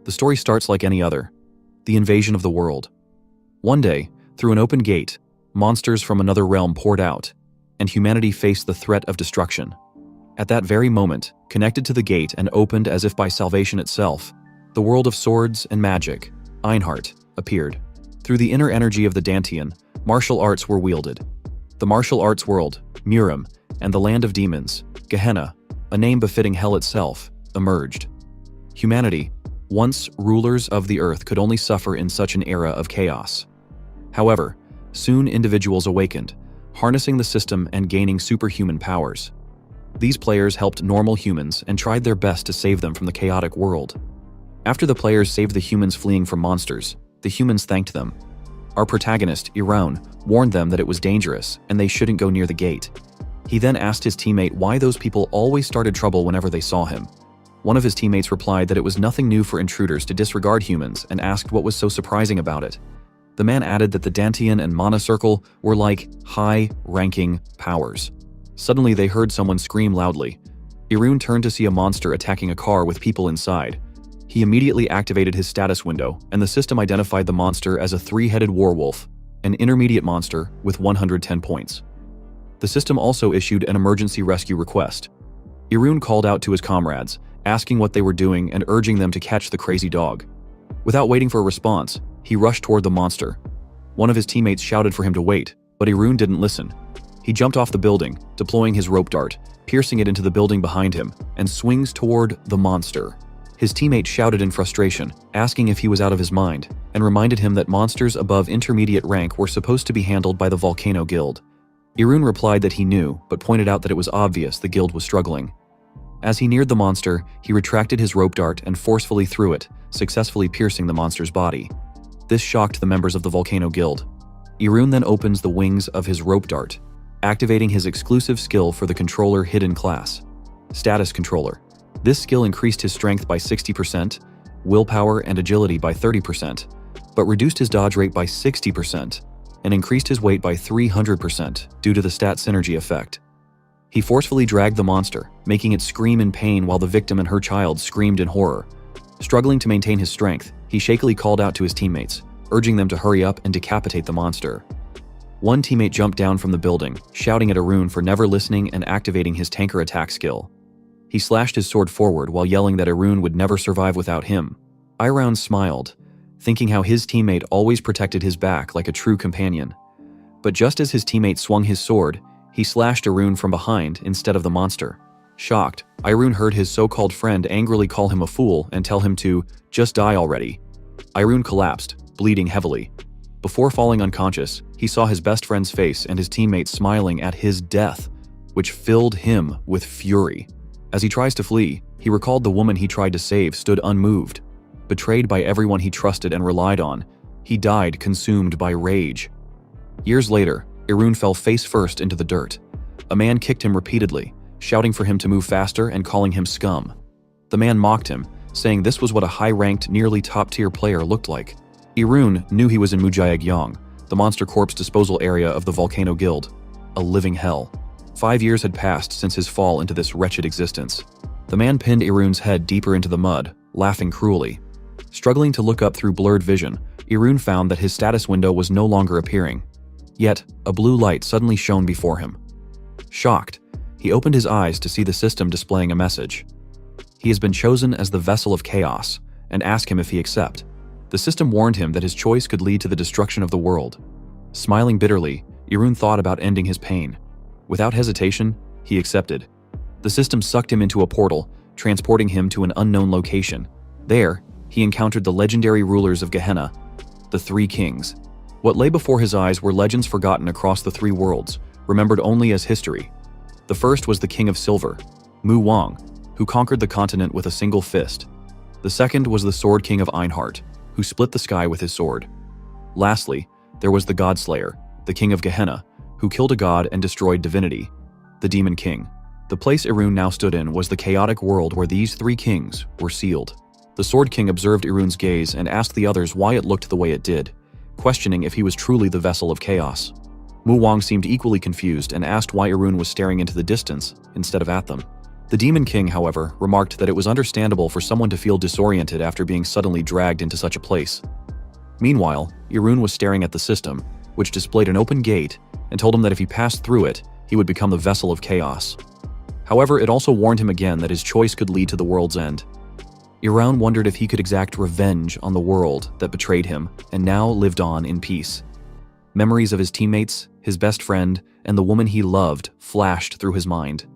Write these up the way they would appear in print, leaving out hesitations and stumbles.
The story starts like any other. The invasion of the world. One day, through an open gate, monsters from another realm poured out, and humanity faced the threat of destruction. At that very moment, connected to the gate and opened as if by salvation itself, the world of swords and magic, Einhart, appeared. Through the inner energy of the Dantian, martial arts were wielded. The martial arts world, Murim, and the land of demons, Gehenna, a name befitting hell itself, emerged. Humanity, once rulers of the earth, could only suffer in such an era of chaos. However, soon individuals awakened, harnessing the system and gaining superhuman powers. These players helped normal humans and tried their best to save them from the chaotic world. After the players saved the humans fleeing from monsters, the humans thanked them. Our protagonist, Irun, warned them that it was dangerous and they shouldn't go near the gate. He then asked his teammate why those people always started trouble whenever they saw him. One of his teammates replied that it was nothing new for intruders to disregard humans and asked what was so surprising about it. The man added that the Dantian and Mana Circle were like high-ranking powers. Suddenly they heard someone scream loudly. Irun turned to see a monster attacking a car with people inside. He immediately activated his status window, and the system identified the monster as a three-headed werewolf, an intermediate monster with 110 points. The system also issued an emergency rescue request. Irun called out to his comrades, asking what they were doing and urging them to catch the crazy dog. Without waiting for a response, he rushed toward the monster. One of his teammates shouted for him to wait, but Irun didn't listen. He jumped off the building, deploying his rope dart, piercing it into the building behind him, and swings toward the monster. His teammate shouted in frustration, asking if he was out of his mind, and reminded him that monsters above intermediate rank were supposed to be handled by the Volcano Guild. Irun replied that he knew, but pointed out that it was obvious the guild was struggling. As he neared the monster, he retracted his rope dart and forcefully threw it, successfully piercing the monster's body. This shocked the members of the Volcano Guild. Irun then opens the wings of his rope dart, activating his exclusive skill for the controller hidden class, Status Controller. This skill increased his strength by 60%, willpower and agility by 30%, but reduced his dodge rate by 60% and increased his weight by 300% due to the stat synergy effect. He forcefully dragged the monster, making it scream in pain while the victim and her child screamed in horror. Struggling to maintain his strength, he shakily called out to his teammates, urging them to hurry up and decapitate the monster. One teammate jumped down from the building, shouting at Irun for never listening and activating his tanker attack skill. He slashed his sword forward while yelling that Irun would never survive without him. Irun smiled, thinking how his teammate always protected his back like a true companion. But just as his teammate swung his sword, he slashed Irun from behind instead of the monster. Shocked, Irun heard his so-called friend angrily call him a fool and tell him to just die already. Irun collapsed, bleeding heavily. Before falling unconscious, he saw his best friend's face and his teammates smiling at his death, which filled him with fury. As he tries to flee, he recalled the woman he tried to save stood unmoved. Betrayed by everyone he trusted and relied on, he died consumed by rage. Years later, Irun fell face first into the dirt. A man kicked him repeatedly, shouting for him to move faster and calling him scum. The man mocked him, saying this was what a high-ranked, nearly top-tier player looked like. Irun knew he was in Mujayagyong, the monster corpse disposal area of the Volcano Guild, a living hell. 5 years had passed since his fall into this wretched existence. The man pinned Irun's head deeper into the mud, laughing cruelly. Struggling to look up through blurred vision, Irun found that his status window was no longer appearing. Yet, a blue light suddenly shone before him. Shocked, he opened his eyes to see the system displaying a message. He has been chosen as the vessel of chaos, and asked him if he accept. The system warned him that his choice could lead to the destruction of the world. Smiling bitterly, Irun thought about ending his pain. Without hesitation, he accepted. The system sucked him into a portal, transporting him to an unknown location. There, he encountered the legendary rulers of Gehenna, the Three Kings. What lay before his eyes were legends forgotten across the three worlds, remembered only as history. The first was the King of Silver, Mu Wang, who conquered the continent with a single fist. The second was the Sword King of Einhart, who split the sky with his sword. Lastly, there was the Godslayer, the King of Gehenna, who killed a god and destroyed divinity, the Demon King. The place Irun now stood in was the chaotic world where these three kings were sealed. The Sword King observed Irun's gaze and asked the others why it looked the way it did, questioning if he was truly the vessel of chaos. Mu Wang seemed equally confused and asked why Irun was staring into the distance instead of at them. The Demon King, however, remarked that it was understandable for someone to feel disoriented after being suddenly dragged into such a place. Meanwhile, Irun was staring at the system, which displayed an open gate, and told him that if he passed through it, he would become the vessel of chaos. However, it also warned him again that his choice could lead to the world's end. Irun wondered if he could exact revenge on the world that betrayed him and now lived on in peace. Memories of his teammates, his best friend, and the woman he loved flashed through his mind.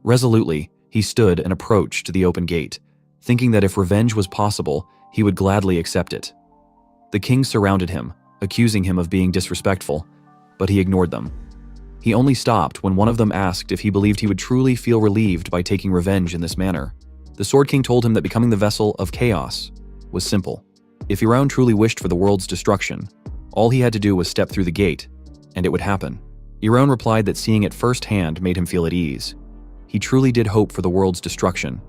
Resolutely, he stood and approached the open gate, thinking that if revenge was possible, he would gladly accept it. The king surrounded him, accusing him of being disrespectful, but he ignored them. He only stopped when one of them asked if he believed he would truly feel relieved by taking revenge in this manner. The Sword King told him that becoming the vessel of chaos was simple. If Irun truly wished for the world's destruction, all he had to do was step through the gate, and it would happen. Irun replied that seeing it firsthand made him feel at ease. He truly did hope for the world's destruction.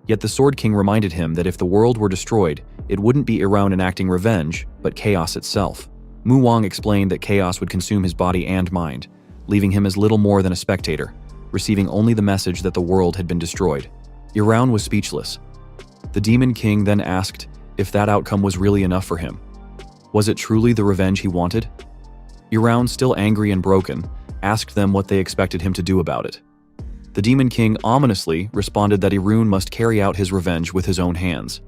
Yet the Sword King reminded him that if the world were destroyed, it wouldn't be Irun enacting revenge, but chaos itself. Mu Wang explained that chaos would consume his body and mind, leaving him as little more than a spectator, receiving only the message that the world had been destroyed. Irun was speechless. The Demon King then asked if that outcome was really enough for him. Was it truly the revenge he wanted? Irun, still angry and broken, asked them what they expected him to do about it. The Demon King ominously responded that Irun must carry out his revenge with his own hands.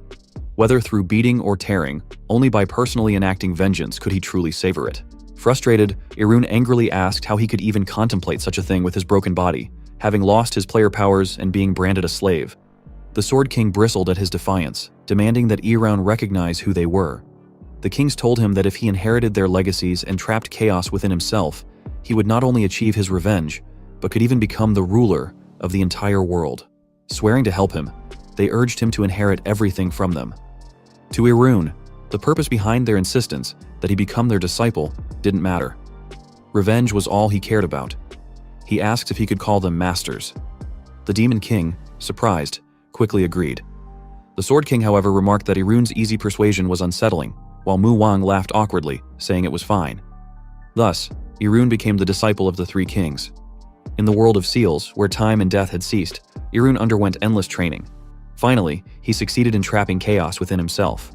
Whether through beating or tearing, only by personally enacting vengeance could he truly savor it. Frustrated, Irun angrily asked how he could even contemplate such a thing with his broken body, having lost his player powers and being branded a slave. The Sword King bristled at his defiance, demanding that Irun recognize who they were. The kings told him that if he inherited their legacies and trapped chaos within himself, he would not only achieve his revenge, but could even become the ruler of the entire world. Swearing to help him, they urged him to inherit everything from them. To Irun, the purpose behind their insistence that he become their disciple didn't matter. Revenge was all he cared about. He asked if he could call them masters. The Demon King, surprised, quickly agreed. The Sword King, however, remarked that Irun's easy persuasion was unsettling, while Mu Wang laughed awkwardly, saying it was fine. Thus, Irun became the disciple of the three kings. In the world of seals, where time and death had ceased, Irun underwent endless training. Finally, he succeeded in trapping chaos within himself.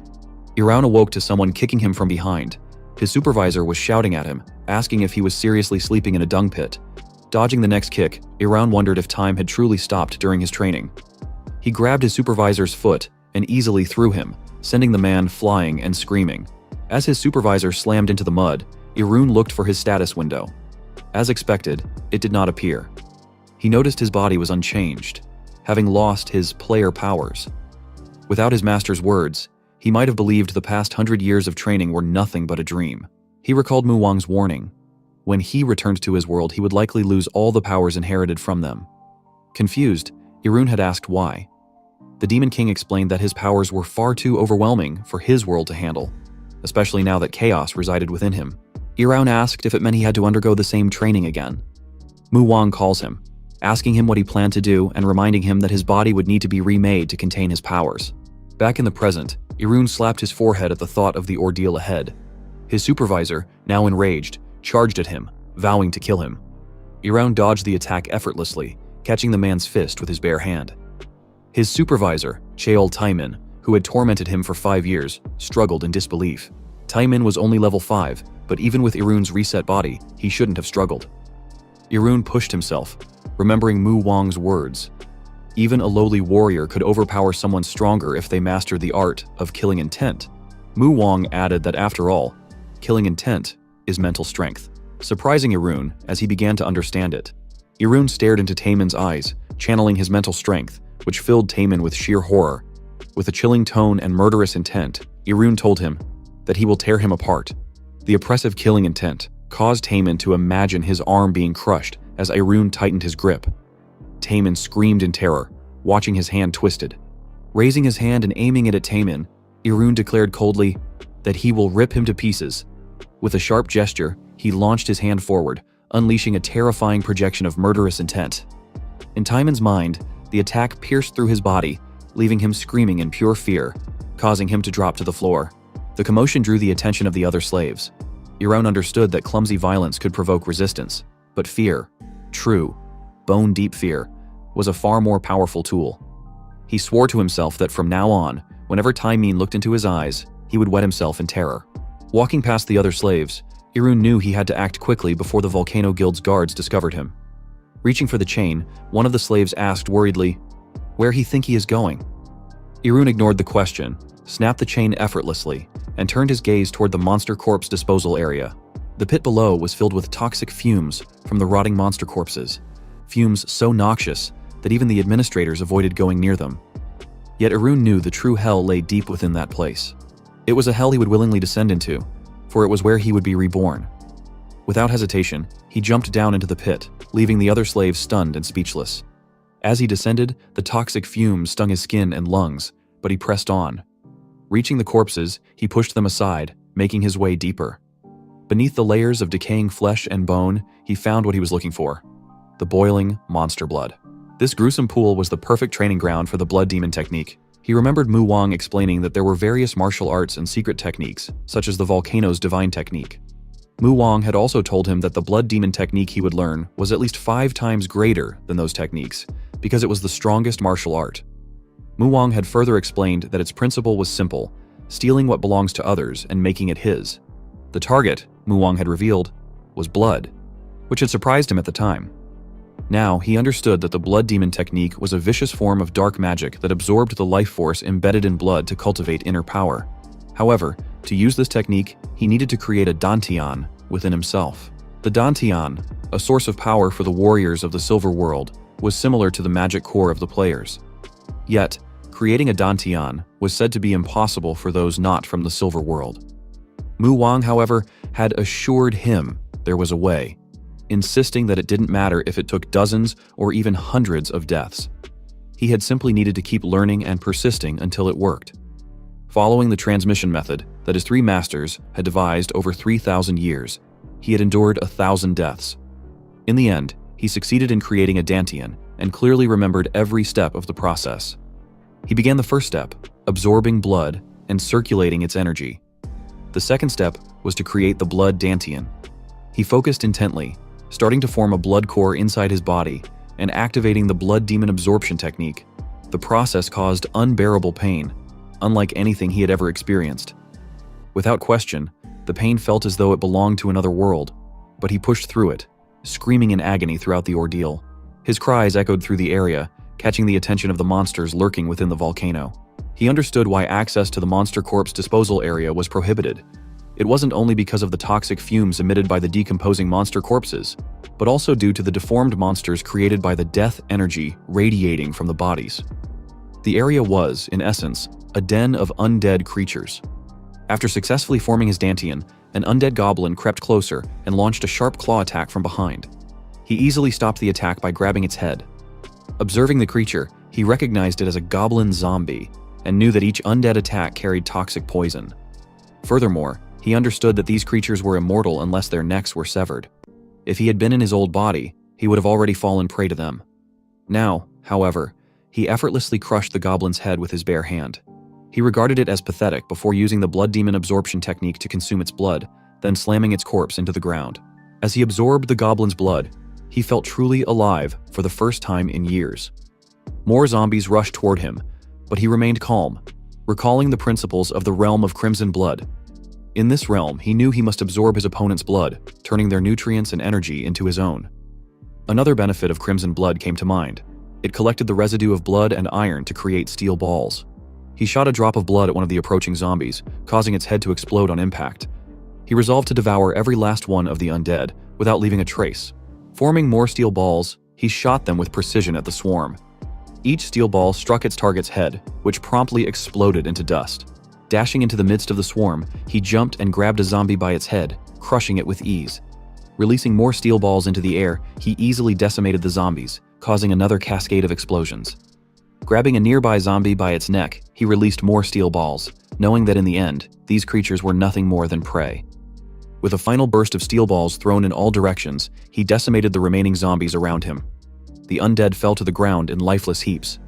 Irun awoke to someone kicking him from behind. His supervisor was shouting at him, asking if he was seriously sleeping in a dung pit. Dodging the next kick, Irun wondered if time had truly stopped during his training. He grabbed his supervisor's foot and easily threw him, sending the man flying and screaming. As his supervisor slammed into the mud, Irun looked for his status window. As expected, it did not appear. He noticed his body was unchanged, having lost his player powers. Without his master's words, he might have believed the past 100 years of training were nothing but a dream. He recalled Mu Wang's warning. When he returned to his world, he would likely lose all the powers inherited from them. Confused, Irun had asked why. The Demon King explained that his powers were far too overwhelming for his world to handle, especially now that chaos resided within him. Irun asked if it meant he had to undergo the same training again. Mu Wang calls him, asking him what he planned to do and reminding him that his body would need to be remade to contain his powers. Back in the present, Irun slapped his forehead at the thought of the ordeal ahead. His supervisor, now enraged, charged at him, vowing to kill him. Irun dodged the attack effortlessly, catching the man's fist with his bare hand. His supervisor, Cheol Taimin, who had tormented him for 5 years, struggled in disbelief. Taimin was only level 5, but even with Irun's reset body, he shouldn't have struggled. Irun pushed himself, remembering Mu Wang's words. Even a lowly warrior could overpower someone stronger if they mastered the art of killing intent. Mu Wang added that after all, killing intent is mental strength, surprising Irun as he began to understand it. Irun stared into Taimin's eyes, channeling his mental strength, which filled Taimin with sheer horror. With a chilling tone and murderous intent, Irun told him that he will tear him apart. The oppressive killing intent caused Taimin to imagine his arm being crushed as Irun tightened his grip. Taimin screamed in terror, watching his hand twisted. Raising his hand and aiming it at Taimin, Irun declared coldly that he will rip him to pieces. With a sharp gesture, he launched his hand forward, unleashing a terrifying projection of murderous intent. In Taimin's mind, the attack pierced through his body, leaving him screaming in pure fear, causing him to drop to the floor. The commotion drew the attention of the other slaves. Irun understood that clumsy violence could provoke resistance, but fear, true, bone-deep fear, was a far more powerful tool. He swore to himself that from now on, whenever Taemin looked into his eyes, he would wet himself in terror. Walking past the other slaves, Irun knew he had to act quickly before the Volcano Guild's guards discovered him. Reaching for the chain, one of the slaves asked worriedly, "Where he think he is going?" Irun ignored the question, snapped the chain effortlessly, and turned his gaze toward the monster corpse disposal area. The pit below was filled with toxic fumes from the rotting monster corpses, fumes so noxious that even the administrators avoided going near them. Yet Irun knew the true hell lay deep within that place. It was a hell he would willingly descend into, for it was where he would be reborn. Without hesitation, he jumped down into the pit, leaving the other slaves stunned and speechless. As he descended, the toxic fumes stung his skin and lungs, but he pressed on. Reaching the corpses, he pushed them aside, making his way deeper. Beneath the layers of decaying flesh and bone, he found what he was looking for: the boiling monster blood. This gruesome pool was the perfect training ground for the blood demon technique. He remembered Mu Wang explaining that there were various martial arts and secret techniques, such as the volcano's divine technique. Mu Wang had also told him that the blood demon technique he would learn was at least 5 times greater than those techniques, because it was the strongest martial art. Mu Wang had further explained that its principle was simple: stealing what belongs to others and making it his. The target, Mu Wang had revealed, was blood, which had surprised him at the time. Now, he understood that the blood demon technique was a vicious form of dark magic that absorbed the life force embedded in blood to cultivate inner power. However, to use this technique, he needed to create a dantian within himself. The dantian, a source of power for the warriors of the Silver World, was similar to the magic core of the players. Yet, creating a dantian was said to be impossible for those not from the Silver World. Mu Wang, however, had assured him there was a way, insisting that it didn't matter if it took dozens or even hundreds of deaths. He had simply needed to keep learning and persisting until it worked. Following the transmission method that his 3 masters had devised over 3,000 years, he had endured 1,000 deaths. In the end, he succeeded in creating a dantian and clearly remembered every step of the process. He began the first step, absorbing blood and circulating its energy. The second step was to create the blood dantian. He focused intently, starting to form a blood core inside his body and activating the blood demon absorption technique. The process caused unbearable pain, unlike anything he had ever experienced. Without question, the pain felt as though it belonged to another world, but he pushed through it, screaming in agony throughout the ordeal. His cries echoed through the area, catching the attention of the monsters lurking within the volcano. He understood why access to the monster corpse disposal area was prohibited. It wasn't only because of the toxic fumes emitted by the decomposing monster corpses, but also due to the deformed monsters created by the death energy radiating from the bodies. The area was, in essence, a den of undead creatures. After successfully forming his dantian, an undead goblin crept closer and launched a sharp claw attack from behind. He easily stopped the attack by grabbing its head. Observing the creature, he recognized it as a goblin zombie and knew that each undead attack carried toxic poison. Furthermore, he understood that these creatures were immortal unless their necks were severed. If he had been in his old body, he would have already fallen prey to them. Now, however, he effortlessly crushed the goblin's head with his bare hand. He regarded it as pathetic before using the blood demon absorption technique to consume its blood, then slamming its corpse into the ground. As he absorbed the goblin's blood, he felt truly alive for the first time in years. More zombies rushed toward him, but he remained calm, recalling the principles of the realm of crimson blood. In this realm, he knew he must absorb his opponent's blood, turning their nutrients and energy into his own. Another benefit of crimson blood came to mind. It collected the residue of blood and iron to create steel balls. He shot a drop of blood at one of the approaching zombies, causing its head to explode on impact. He resolved to devour every last one of the undead, without leaving a trace. Forming more steel balls, he shot them with precision at the swarm. Each steel ball struck its target's head, which promptly exploded into dust. Dashing into the midst of the swarm, he jumped and grabbed a zombie by its head, crushing it with ease. Releasing more steel balls into the air, he easily decimated the zombies, causing another cascade of explosions. Grabbing a nearby zombie by its neck, he released more steel balls, knowing that in the end, these creatures were nothing more than prey. With a final burst of steel balls thrown in all directions, he decimated the remaining zombies around him. The undead fell to the ground in lifeless heaps.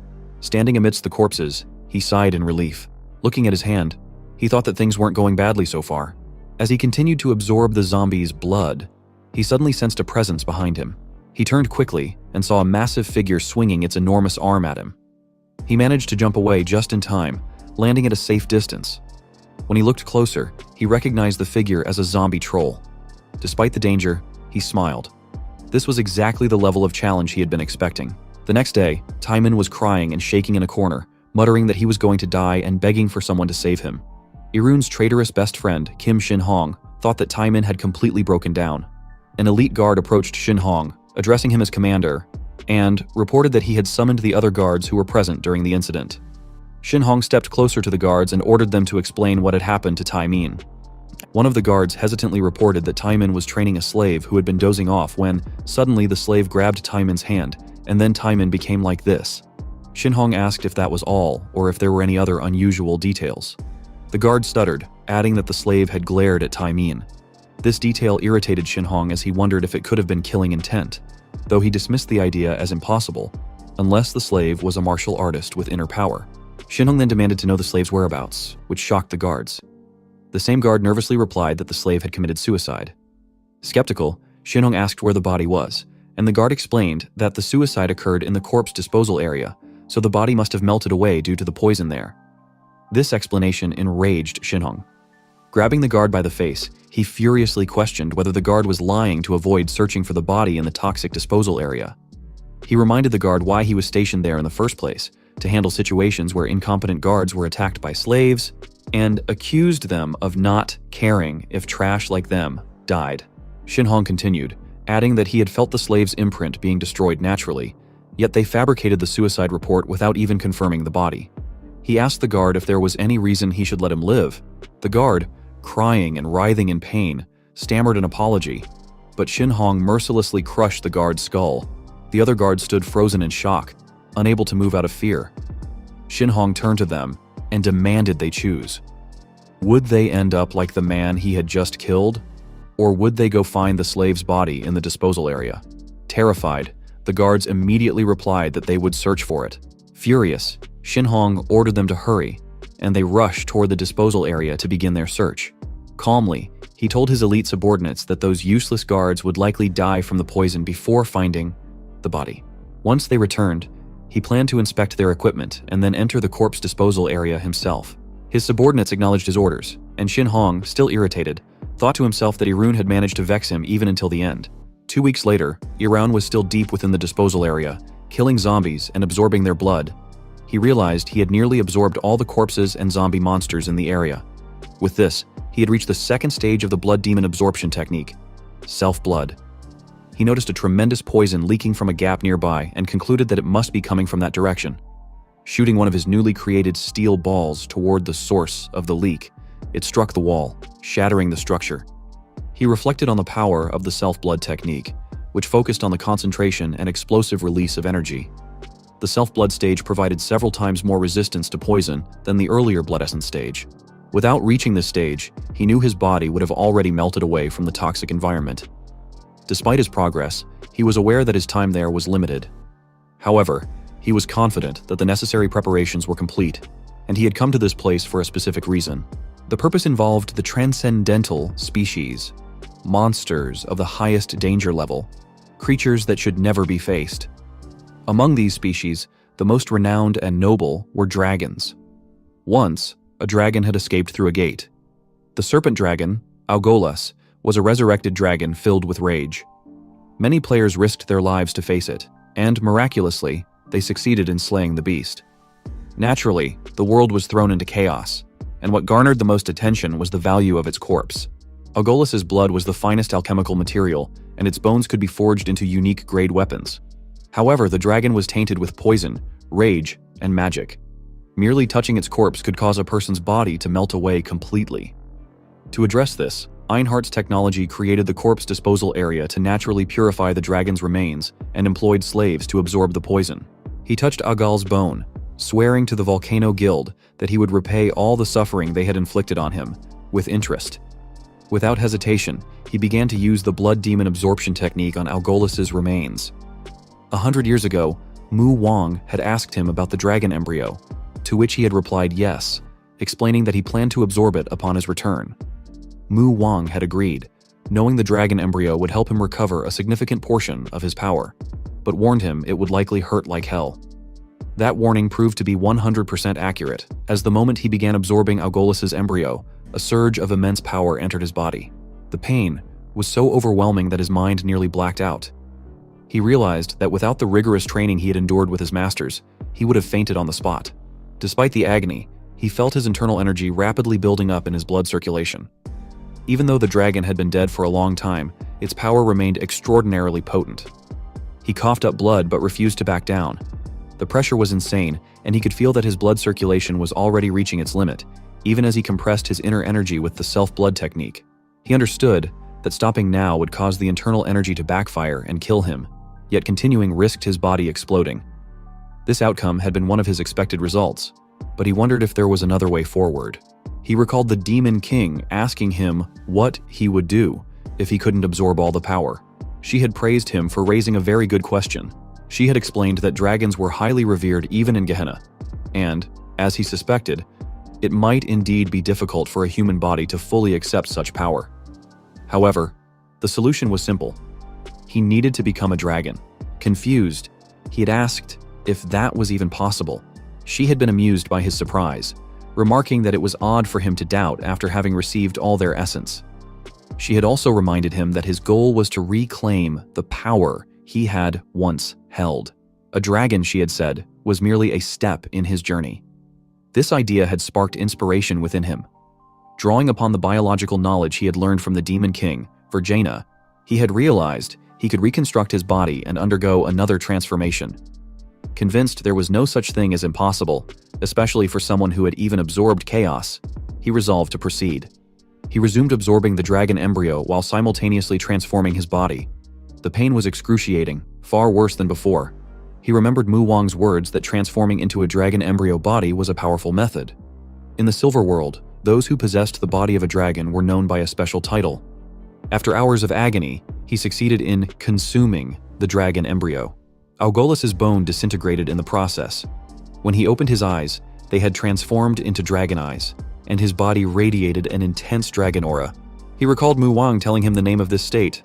Standing amidst the corpses, he sighed in relief. Looking at his hand, he thought that things weren't going badly so far. As he continued to absorb the zombie's blood, he suddenly sensed a presence behind him. He turned quickly and saw a massive figure swinging its enormous arm at him. He managed to jump away just in time, landing at a safe distance. When he looked closer, he recognized the figure as a zombie troll. Despite the danger, he smiled. This was exactly the level of challenge he had been expecting. The next day, Taiman was crying and shaking in a corner, muttering that he was going to die and begging for someone to save him. Irun's traitorous best friend, Kim Shin Hong, thought that Taiman had completely broken down. An elite guard approached Shin Hong, addressing him as commander, and reported that he had summoned the other guards who were present during the incident. Shin Hong stepped closer to the guards and ordered them to explain what had happened to Taimin. One of the guards hesitantly reported that Taimin was training a slave who had been dozing off when, suddenly, the slave grabbed Taimin's hand, and then Taimin became like this. Shin Hong asked if that was all, or if there were any other unusual details. The guard stuttered, adding that the slave had glared at Taimin. This detail irritated Shin Hong as he wondered if it could have been killing intent, though he dismissed the idea as impossible, unless the slave was a martial artist with inner power. Shin Hong then demanded to know the slave's whereabouts, which shocked the guards. The same guard nervously replied that the slave had committed suicide. Skeptical, Shin Hong asked where the body was, and the guard explained that the suicide occurred in the corpse disposal area, so the body must have melted away due to the poison there. This explanation enraged Shin Hong. Grabbing the guard by the face, he furiously questioned whether the guard was lying to avoid searching for the body in the toxic disposal area. He reminded the guard why he was stationed there in the first place, to handle situations where incompetent guards were attacked by slaves, and accused them of not caring if trash like them died. Shin Hong continued, adding that he had felt the slave's imprint being destroyed naturally, yet they fabricated the suicide report without even confirming the body. He asked the guard if there was any reason he should let him live. The guard, crying and writhing in pain, stammered an apology, but Shin Hong mercilessly crushed the guard's skull. The other guard stood frozen in shock, unable to move out of fear. Shin Hong turned to them and demanded they choose. Would they end up like the man he had just killed, or would they go find the slave's body in the disposal area? Terrified, the guards immediately replied that they would search for it. Furious, Shin Hong ordered them to hurry, and they rushed toward the disposal area to begin their search. Calmly, he told his elite subordinates that those useless guards would likely die from the poison before finding the body. Once they returned, he planned to inspect their equipment and then enter the corpse disposal area himself. His subordinates acknowledged his orders, and Shin Hong, still irritated, thought to himself that Irun had managed to vex him even until the end. 2 weeks later, Irun was still deep within the disposal area, killing zombies and absorbing their blood. He realized he had nearly absorbed all the corpses and zombie monsters in the area. With this, he had reached the second stage of the blood demon absorption technique, self-blood. He noticed a tremendous poison leaking from a gap nearby and concluded that it must be coming from that direction. Shooting one of his newly created steel balls toward the source of the leak, it struck the wall, shattering the structure. He reflected on the power of the self-blood technique, which focused on the concentration and explosive release of energy. The self-blood stage provided several times more resistance to poison than the earlier blood essence stage. Without reaching this stage, he knew his body would have already melted away from the toxic environment. Despite his progress, he was aware that his time there was limited. However, he was confident that the necessary preparations were complete, and he had come to this place for a specific reason. The purpose involved the transcendental species, monsters of the highest danger level, creatures that should never be faced. Among these species, the most renowned and noble were dragons. Once, a dragon had escaped through a gate. The serpent dragon, Algolas, was a resurrected dragon filled with rage. Many players risked their lives to face it, and miraculously, they succeeded in slaying the beast. Naturally, the world was thrown into chaos, and what garnered the most attention was the value of its corpse. Algolas's blood was the finest alchemical material, and its bones could be forged into unique grade weapons. However, the dragon was tainted with poison, rage, and magic. Merely touching its corpse could cause a person's body to melt away completely. To address this, Einhardt's technology created the corpse disposal area to naturally purify the dragon's remains and employed slaves to absorb the poison. He touched Agal's bone, swearing to the Volcano Guild that he would repay all the suffering they had inflicted on him, with interest. Without hesitation, he began to use the blood demon absorption technique on Algolas's remains. 100 years ago, Mu Wang had asked him about the dragon embryo, to which he had replied yes, explaining that he planned to absorb it upon his return. Mu Wang had agreed, knowing the dragon embryo would help him recover a significant portion of his power, but warned him it would likely hurt like hell. That warning proved to be 100% accurate, as the moment he began absorbing Algolis's embryo, a surge of immense power entered his body. The pain was so overwhelming that his mind nearly blacked out. He realized that without the rigorous training he had endured with his masters, he would have fainted on the spot. Despite the agony, he felt his internal energy rapidly building up in his blood circulation. Even though the dragon had been dead for a long time, its power remained extraordinarily potent. He coughed up blood but refused to back down. The pressure was insane, and he could feel that his blood circulation was already reaching its limit, even as he compressed his inner energy with the self-blood technique. He understood that stopping now would cause the internal energy to backfire and kill him, yet continuing risked his body exploding. This outcome had been one of his expected results, but he wondered if there was another way forward. He recalled the Demon King asking him what he would do if he couldn't absorb all the power. She had praised him for raising a very good question. She had explained that dragons were highly revered even in Gehenna, and, as he suspected, it might indeed be difficult for a human body to fully accept such power. However, the solution was simple. He needed to become a dragon. Confused, he had asked if that was even possible. She had been amused by his surprise, remarking that it was odd for him to doubt after having received all their essence. She had also reminded him that his goal was to reclaim the power he had once held. A dragon, she had said, was merely a step in his journey. This idea had sparked inspiration within him. Drawing upon the biological knowledge he had learned from the Demon King, Virginia, he had realized he could reconstruct his body and undergo another transformation. Convinced there was no such thing as impossible, especially for someone who had even absorbed chaos, he resolved to proceed. He resumed absorbing the dragon embryo while simultaneously transforming his body. The pain was excruciating, far worse than before. He remembered Mu Wang's words that transforming into a dragon embryo body was a powerful method. In the Silver World, those who possessed the body of a dragon were known by a special title. After hours of agony, he succeeded in consuming the dragon embryo. Algolis's bone disintegrated in the process. When he opened his eyes, they had transformed into dragon eyes, and his body radiated an intense dragon aura. He recalled Mu Wang telling him the name of this state.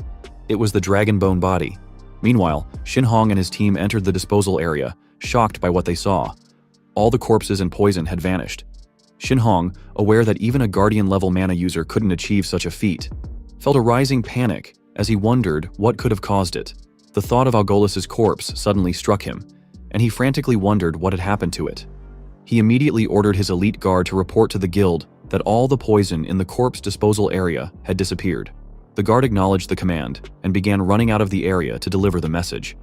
It was the dragon bone body. Meanwhile, Shin Hong and his team entered the disposal area, shocked by what they saw. All the corpses and poison had vanished. Shin Hong, aware that even a Guardian-level mana user couldn't achieve such a feat, felt a rising panic as he wondered what could have caused it. The thought of Algolis's corpse suddenly struck him, and he frantically wondered what had happened to it. He immediately ordered his elite guard to report to the guild that all the poison in the corpse disposal area had disappeared. The guard acknowledged the command and began running out of the area to deliver the message.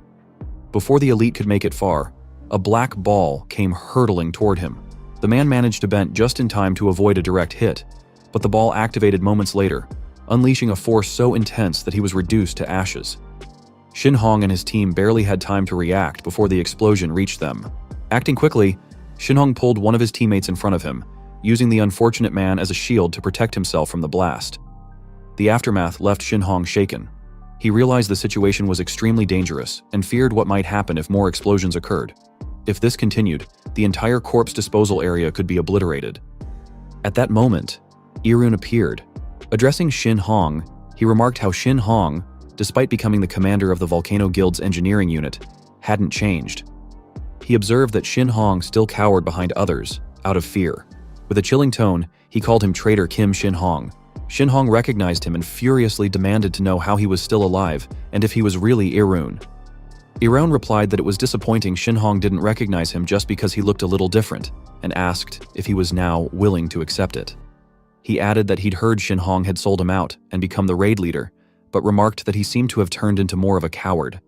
Before the elite could make it far, a black ball came hurtling toward him. The man managed to bend just in time to avoid a direct hit, but the ball activated moments later, unleashing a force so intense that he was reduced to ashes. Shin Hong and his team barely had time to react before the explosion reached them. Acting quickly, Shin Hong pulled one of his teammates in front of him, using the unfortunate man as a shield to protect himself from the blast. The aftermath left Shin Hong shaken. He realized the situation was extremely dangerous and feared what might happen if more explosions occurred. If this continued, the entire corpse disposal area could be obliterated. At that moment, Irun appeared. Addressing Shin Hong, he remarked how Shin Hong, despite becoming the commander of the Volcano Guild's engineering unit, hadn't changed. He observed that Shin Hong still cowered behind others, out of fear. With a chilling tone, he called him traitor Kim Shin Hong. Shin Hong recognized him and furiously demanded to know how he was still alive and if he was really Irun. Irun replied that it was disappointing Shin Hong didn't recognize him just because he looked a little different, and asked if he was now willing to accept it. He added that he'd heard Shin Hong had sold him out and become the raid leader, but remarked that he seemed to have turned into more of a coward.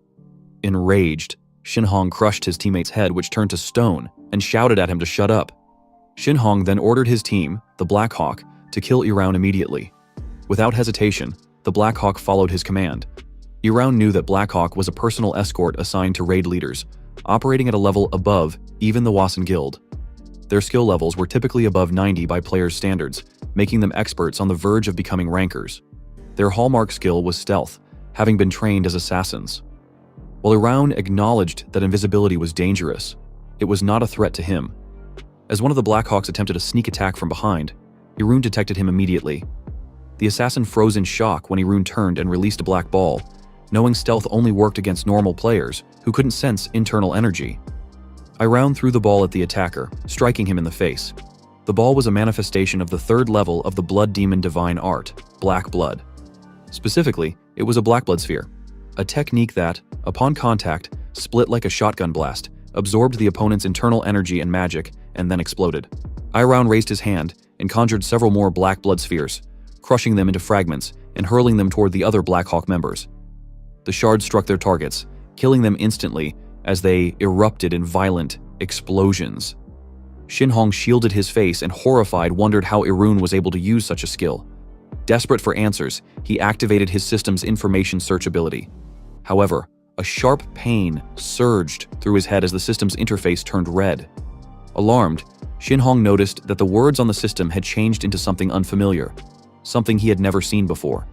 Enraged, Shin Hong crushed his teammate's head, which turned to stone, and shouted at him to shut up. Shin Hong then ordered his team, the Black Hawk, to kill Irun immediately. Without hesitation, the Black Hawk followed his command. Irun knew that Black Hawk was a personal escort assigned to raid leaders, operating at a level above even the Wasen Guild. Their skill levels were typically above 90 by players' standards, making them experts on the verge of becoming rankers. Their hallmark skill was stealth, having been trained as assassins. While Irun acknowledged that invisibility was dangerous, it was not a threat to him. As one of the Blackhawks attempted a sneak attack from behind, Irun detected him immediately. The assassin froze in shock when Irun turned and released a black ball, knowing stealth only worked against normal players who couldn't sense internal energy. Irun threw the ball at the attacker, striking him in the face. The ball was a manifestation of the third level of the Blood Demon Divine Art, Black Blood. Specifically, it was a Black Blood Sphere, a technique that, upon contact, split like a shotgun blast, absorbed the opponent's internal energy and magic, and then exploded. Irun raised his hand and conjured several more Black Blood Spheres, crushing them into fragments and hurling them toward the other Black Hawk members. The shards struck their targets, killing them instantly as they erupted in violent explosions. Shinhong shielded his face and, horrified, wondered how Irun was able to use such a skill. Desperate for answers, he activated his system's information search ability. However, a sharp pain surged through his head as the system's interface turned red. Alarmed, Shinhong noticed that the words on the system had changed into something unfamiliar, something he had never seen before.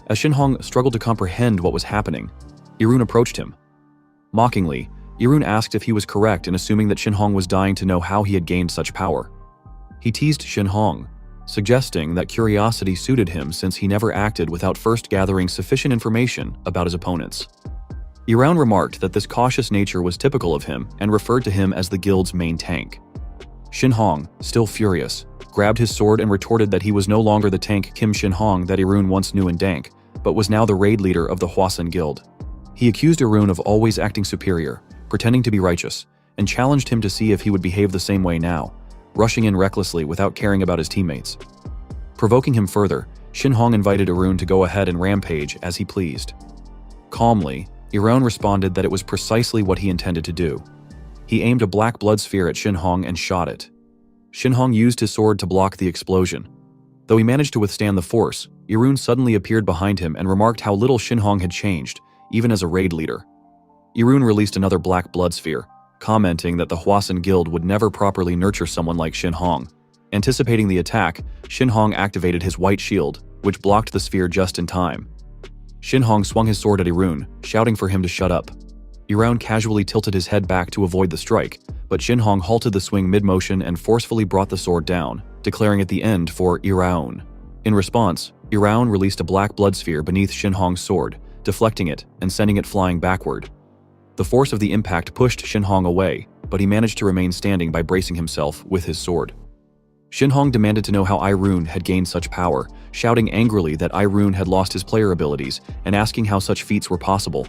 As Shinhong struggled to comprehend what was happening, Irun approached him. Mockingly, Irun asked if he was correct in assuming that Shinhong was dying to know how he had gained such power. He teased Shinhong, suggesting that curiosity suited him since he never acted without first gathering sufficient information about his opponents. Irun remarked that this cautious nature was typical of him and referred to him as the guild's main tank. Shinhong, still furious, grabbed his sword and retorted that he was no longer the tank Kim Shinhong that Irun once knew in Dank, but was now the raid leader of the Hwasun Guild. He accused Irun of always acting superior, pretending to be righteous, and challenged him to see if he would behave the same way now, rushing in recklessly without caring about his teammates. Provoking him further, Shinhong invited Irun to go ahead and rampage as he pleased. Calmly, Irun responded that it was precisely what he intended to do. He aimed a black blood sphere at Shinhong and shot it. Shinhong used his sword to block the explosion. Though he managed to withstand the force, Irun suddenly appeared behind him and remarked how little Shinhong had changed, even as a raid leader. Irun released another black blood sphere, commenting that the Hwasun Guild would never properly nurture someone like Shinhong. Anticipating the attack, Shinhong activated his white shield, which blocked the sphere just in time. Shinhong swung his sword at Irun, shouting for him to shut up. Irun casually tilted his head back to avoid the strike, but Shinhong halted the swing mid-motion and forcefully brought the sword down, declaring at the end for Irun. In response, Irun released a black blood sphere beneath Shinhong's sword, deflecting it and sending it flying backward. The force of the impact pushed Shinhong away, but he managed to remain standing by bracing himself with his sword. Shinhong demanded to know how Irun had gained such power, shouting angrily that Irun had lost his player abilities and asking how such feats were possible.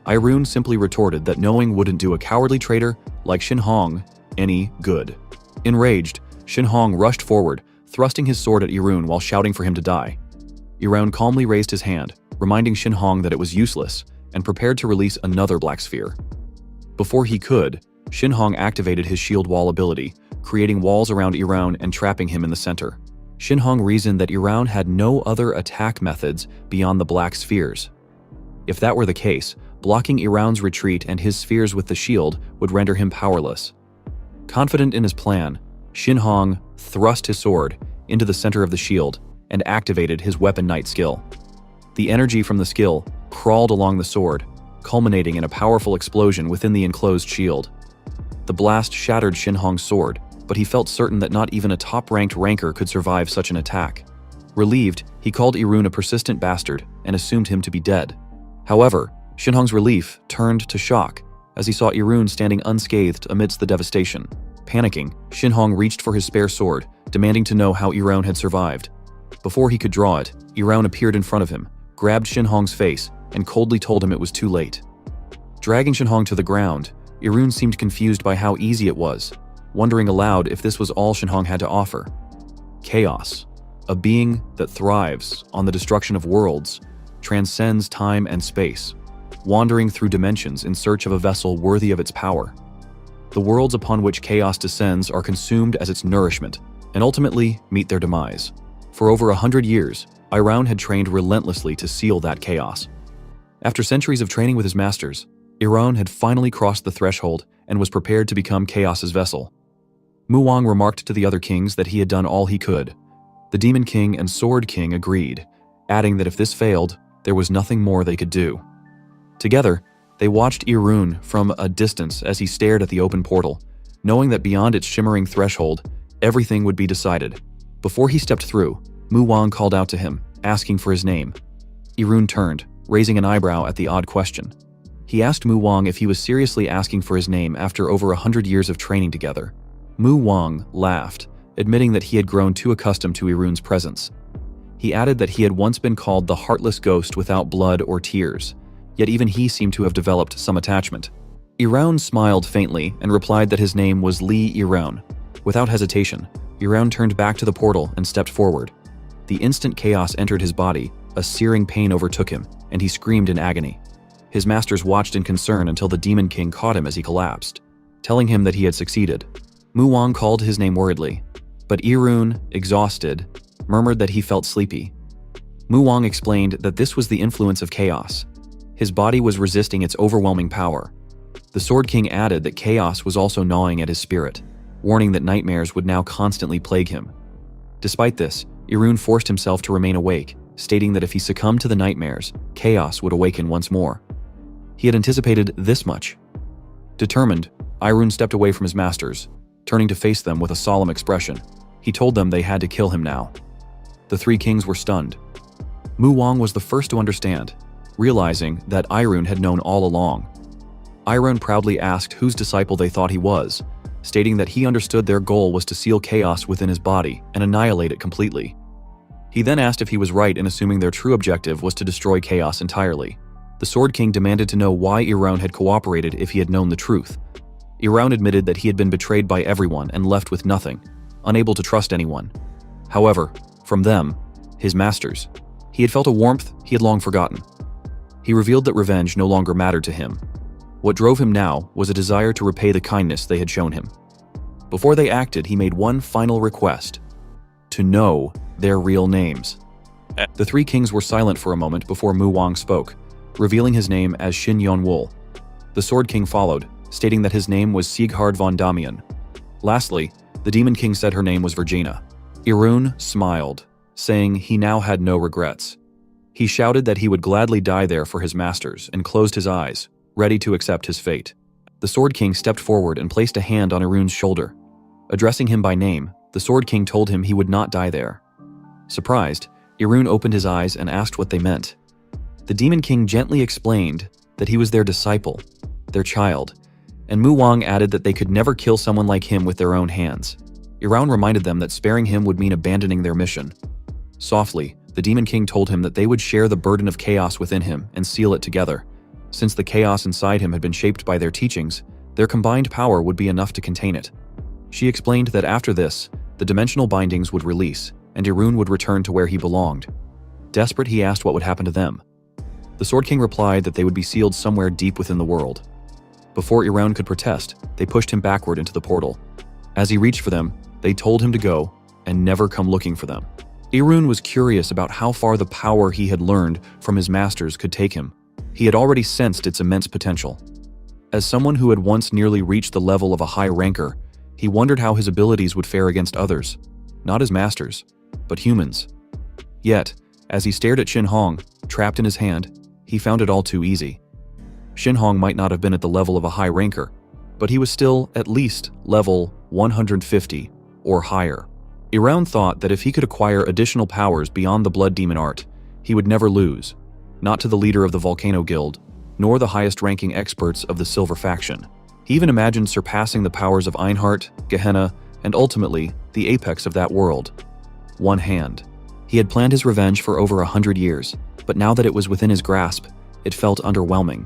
Irun simply retorted that knowing wouldn't do a cowardly traitor like Shinhong any good. Enraged, Shinhong rushed forward, thrusting his sword at Irun while shouting for him to die. Irun calmly raised his hand, reminding Shinhong that it was useless, and prepared to release another black sphere. Before he could, Shinhong activated his shield wall ability, creating walls around Irun and trapping him in the center. Shinhong reasoned that Irun had no other attack methods beyond the black spheres. If that were the case, blocking Irun's retreat and his spheres with the shield would render him powerless. Confident in his plan, Shinhong thrust his sword into the center of the shield and activated his Weapon Knight skill. The energy from the skill crawled along the sword, culminating in a powerful explosion within the enclosed shield. The blast shattered Shinhong's sword, but he felt certain that not even a top-ranked ranker could survive such an attack. Relieved, he called Irun a persistent bastard and assumed him to be dead. However, Shinhong's relief turned to shock as he saw Irun standing unscathed amidst the devastation. Panicking, Shinhong reached for his spare sword, demanding to know how Irun had survived. Before he could draw it, Irun appeared in front of him, grabbed Shinhong's face, and coldly told him it was too late. Dragging Shinhong to the ground, Irun seemed confused by how easy it was, wondering aloud if this was all Shinhong had to offer. Chaos, a being that thrives on the destruction of worlds, transcends time and space, wandering through dimensions in search of a vessel worthy of its power. The worlds upon which chaos descends are consumed as its nourishment, and ultimately meet their demise. For over 100 years, Irun had trained relentlessly to seal that chaos. After centuries of training with his masters, Irun had finally crossed the threshold and was prepared to become Chaos's vessel. Mu Wang remarked to the other kings that he had done all he could. The Demon King and Sword King agreed, adding that if this failed, there was nothing more they could do. Together, they watched Irun from a distance as he stared at the open portal, knowing that beyond its shimmering threshold, everything would be decided. Before he stepped through, Mu Wang called out to him, asking for his name. Irun turned, raising an eyebrow at the odd question. He asked Mu Wang if he was seriously asking for his name after over 100 years of training together. Mu Wang laughed, admitting that he had grown too accustomed to Irun's presence. He added that he had once been called the heartless ghost without blood or tears, yet even he seemed to have developed some attachment. Irun smiled faintly and replied that his name was Li Irun. Without hesitation, Irun turned back to the portal and stepped forward. The instant chaos entered his body, a searing pain overtook him, and he screamed in agony. His masters watched in concern until the Demon King caught him as he collapsed, telling him that he had succeeded. Mu Wang called his name worriedly, but Irun, exhausted, murmured that he felt sleepy. Mu Wang explained that this was the influence of chaos. His body was resisting its overwhelming power. The Sword King added that chaos was also gnawing at his spirit, warning that nightmares would now constantly plague him. Despite this, Irun forced himself to remain awake, stating that if he succumbed to the nightmares, chaos would awaken once more. He had anticipated this much. Determined, Irun stepped away from his masters, turning to face them with a solemn expression. He told them they had to kill him now. The three kings were stunned. Mu Wang was the first to understand, realizing that Irun had known all along. Irun proudly asked whose disciple they thought he was, stating that he understood their goal was to seal chaos within his body and annihilate it completely. He then asked if he was right in assuming their true objective was to destroy chaos entirely. The Sword King demanded to know why Irun had cooperated if he had known the truth. Irun admitted that he had been betrayed by everyone and left with nothing, unable to trust anyone. However, from them, his masters, he had felt a warmth he had long forgotten. He revealed that revenge no longer mattered to him. What drove him now was a desire to repay the kindness they had shown him. Before they acted, he made one final request: to know their real names. The three kings were silent for a moment before Mu Wang spoke, revealing his name as Shin Yonwol. The Sword King followed, stating that his name was Sieghard von Damian. Lastly, the Demon King said her name was Virginia. Irun smiled, saying he now had no regrets. He shouted that he would gladly die there for his masters and closed his eyes, ready to accept his fate. The Sword King stepped forward and placed a hand on Irun's shoulder. Addressing him by name, the Sword King told him he would not die there. Surprised, Irun opened his eyes and asked what they meant. The Demon King gently explained that he was their disciple, their child, and Mu Wang added that they could never kill someone like him with their own hands. Irun reminded them that sparing him would mean abandoning their mission. Softly, the Demon King told him that they would share the burden of chaos within him and seal it together. Since the chaos inside him had been shaped by their teachings, their combined power would be enough to contain it. She explained that after this, the dimensional bindings would release, and Irun would return to where he belonged. Desperate, he asked what would happen to them. The Sword King replied that they would be sealed somewhere deep within the world. Before Irun could protest, they pushed him backward into the portal. As he reached for them, they told him to go and never come looking for them. Irun was curious about how far the power he had learned from his masters could take him. He had already sensed its immense potential. As someone who had once nearly reached the level of a high ranker, he wondered how his abilities would fare against others, not his masters, but humans. Yet, as he stared at Shin Hong, trapped in his hand, he found it all too easy. Shin Hong might not have been at the level of a high ranker, but he was still at least level 150 or higher. Irun thought that if he could acquire additional powers beyond the Blood Demon art, he would never lose, not to the leader of the Volcano Guild, nor the highest-ranking experts of the Silver Faction. He even imagined surpassing the powers of Einhart, Gehenna, and ultimately, the apex of that world. One hand. He had planned his revenge for over 100 years, but now that it was within his grasp, it felt underwhelming.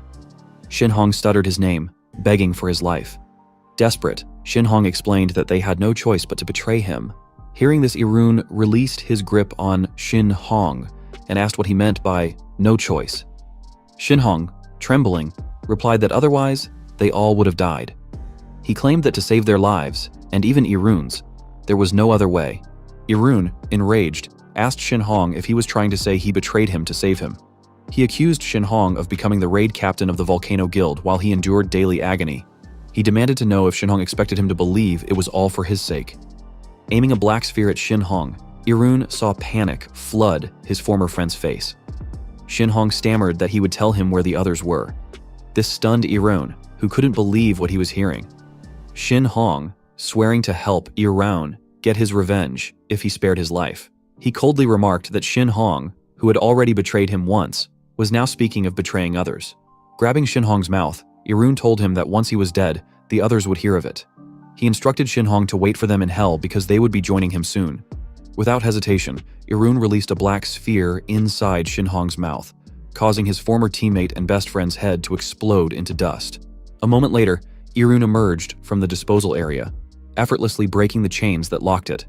Shin Hong stuttered his name, begging for his life. Desperate, Shin Hong explained that they had no choice but to betray him. Hearing this, Irun released his grip on Shin Hong and asked what he meant by no choice. Shin Hong, trembling, replied that otherwise, they all would have died. He claimed that to save their lives, and even Irun's, there was no other way. Irun, enraged, asked Shin Hong if he was trying to say he betrayed him to save him. He accused Shin Hong of becoming the raid captain of the Volcano Guild while he endured daily agony. He demanded to know if Shin Hong expected him to believe it was all for his sake. Aiming a black sphere at Shin Hong, Irun saw panic flood his former friend's face. Shin Hong stammered that he would tell him where the others were. This stunned Irun, who couldn't believe what he was hearing. Shin Hong, swearing to help Irun get his revenge if he spared his life. He coldly remarked that Shin Hong, who had already betrayed him once, was now speaking of betraying others. Grabbing Shin Hong's mouth, Irun told him that once he was dead, the others would hear of it. He instructed Shin Hong to wait for them in hell because they would be joining him soon. Without hesitation, Irun released a black sphere inside Shin Hong's mouth, causing his former teammate and best friend's head to explode into dust. A moment later, Irun emerged from the disposal area, effortlessly breaking the chains that locked it.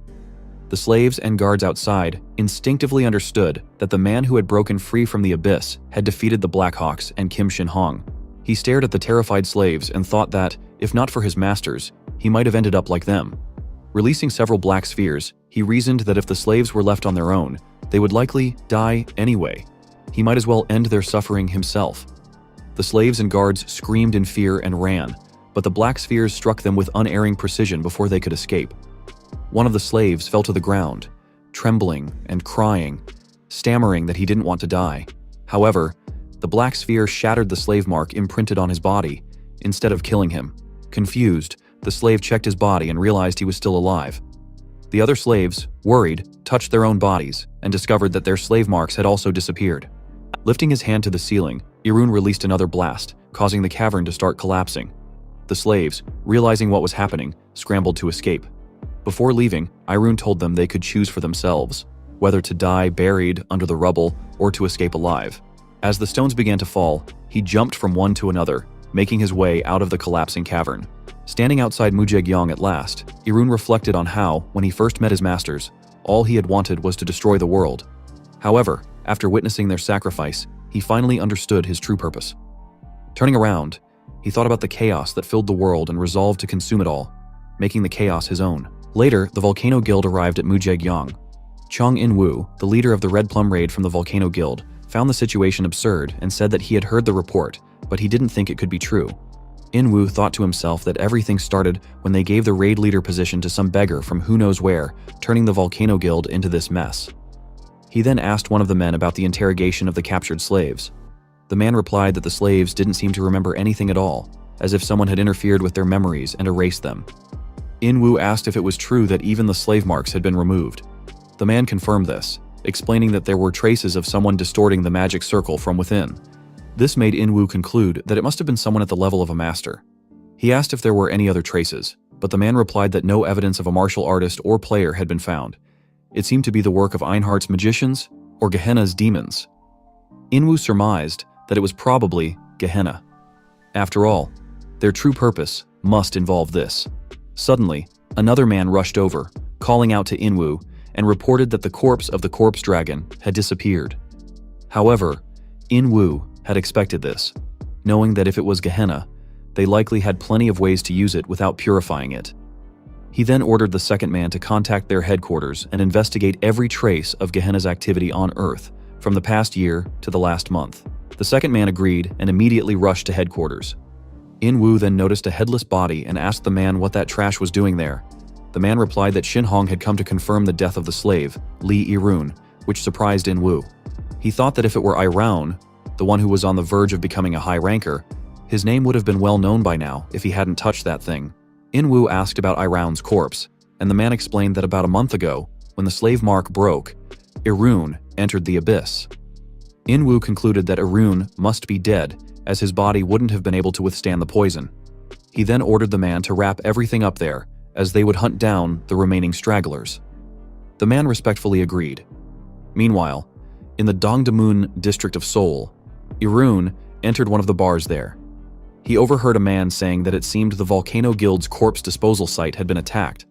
The slaves and guards outside instinctively understood that the man who had broken free from the abyss had defeated the Blackhawks and Kim Shin Hong. He stared at the terrified slaves and thought that, if not for his masters, he might have ended up like them. Releasing several black spheres, he reasoned that if the slaves were left on their own, they would likely die anyway. He might as well end their suffering himself. The slaves and guards screamed in fear and ran, but the black spheres struck them with unerring precision before they could escape. One of the slaves fell to the ground, trembling and crying, stammering that he didn't want to die. However, the black sphere shattered the slave mark imprinted on his body, instead of killing him. Confused, the slave checked his body and realized he was still alive. The other slaves, worried, touched their own bodies and discovered that their slave marks had also disappeared. Lifting his hand to the ceiling, Irun released another blast, causing the cavern to start collapsing. The slaves, realizing what was happening, scrambled to escape. Before leaving, Irun told them they could choose for themselves, whether to die buried under the rubble or to escape alive. As the stones began to fall, he jumped from one to another, making his way out of the collapsing cavern. Standing outside Mujegyong at last, Irun reflected on how, when he first met his masters, all he had wanted was to destroy the world. However, after witnessing their sacrifice, he finally understood his true purpose. Turning around, he thought about the chaos that filled the world and resolved to consume it all, making the chaos his own. Later, the Volcano Guild arrived at Mujegyong. Chung In-woo, the leader of the Red Plum Raid from the Volcano Guild, found the situation absurd and said that he had heard the report, but he didn't think it could be true. In-woo thought to himself that everything started when they gave the raid leader position to some beggar from who knows where, turning the Volcano Guild into this mess. He then asked one of the men about the interrogation of the captured slaves. The man replied that the slaves didn't seem to remember anything at all, as if someone had interfered with their memories and erased them. In-woo asked if it was true that even the slave marks had been removed. The man confirmed this, explaining that there were traces of someone distorting the magic circle from within. This made In-woo conclude that it must have been someone at the level of a master. He asked if there were any other traces, but the man replied that no evidence of a martial artist or player had been found. It seemed to be the work of Einhardt's magicians or Gehenna's demons. In-woo surmised that it was probably Gehenna. After all, their true purpose must involve this. Suddenly, another man rushed over, calling out to In-woo, and reported that the corpse of the corpse dragon had disappeared. However, In-woo had expected this, knowing that if it was Gehenna, they likely had plenty of ways to use it without purifying it. He then ordered the second man to contact their headquarters and investigate every trace of Gehenna's activity on Earth, from the past year to the last month. The second man agreed and immediately rushed to headquarters. In-woo then noticed a headless body and asked the man what that trash was doing there. The man replied that Shin Hong had come to confirm the death of the slave, Lee Irun, which surprised In-woo. He thought that if it were Iraun, the one who was on the verge of becoming a high ranker, his name would have been well known by now if he hadn't touched that thing. In-woo asked about Iraun's corpse, and the man explained that about a month ago, when the slave mark broke, Irun entered the abyss. In-woo concluded that Irun must be dead, as his body wouldn't have been able to withstand the poison. He then ordered the man to wrap everything up there, as they would hunt down the remaining stragglers. The man respectfully agreed. Meanwhile, in the Dongdaemun district of Seoul, Irun entered one of the bars there. He overheard a man saying that it seemed the Volcano Guild's corpse disposal site had been attacked.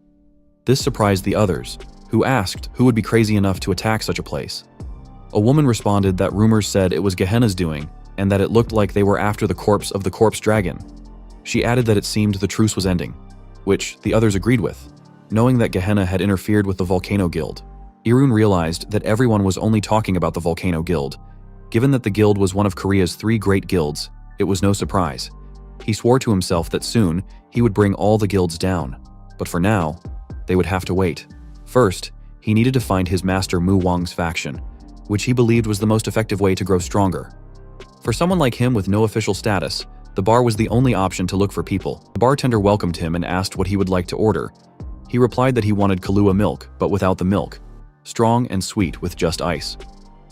This surprised the others, who asked who would be crazy enough to attack such a place. A woman responded that rumors said it was Gehenna's doing, and that it looked like they were after the corpse of the corpse dragon. She added that it seemed the truce was ending, which the others agreed with, knowing that Gehenna had interfered with the Volcano Guild. Irun realized that everyone was only talking about the Volcano Guild. Given that the guild was one of Korea's 3 great guilds, it was no surprise. He swore to himself that soon he would bring all the guilds down, but for now, they would have to wait. First, he needed to find his master Mu Wang's faction, which he believed was the most effective way to grow stronger. For someone like him with no official status, the bar was the only option to look for people. The bartender welcomed him and asked what he would like to order. He replied that he wanted Kahlua milk, but without the milk. strong and sweet with just ice.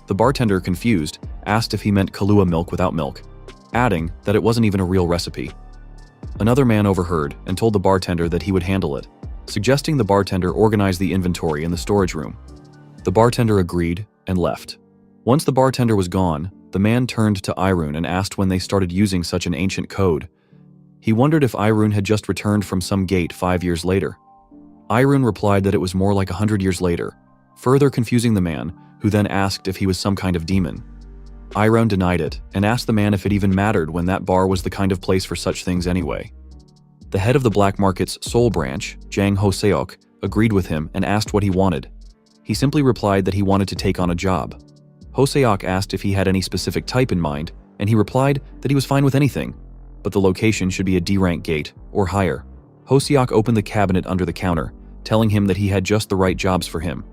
The bartender, confused, asked if he meant Kahlua milk without milk, adding that it wasn't even a real recipe. Another man overheard and told the bartender that he would handle it, suggesting the bartender organize the inventory in the storage room. The bartender agreed and left. Once the bartender was gone, the man turned to Irun and asked when they started using such an ancient code. He wondered if Irun had just returned from some gate 5 years later. Irun replied that it was more like 100 years later, further confusing the man, who then asked if he was some kind of demon. Irun denied it and asked the man if it even mattered when that bar was the kind of place for such things anyway. The head of the black market's Seoul branch, Jang Ho-seok, agreed with him and asked what he wanted. He simply replied that he wanted to take on a job. Ho-seok asked if he had any specific type in mind, and he replied that he was fine with anything, but the location should be a D-rank gate, or higher. Ho-seok opened the cabinet under the counter, telling him that he had just the right jobs for him.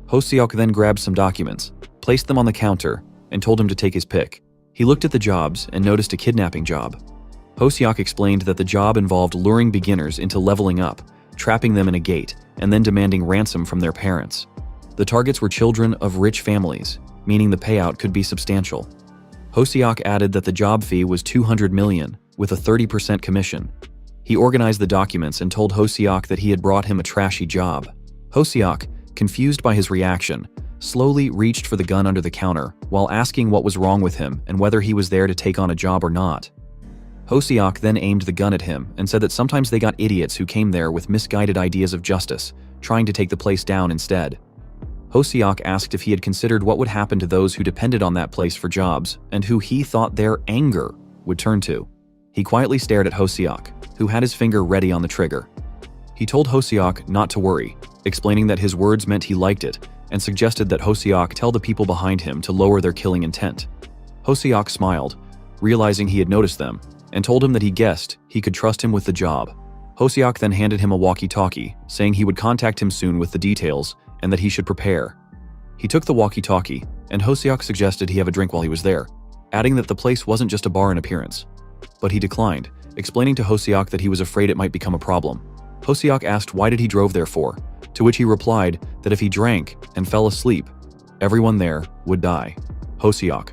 Ho-seok then grabbed some documents, placed them on the counter, and told him to take his pick. He looked at the jobs and noticed a kidnapping job. Ho-seok explained that the job involved luring beginners into leveling up, trapping them in a gate, and then demanding ransom from their parents. The targets were children of rich families, meaning the payout could be substantial. Ho-seok added that the job fee was 200 million, with a 30% commission. He organized the documents and told Ho-seok that he had brought him a trashy job. Ho-seok, confused by his reaction, slowly reached for the gun under the counter while asking what was wrong with him and whether he was there to take on a job or not. Ho-seok then aimed the gun at him and said that sometimes they got idiots who came there with misguided ideas of justice, trying to take the place down instead. Ho-seok asked if he had considered what would happen to those who depended on that place for jobs and who he thought their anger would turn to. He quietly stared at Ho-seok, who had his finger ready on the trigger. He told Ho-seok not to worry, explaining that his words meant he liked it, and suggested that Ho-seok tell the people behind him to lower their killing intent. Ho-seok smiled, realizing he had noticed them, and told him that he guessed he could trust him with the job. Ho-seok then handed him a walkie-talkie, saying he would contact him soon with the details and that he should prepare. He took the walkie-talkie, and Ho-seok suggested he have a drink while he was there, adding that the place wasn't just a bar in appearance. But he declined, explaining to Ho-seok that he was afraid it might become a problem. Ho-seok asked why did he drove there for, to which he replied that if he drank and fell asleep, everyone there would die. Ho-seok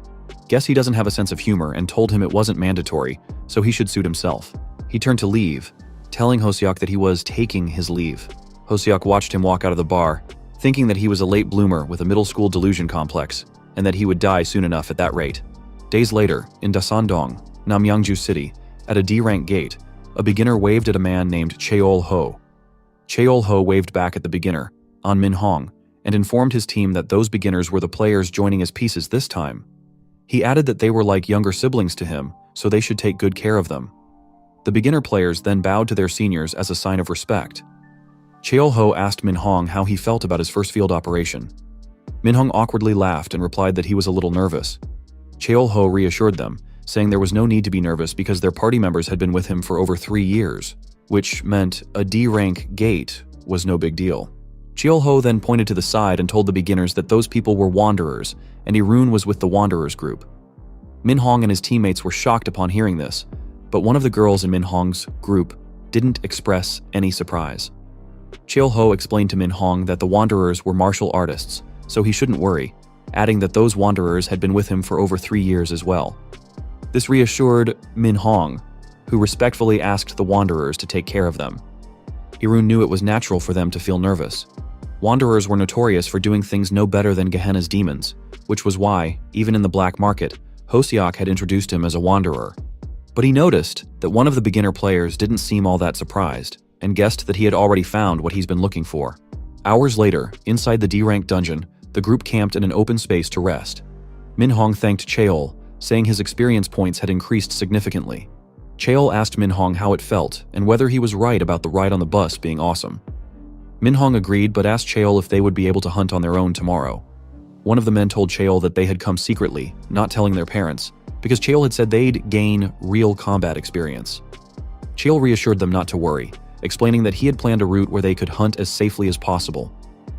guessed he doesn't have a sense of humor and told him it wasn't mandatory, so he should suit himself. He turned to leave, telling Ho-seok that he was taking his leave. Ho-seok watched him walk out of the bar, thinking that he was a late bloomer with a middle school delusion complex, and that he would die soon enough at that rate. Days later, in Dasandong, Namyangju City, at a D-rank gate, a beginner waved at a man named Cheol-ho. Cheol-ho waved back at the beginner, An Min-hong, and informed his team that those beginners were the players joining as pieces this time. He added that they were like younger siblings to him, so they should take good care of them. The beginner players then bowed to their seniors as a sign of respect. Cheol-ho asked Min-hong how he felt about his first field operation. Min-hong awkwardly laughed and replied that he was a little nervous. Cheol-ho reassured them, saying there was no need to be nervous because their party members had been with him for over 3 years, which meant a D-rank gate was no big deal. Cheol-ho then pointed to the side and told the beginners that those people were wanderers, and Irun was with the wanderers group. Min-hong and his teammates were shocked upon hearing this, but one of the girls in Min-hong's group didn't express any surprise. Cheol-ho explained to Min-hong that the wanderers were martial artists, so he shouldn't worry, adding that those wanderers had been with him for over 3 years as well. This reassured Min-hong, who respectfully asked the wanderers to take care of them. Irun knew it was natural for them to feel nervous. Wanderers were notorious for doing things no better than Gehenna's demons, which was why, even in the black market, Ho-seok had introduced him as a wanderer. But he noticed that one of the beginner players didn't seem all that surprised, and guessed that he had already found what he's been looking for. Hours later, inside the D-rank dungeon, the group camped in an open space to rest. Min-hong thanked Cheol, saying his experience points had increased significantly. Cheol asked Min-hong how it felt and whether he was right about the ride on the bus being awesome. Min-hong agreed but asked Cheol if they would be able to hunt on their own tomorrow. One of the men told Cheol that they had come secretly, not telling their parents, because Cheol had said they'd gain real combat experience. Cheol reassured them not to worry, explaining that he had planned a route where they could hunt as safely as possible.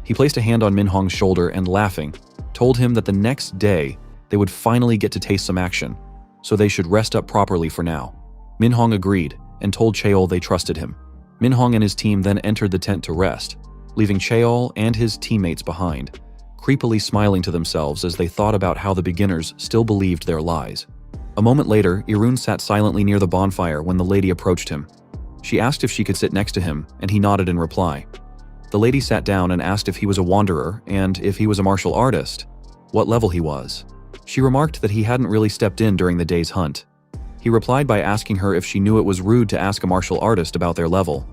He placed a hand on Min-hong's shoulder and, laughing, told him that the next day they would finally get to taste some action, so they should rest up properly for now. Min-hong agreed and told Cheol they trusted him. Min-hong and his team then entered the tent to rest. leaving Cheol and his teammates behind, creepily smiling to themselves as they thought about how the beginners still believed their lies. A moment later, Irun sat silently near the bonfire when the lady approached him. She asked if she could sit next to him, and he nodded in reply. The lady sat down and asked if he was a wanderer and if he was a martial artist, what level he was. She remarked that he hadn't really stepped in during the day's hunt. He replied by asking her if she knew it was rude to ask a martial artist about their level.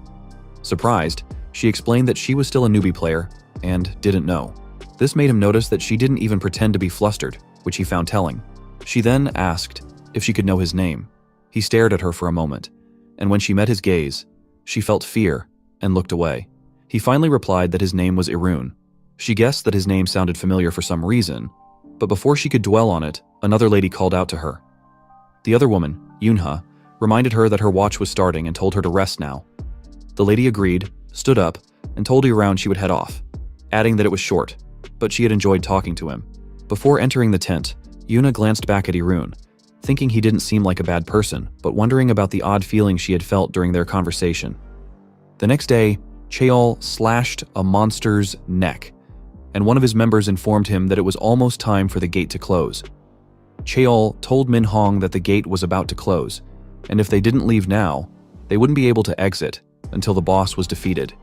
Surprised, she explained that she was still a newbie player and didn't know. This made him notice that she didn't even pretend to be flustered, which he found telling. She then asked if she could know his name. He stared at her for a moment, and when she met his gaze, she felt fear and looked away. He finally replied that his name was Irun. She guessed that his name sounded familiar for some reason, but before she could dwell on it, another lady called out to her. The other woman, Yunha, reminded her that her watch was starting and told her to rest now. The lady agreed, stood up, and told Irun she would head off, adding that it was short, but she had enjoyed talking to him. Before entering the tent, Yuna glanced back at Irun, thinking he didn't seem like a bad person, but wondering about the odd feeling she had felt during their conversation. The next day, Cheol slashed a monster's neck, and one of his members informed him that it was almost time for the gate to close. Cheol told Min Hong that the gate was about to close, and if they didn't leave now, they wouldn't be able to exit until the boss was defeated.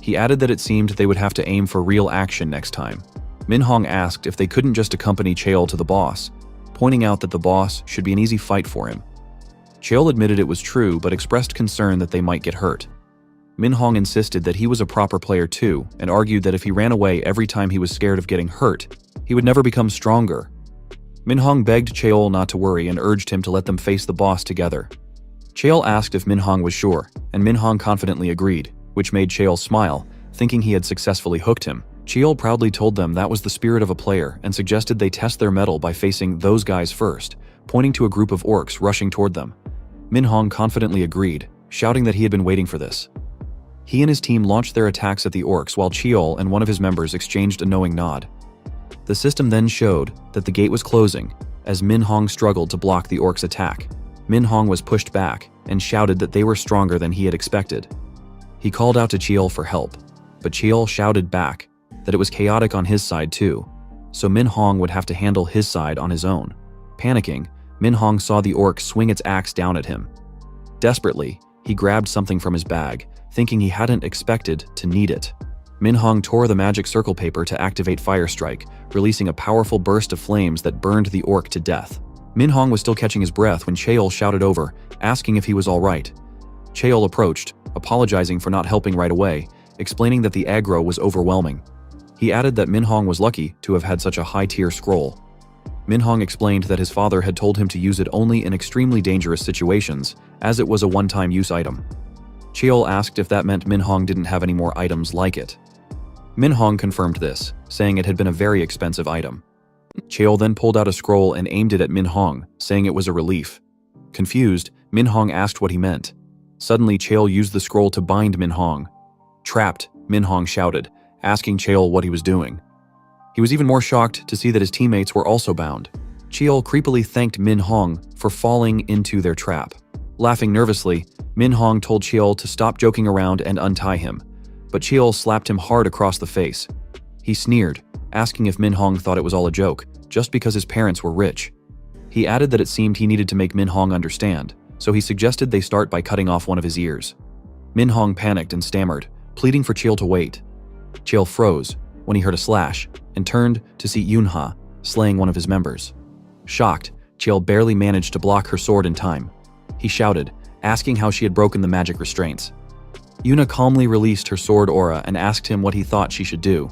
He added that it seemed they would have to aim for real action next time. Min Hong asked if they couldn't just accompany Cheol to the boss, pointing out that the boss should be an easy fight for him. Cheol admitted it was true, but expressed concern that they might get hurt. Min Hong insisted that he was a proper player too, and argued that if he ran away every time he was scared of getting hurt, he would never become stronger. Min Hong begged Cheol not to worry and urged him to let them face the boss together. Cheol asked if Min Hong was sure, and Min Hong confidently agreed, which made Cheol smile, thinking he had successfully hooked him. Cheol proudly told them that was the spirit of a player and suggested they test their mettle by facing those guys first, pointing to a group of orcs rushing toward them. Min Hong confidently agreed, shouting that he had been waiting for this. He and his team launched their attacks at the orcs while Cheol and one of his members exchanged a knowing nod. The system then showed that the gate was closing as Min Hong struggled to block the orcs' attack. Min Hong was pushed back and shouted that they were stronger than he had expected. He called out to Cheol for help, but Cheol shouted back that it was chaotic on his side too, so Min Hong would have to handle his side on his own. Panicking, Min Hong saw the orc swing its axe down at him. Desperately, he grabbed something from his bag, thinking he hadn't expected to need it. Min Hong tore the magic circle paper to activate Fire Strike, releasing a powerful burst of flames that burned the orc to death. Min Hong was still catching his breath when Cheol shouted over, asking if he was all right. Cheol approached, apologizing for not helping right away, explaining that the aggro was overwhelming. He added that Min Hong was lucky to have had such a high-tier scroll. Min Hong explained that his father had told him to use it only in extremely dangerous situations, as it was a one-time use item. Cheol asked if that meant Min Hong didn't have any more items like it. Min Hong confirmed this, saying it had been a very expensive item. Cheol then pulled out a scroll and aimed it at Min Hong, saying it was a relief. Confused, Min Hong asked what he meant. Suddenly, Cheol used the scroll to bind Min Hong. Trapped, Min Hong shouted, asking Cheol what he was doing. He was even more shocked to see that his teammates were also bound. Cheol creepily thanked Min Hong for falling into their trap. Laughing nervously, Min Hong told Cheol to stop joking around and untie him, but Cheol slapped him hard across the face. He sneered, asking if Min Hong thought it was all a joke, just because his parents were rich. He added that it seemed he needed to make Min Hong understand, so he suggested they start by cutting off one of his ears. Min Hong panicked and stammered, pleading for Cheol to wait. Cheol froze when he heard a slash and turned to see Yunha slaying one of his members. Shocked, Cheol barely managed to block her sword in time. He shouted, asking how she had broken the magic restraints. Yuna calmly released her sword aura and asked him what he thought she should do.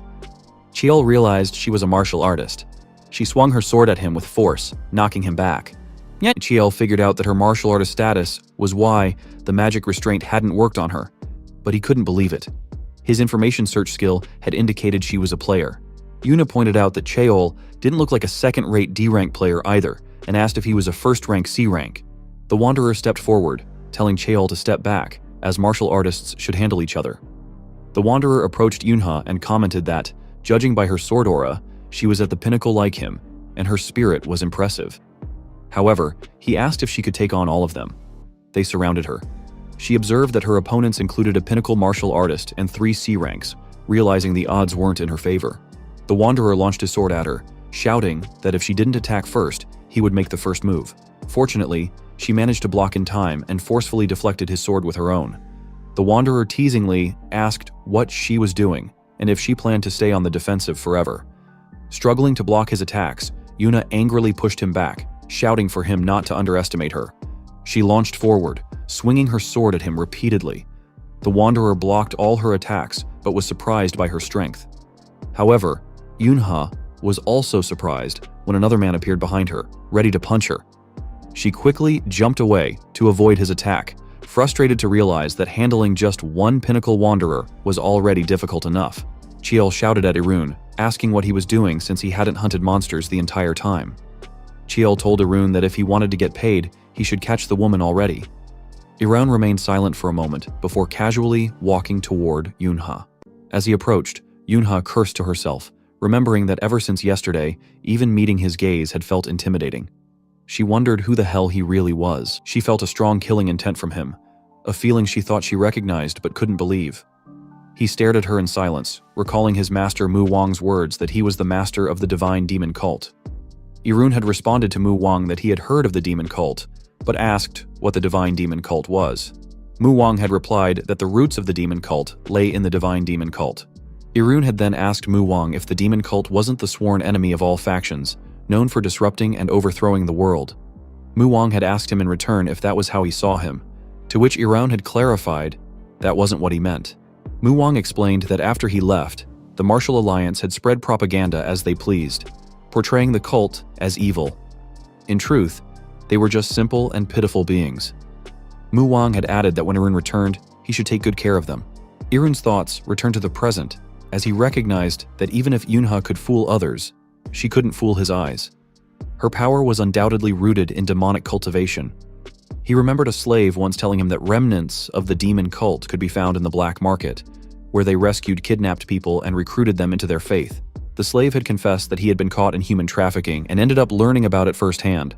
Cheol realized she was a martial artist. She swung her sword at him with force, knocking him back. Yet Cheol figured out that her martial artist status was why the magic restraint hadn't worked on her, but he couldn't believe it. His information search skill had indicated she was a player. Yuna pointed out that Cheol didn't look like a second-rate D-rank player either, and asked if he was a first-rank C-rank. The Wanderer stepped forward, telling Cheol to step back, as martial artists should handle each other. The Wanderer approached Yunha and commented that, judging by her sword aura, she was at the pinnacle like him, and her spirit was impressive. However, he asked if she could take on all of them. They surrounded her. She observed that her opponents included a pinnacle martial artist and 3 C ranks, realizing the odds weren't in her favor. The Wanderer launched his sword at her, shouting that if she didn't attack first, he would make the first move. Fortunately, she managed to block in time and forcefully deflected his sword with her own. The Wanderer teasingly asked what she was doing and if she planned to stay on the defensive forever. Struggling to block his attacks, Yuna angrily pushed him back, shouting for him not to underestimate her. She launched forward, swinging her sword at him repeatedly. The Wanderer blocked all her attacks, but was surprised by her strength. However, Yunha was also surprised when another man appeared behind her, ready to punch her. She quickly jumped away to avoid his attack, frustrated to realize that handling just one pinnacle Wanderer was already difficult enough. Chiel shouted at Irun, asking what he was doing since he hadn't hunted monsters the entire time. Chiel told Irun that if he wanted to get paid, he should catch the woman already. Irun remained silent for a moment before casually walking toward Yunha. As he approached, Yunha cursed to herself, remembering that ever since yesterday, even meeting his gaze had felt intimidating. She wondered who the hell he really was. She felt a strong killing intent from him, a feeling she thought she recognized but couldn't believe. He stared at her in silence, recalling his master Mu Wang's words that he was the master of the divine demon cult. Irun had responded to Mu Wang that he had heard of the demon cult, but asked what the divine demon cult was. Mu Wang had replied that the roots of the demon cult lay in the divine demon cult. Irun had then asked Mu Wang if the demon cult wasn't the sworn enemy of all factions, known for disrupting and overthrowing the world. Mu Wang had asked him in return if that was how he saw him, to which Irun had clarified that wasn't what he meant. Mu Wang explained that after he left, the Martial Alliance had spread propaganda as they pleased, portraying the cult as evil. In truth, they were just simple and pitiful beings. Mu Wang had added that when Irun returned, he should take good care of them. Irun's thoughts returned to the present, as he recognized that even if Yunha could fool others, she couldn't fool his eyes. Her power was undoubtedly rooted in demonic cultivation. He remembered a slave once telling him that remnants of the demon cult could be found in the black market, where they rescued kidnapped people and recruited them into their faith. The slave had confessed that he had been caught in human trafficking and ended up learning about it firsthand.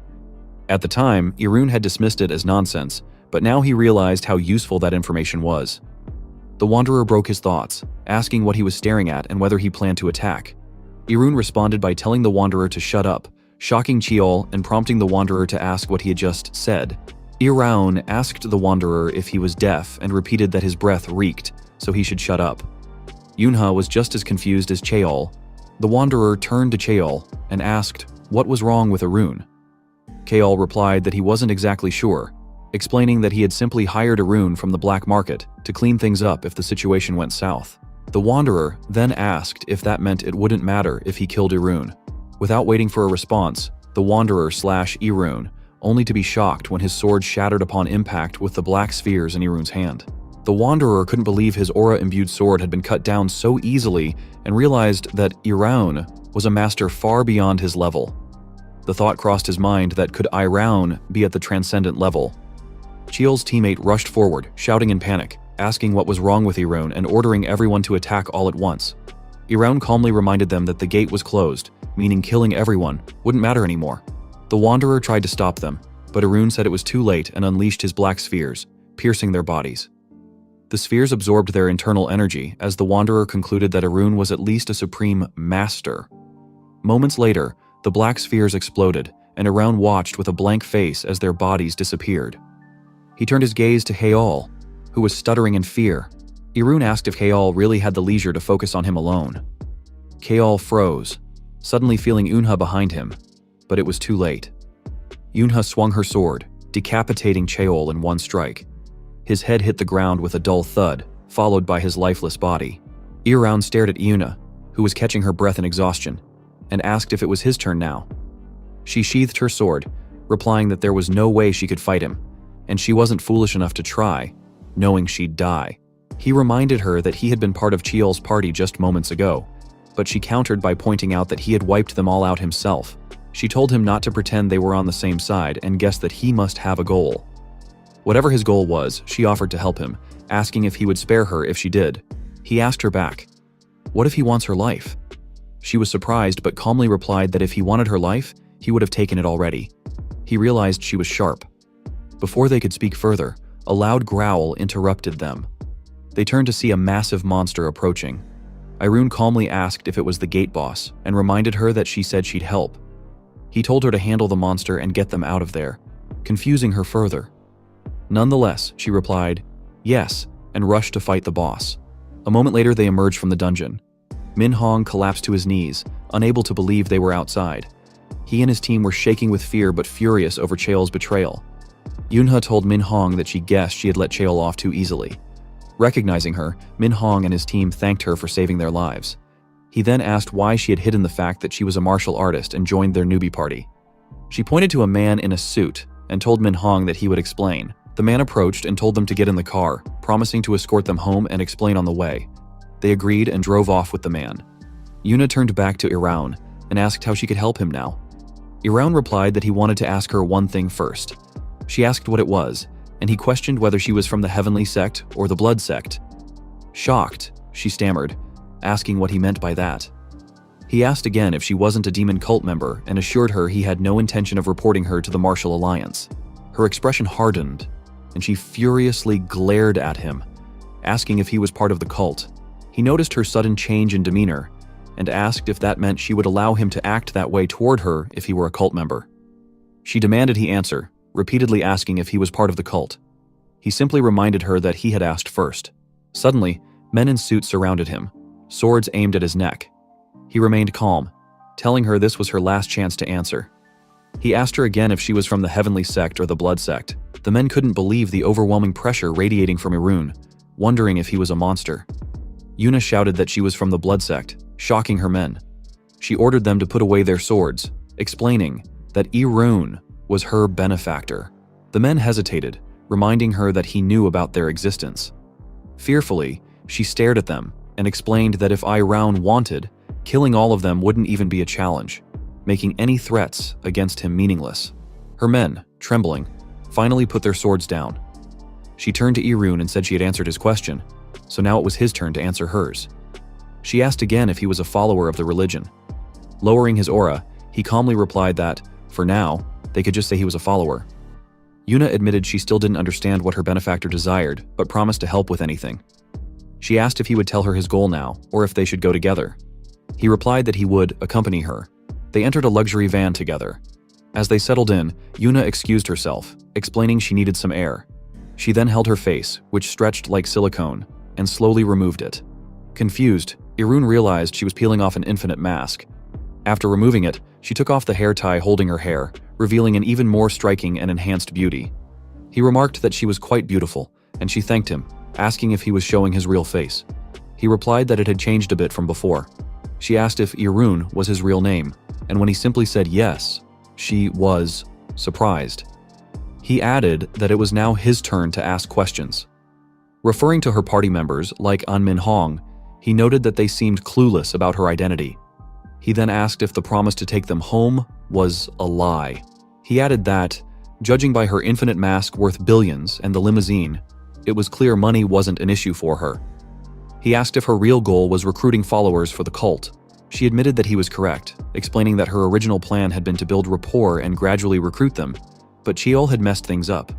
At the time, Irun had dismissed it as nonsense, but now he realized how useful that information was. The Wanderer broke his thoughts, asking what he was staring at and whether he planned to attack. Irun responded by telling the Wanderer to shut up, shocking Chiol and prompting the Wanderer to ask what he had just said. Irun asked the Wanderer if he was deaf and repeated that his breath reeked, so he should shut up. Yunha was just as confused as Cheol. The Wanderer turned to Cheol and asked what was wrong with Irun. Cheol replied that he wasn't exactly sure, explaining that he had simply hired Irun from the black market to clean things up if the situation went south. The Wanderer then asked if that meant it wouldn't matter if he killed Irun. Without waiting for a response, the Wanderer slashed Irun, only to be shocked when his sword shattered upon impact with the black spheres in Irun's hand. The Wanderer couldn't believe his aura-imbued sword had been cut down so easily and realized that Irun was a master far beyond his level. The thought crossed his mind that could Irun be at the transcendent level. Chiel's teammate rushed forward, shouting in panic, asking what was wrong with Irun and ordering everyone to attack all at once. Irun calmly reminded them that the gate was closed, meaning killing everyone wouldn't matter anymore. The Wanderer tried to stop them, but Irun said it was too late and unleashed his black spheres, piercing their bodies. The spheres absorbed their internal energy as the Wanderer concluded that Irun was at least a supreme master. Moments later, the black spheres exploded, and Irun watched with a blank face as their bodies disappeared. He turned his gaze to Heol, who was stuttering in fear. Irun asked if Heol really had the leisure to focus on him alone. Heol froze, suddenly feeling Yunha behind him, but it was too late. Yunha swung her sword, decapitating Cheol in one strike. His head hit the ground with a dull thud, followed by his lifeless body. Irun stared at Yuna, who was catching her breath in exhaustion, and asked if it was his turn now. She sheathed her sword, replying that there was no way she could fight him, and she wasn't foolish enough to try, knowing she'd die. He reminded her that he had been part of Chiel's party just moments ago, but she countered by pointing out that he had wiped them all out himself. She told him not to pretend they were on the same side and guessed that he must have a goal. Whatever his goal was, she offered to help him, asking if he would spare her if she did. He asked her back, what if he wants her life? She was surprised but calmly replied that if he wanted her life, he would have taken it already. He realized she was sharp. Before they could speak further, a loud growl interrupted them. They turned to see a massive monster approaching. Irune calmly asked if it was the gate boss and reminded her that she said she'd help. He told her to handle the monster and get them out of there, confusing her further. Nonetheless, she replied, yes, and rushed to fight the boss. A moment later, they emerged from the dungeon. Minhong collapsed to his knees, unable to believe they were outside. He and his team were shaking with fear but furious over Chaol's betrayal. Yunhe told Minhong that she guessed she had let Chaol off too easily. Recognizing her, Minhong and his team thanked her for saving their lives. He then asked why she had hidden the fact that she was a martial artist and joined their newbie party. She pointed to a man in a suit and told Minhong that he would explain. The man approached and told them to get in the car, promising to escort them home and explain on the way. They agreed and drove off with the man. Yuna turned back to Iraun and asked how she could help him now. Iraun replied that he wanted to ask her one thing first. She asked what it was, and he questioned whether she was from the Heavenly Sect or the Blood Sect. Shocked, she stammered, asking what he meant by that. He asked again if she wasn't a demon cult member and assured her he had no intention of reporting her to the Martial Alliance. Her expression hardened, and she furiously glared at him, asking if he was part of the cult. He noticed her sudden change in demeanor and asked if that meant she would allow him to act that way toward her if he were a cult member. She demanded he answer, repeatedly asking if he was part of the cult. He simply reminded her that he had asked first. Suddenly, men in suits surrounded him, swords aimed at his neck. He remained calm, telling her this was her last chance to answer. He asked her again if she was from the Heavenly Sect or the Blood Sect. The men couldn't believe the overwhelming pressure radiating from Irune, wondering if he was a monster. Yuna shouted that she was from the Blood Sect, shocking her men. She ordered them to put away their swords, explaining that Irune was her benefactor. The men hesitated, reminding her that he knew about their existence. Fearfully, she stared at them and explained that if Iraun wanted, killing all of them wouldn't even be a challenge, making any threats against him meaningless. Her men, trembling, finally put their swords down. She turned to Irune and said she had answered his question, so now it was his turn to answer hers. She asked again if he was a follower of the religion. Lowering his aura, he calmly replied that, for now, they could just say he was a follower. Yuna admitted she still didn't understand what her benefactor desired, but promised to help with anything. She asked if he would tell her his goal now, or if they should go together. He replied that he would accompany her. They entered a luxury van together. As they settled in, Yuna excused herself, explaining she needed some air. She then held her face, which stretched like silicone, and slowly removed it. Confused, Irune realized she was peeling off an infinite mask. After removing it, she took off the hair tie holding her hair, revealing an even more striking and enhanced beauty. He remarked that she was quite beautiful, and she thanked him, asking if he was showing his real face. He replied that it had changed a bit from before. She asked if Irune was his real name, and when he simply said yes, she was surprised. He added that it was now his turn to ask questions. Referring to her party members, like An Minhong, he noted that they seemed clueless about her identity. He then asked if the promise to take them home was a lie. He added that, judging by her infinite mask worth billions and the limousine, it was clear money wasn't an issue for her. He asked if her real goal was recruiting followers for the cult. She admitted that he was correct, explaining that her original plan had been to build rapport and gradually recruit them, but Chaol had messed things up.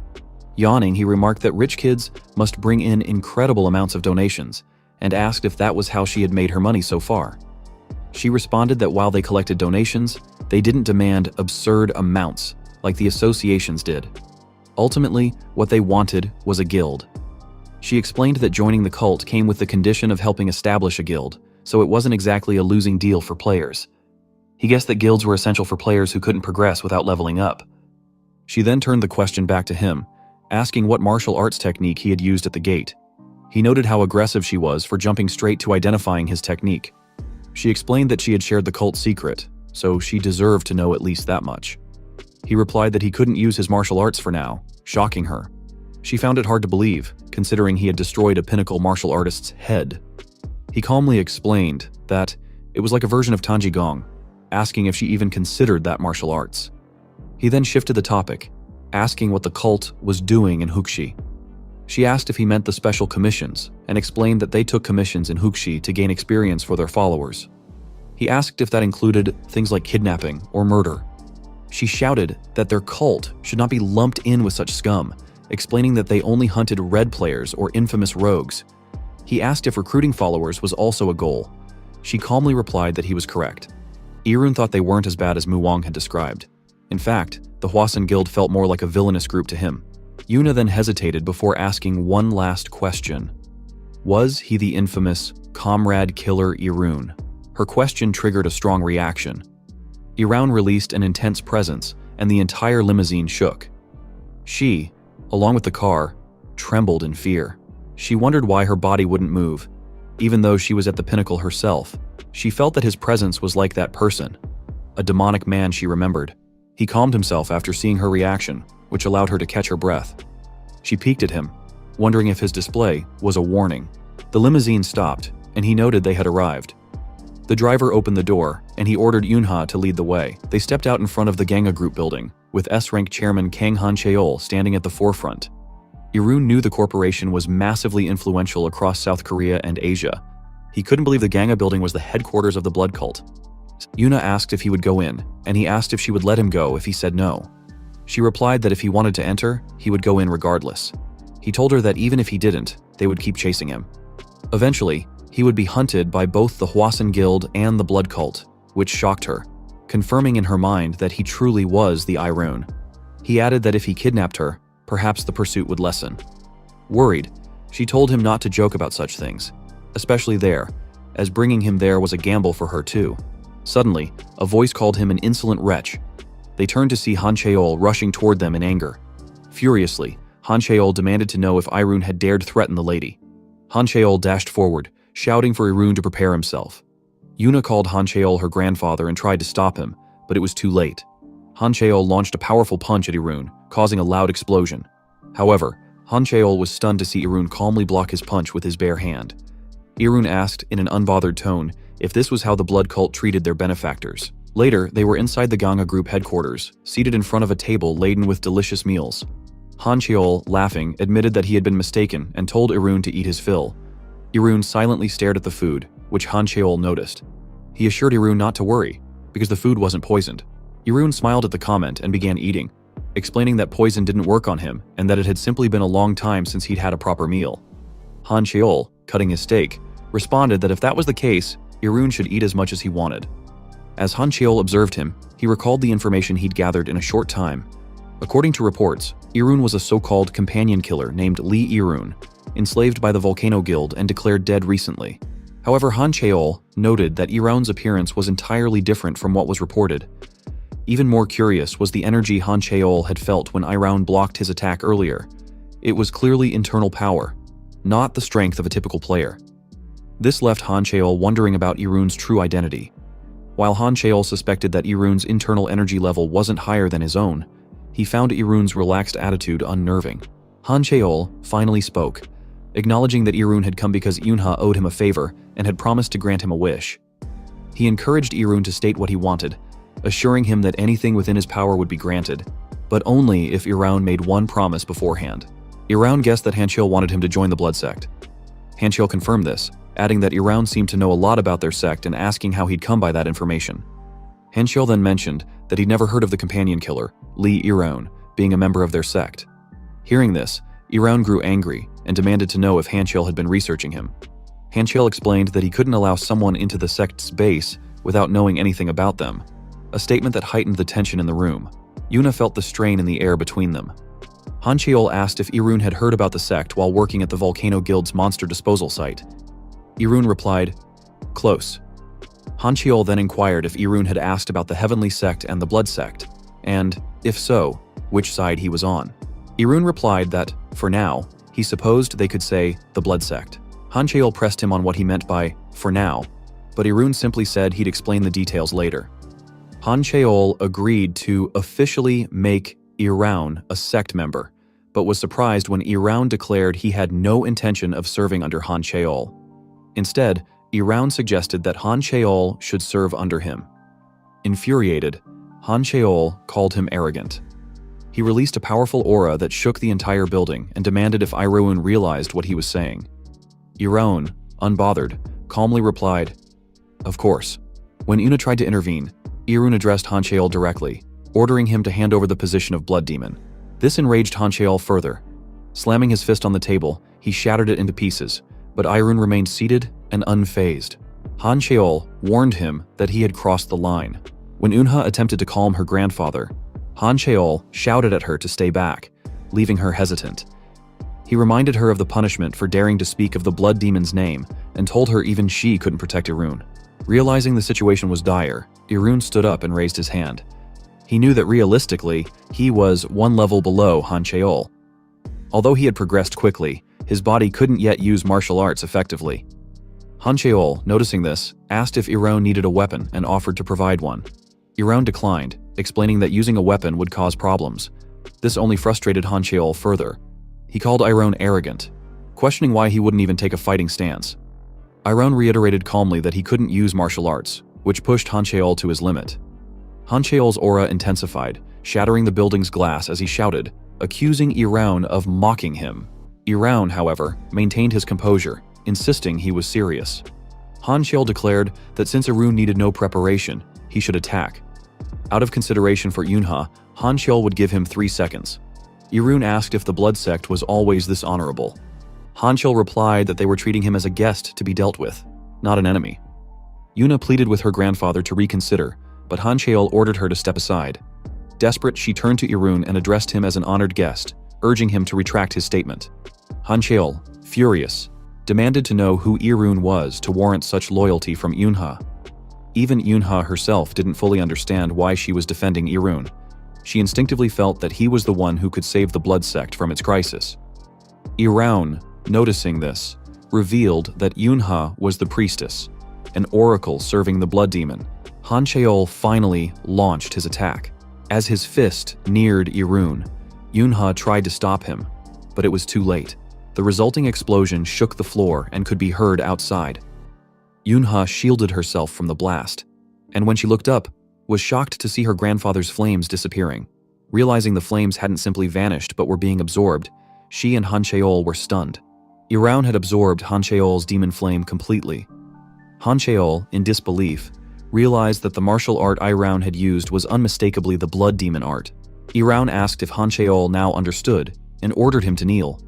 Yawning, he remarked that rich kids must bring in incredible amounts of donations, and asked if that was how she had made her money so far. She responded that while they collected donations, they didn't demand absurd amounts like the associations did. Ultimately, what they wanted was a guild. She explained that joining the cult came with the condition of helping establish a guild, so it wasn't exactly a losing deal for players. He guessed that guilds were essential for players who couldn't progress without leveling up. She then turned the question back to him, asking what martial arts technique he had used at the gate. He noted how aggressive she was for jumping straight to identifying his technique. She explained that she had shared the cult's secret, so she deserved to know at least that much. He replied that he couldn't use his martial arts for now, shocking her. She found it hard to believe, considering he had destroyed a pinnacle martial artist's head. He calmly explained that it was like a version of Tanji Gong, asking if she even considered that martial arts. He then shifted the topic, asking what the cult was doing in Huxi. She asked if he meant the special commissions, and explained that they took commissions in Huxi to gain experience for their followers. He asked if that included things like kidnapping or murder. She shouted that their cult should not be lumped in with such scum, explaining that they only hunted red players or infamous rogues. He asked if recruiting followers was also a goal, She calmly replied that he was correct. Irun thought they weren't as bad as Muwang had described. In fact, the Hwasun Guild felt more like a villainous group to him. Yuna then hesitated before asking one last question. Was he the infamous comrade killer Irun? Her question triggered a strong reaction. Irun released an intense presence, and the entire limousine shook. She, along with the car, trembled in fear. She wondered why her body wouldn't move. Even though she was at the pinnacle herself, she felt that his presence was like that person. A demonic man, she remembered. He calmed himself after seeing her reaction, which allowed her to catch her breath. She peeked at him, wondering if his display was a warning. The limousine stopped, and he noted they had arrived. The driver opened the door, and he ordered Yunha to lead the way. They stepped out in front of the Ganga Group building, with S-rank chairman Kang Han Cheol standing at the forefront. Irun knew the corporation was massively influential across South Korea and Asia. He couldn't believe the Ganga building was the headquarters of the blood cult. Yuna asked if he would go in, and he asked if she would let him go if he said no. She replied that if he wanted to enter, he would go in regardless. He told her that even if he didn't, they would keep chasing him. Eventually, he would be hunted by both the Hwasun Guild and the blood cult, which shocked her, confirming in her mind that he truly was the Irun. He added that if he kidnapped her, perhaps the pursuit would lessen. Worried, she told him not to joke about such things, especially there, as bringing him there was a gamble for her too. Suddenly, a voice called him an insolent wretch. They turned to see Han Cheol rushing toward them in anger. Furiously, Han Cheol demanded to know if Irun had dared threaten the lady. Han Cheol dashed forward, shouting for Irun to prepare himself. Yuna called Han Cheol her grandfather and tried to stop him, but it was too late. Han Cheol launched a powerful punch at Irun, causing a loud explosion. However, Han Cheol was stunned to see Irun calmly block his punch with his bare hand. Irun asked in an unbothered tone if this was how the blood cult treated their benefactors. Later, they were inside the Ganga Group headquarters, seated in front of a table laden with delicious meals. Han Cheol, laughing, admitted that he had been mistaken and told Irun to eat his fill. Irun silently stared at the food, which Han Cheol noticed. He assured Irun not to worry, because the food wasn't poisoned. Irun smiled at the comment and began eating, explaining that poison didn't work on him and that it had simply been a long time since he'd had a proper meal. Han Cheol, cutting his steak, responded that if that was the case, Irun should eat as much as he wanted. As Han Cheol observed him, he recalled the information he'd gathered in a short time. According to reports, Irun was a so-called companion killer named Lee Irun, enslaved by the Volcano Guild and declared dead recently. However, Han Cheol noted that Irun's appearance was entirely different from what was reported. Even more curious was the energy Han Cheol had felt when Irun blocked his attack earlier. It was clearly internal power, not the strength of a typical player. This left Han Cheol wondering about Irun's true identity. While Han Cheol suspected that Irun's internal energy level wasn't higher than his own, he found Irun's relaxed attitude unnerving. Han Cheol finally spoke, acknowledging that Irun had come because Yunha owed him a favor and had promised to grant him a wish. He encouraged Irun to state what he wanted, assuring him that anything within his power would be granted, but only if Irun made one promise beforehand. Irun guessed that Han Cheol wanted him to join the blood sect. Han Cheol confirmed this, adding that Irun seemed to know a lot about their sect and asking how he'd come by that information. Han Cheol then mentioned that he'd never heard of the companion killer, Lee Irun, being a member of their sect. Hearing this, Irun grew angry and demanded to know if Han Cheol had been researching him. Han Cheol explained that he couldn't allow someone into the sect's base without knowing anything about them, a statement that heightened the tension in the room. Yuna felt the strain in the air between them. Han Cheol asked if Irun had heard about the sect while working at the Volcano Guild's monster disposal site. Irun replied, "Close." Han Cheol then inquired if Irun had asked about the Heavenly Sect and the Blood Sect, and, if so, which side he was on. Irun replied that, for now, he supposed they could say the Blood Sect. Han Cheol pressed him on what he meant by "for now," but Irun simply said he'd explain the details later. Han Cheol agreed to officially make Irun a sect member, but was surprised when Irun declared he had no intention of serving under Han Cheol. Instead, Irun suggested that Han Cheol should serve under him. Infuriated, Han Cheol called him arrogant. He released a powerful aura that shook the entire building and demanded if Irun realized what he was saying. Irun, unbothered, calmly replied, "Of course." When Una tried to intervene, Irun addressed Han Cheol directly, ordering him to hand over the position of Blood Demon. This enraged Han Cheol further. Slamming his fist on the table, he shattered it into pieces, but Irun remained seated and unfazed. Han Cheol warned him that he had crossed the line. When Eunha attempted to calm her grandfather, Han Cheol shouted at her to stay back, leaving her hesitant. He reminded her of the punishment for daring to speak of the blood demon's name and told her even she couldn't protect Irun. Realizing the situation was dire, Irun stood up and raised his hand. He knew that realistically, he was one level below Han Cheol. Although he had progressed quickly, his body couldn't yet use martial arts effectively. Han Cheol, noticing this, asked if Irun needed a weapon and offered to provide one. Irun declined, explaining that using a weapon would cause problems. This only frustrated Han Cheol further. He called Irun arrogant, questioning why he wouldn't even take a fighting stance. Irun reiterated calmly that he couldn't use martial arts, which pushed Han Cheol to his limit. Han Cheol's aura intensified, shattering the building's glass as he shouted, accusing Irun of mocking him. Irun, however, maintained his composure, insisting he was serious. Han Cheol declared that since Irun needed no preparation, he should attack. Out of consideration for Eunha, Han Cheol would give him 3 seconds. Irun asked if the blood sect was always this honorable. Han Cheol replied that they were treating him as a guest to be dealt with, not an enemy. Eunha pleaded with her grandfather to reconsider, but Han Cheol ordered her to step aside. Desperate, she turned to Irun and addressed him as an honored guest, urging him to retract his statement. Han Cheol, furious, demanded to know who Irun was to warrant such loyalty from Eunha. Even Eunha herself didn't fully understand why she was defending Irun. She instinctively felt that he was the one who could save the blood sect from its crisis. Irun, noticing this, revealed that Eunha was the priestess, an oracle serving the blood demon. Han Cheol finally launched his attack. As his fist neared Irun, Eunha tried to stop him, but it was too late. The resulting explosion shook the floor and could be heard outside. Eunha shielded herself from the blast, and when she looked up, was shocked to see her grandfather's flames disappearing. Realizing the flames hadn't simply vanished but were being absorbed, she and Han Cheol were stunned. Irun had absorbed Han Cheol's demon flame completely. Han Cheol, in disbelief, realized that the martial art Irun had used was unmistakably the blood demon art. Irun asked if Han Cheol now understood and ordered him to kneel.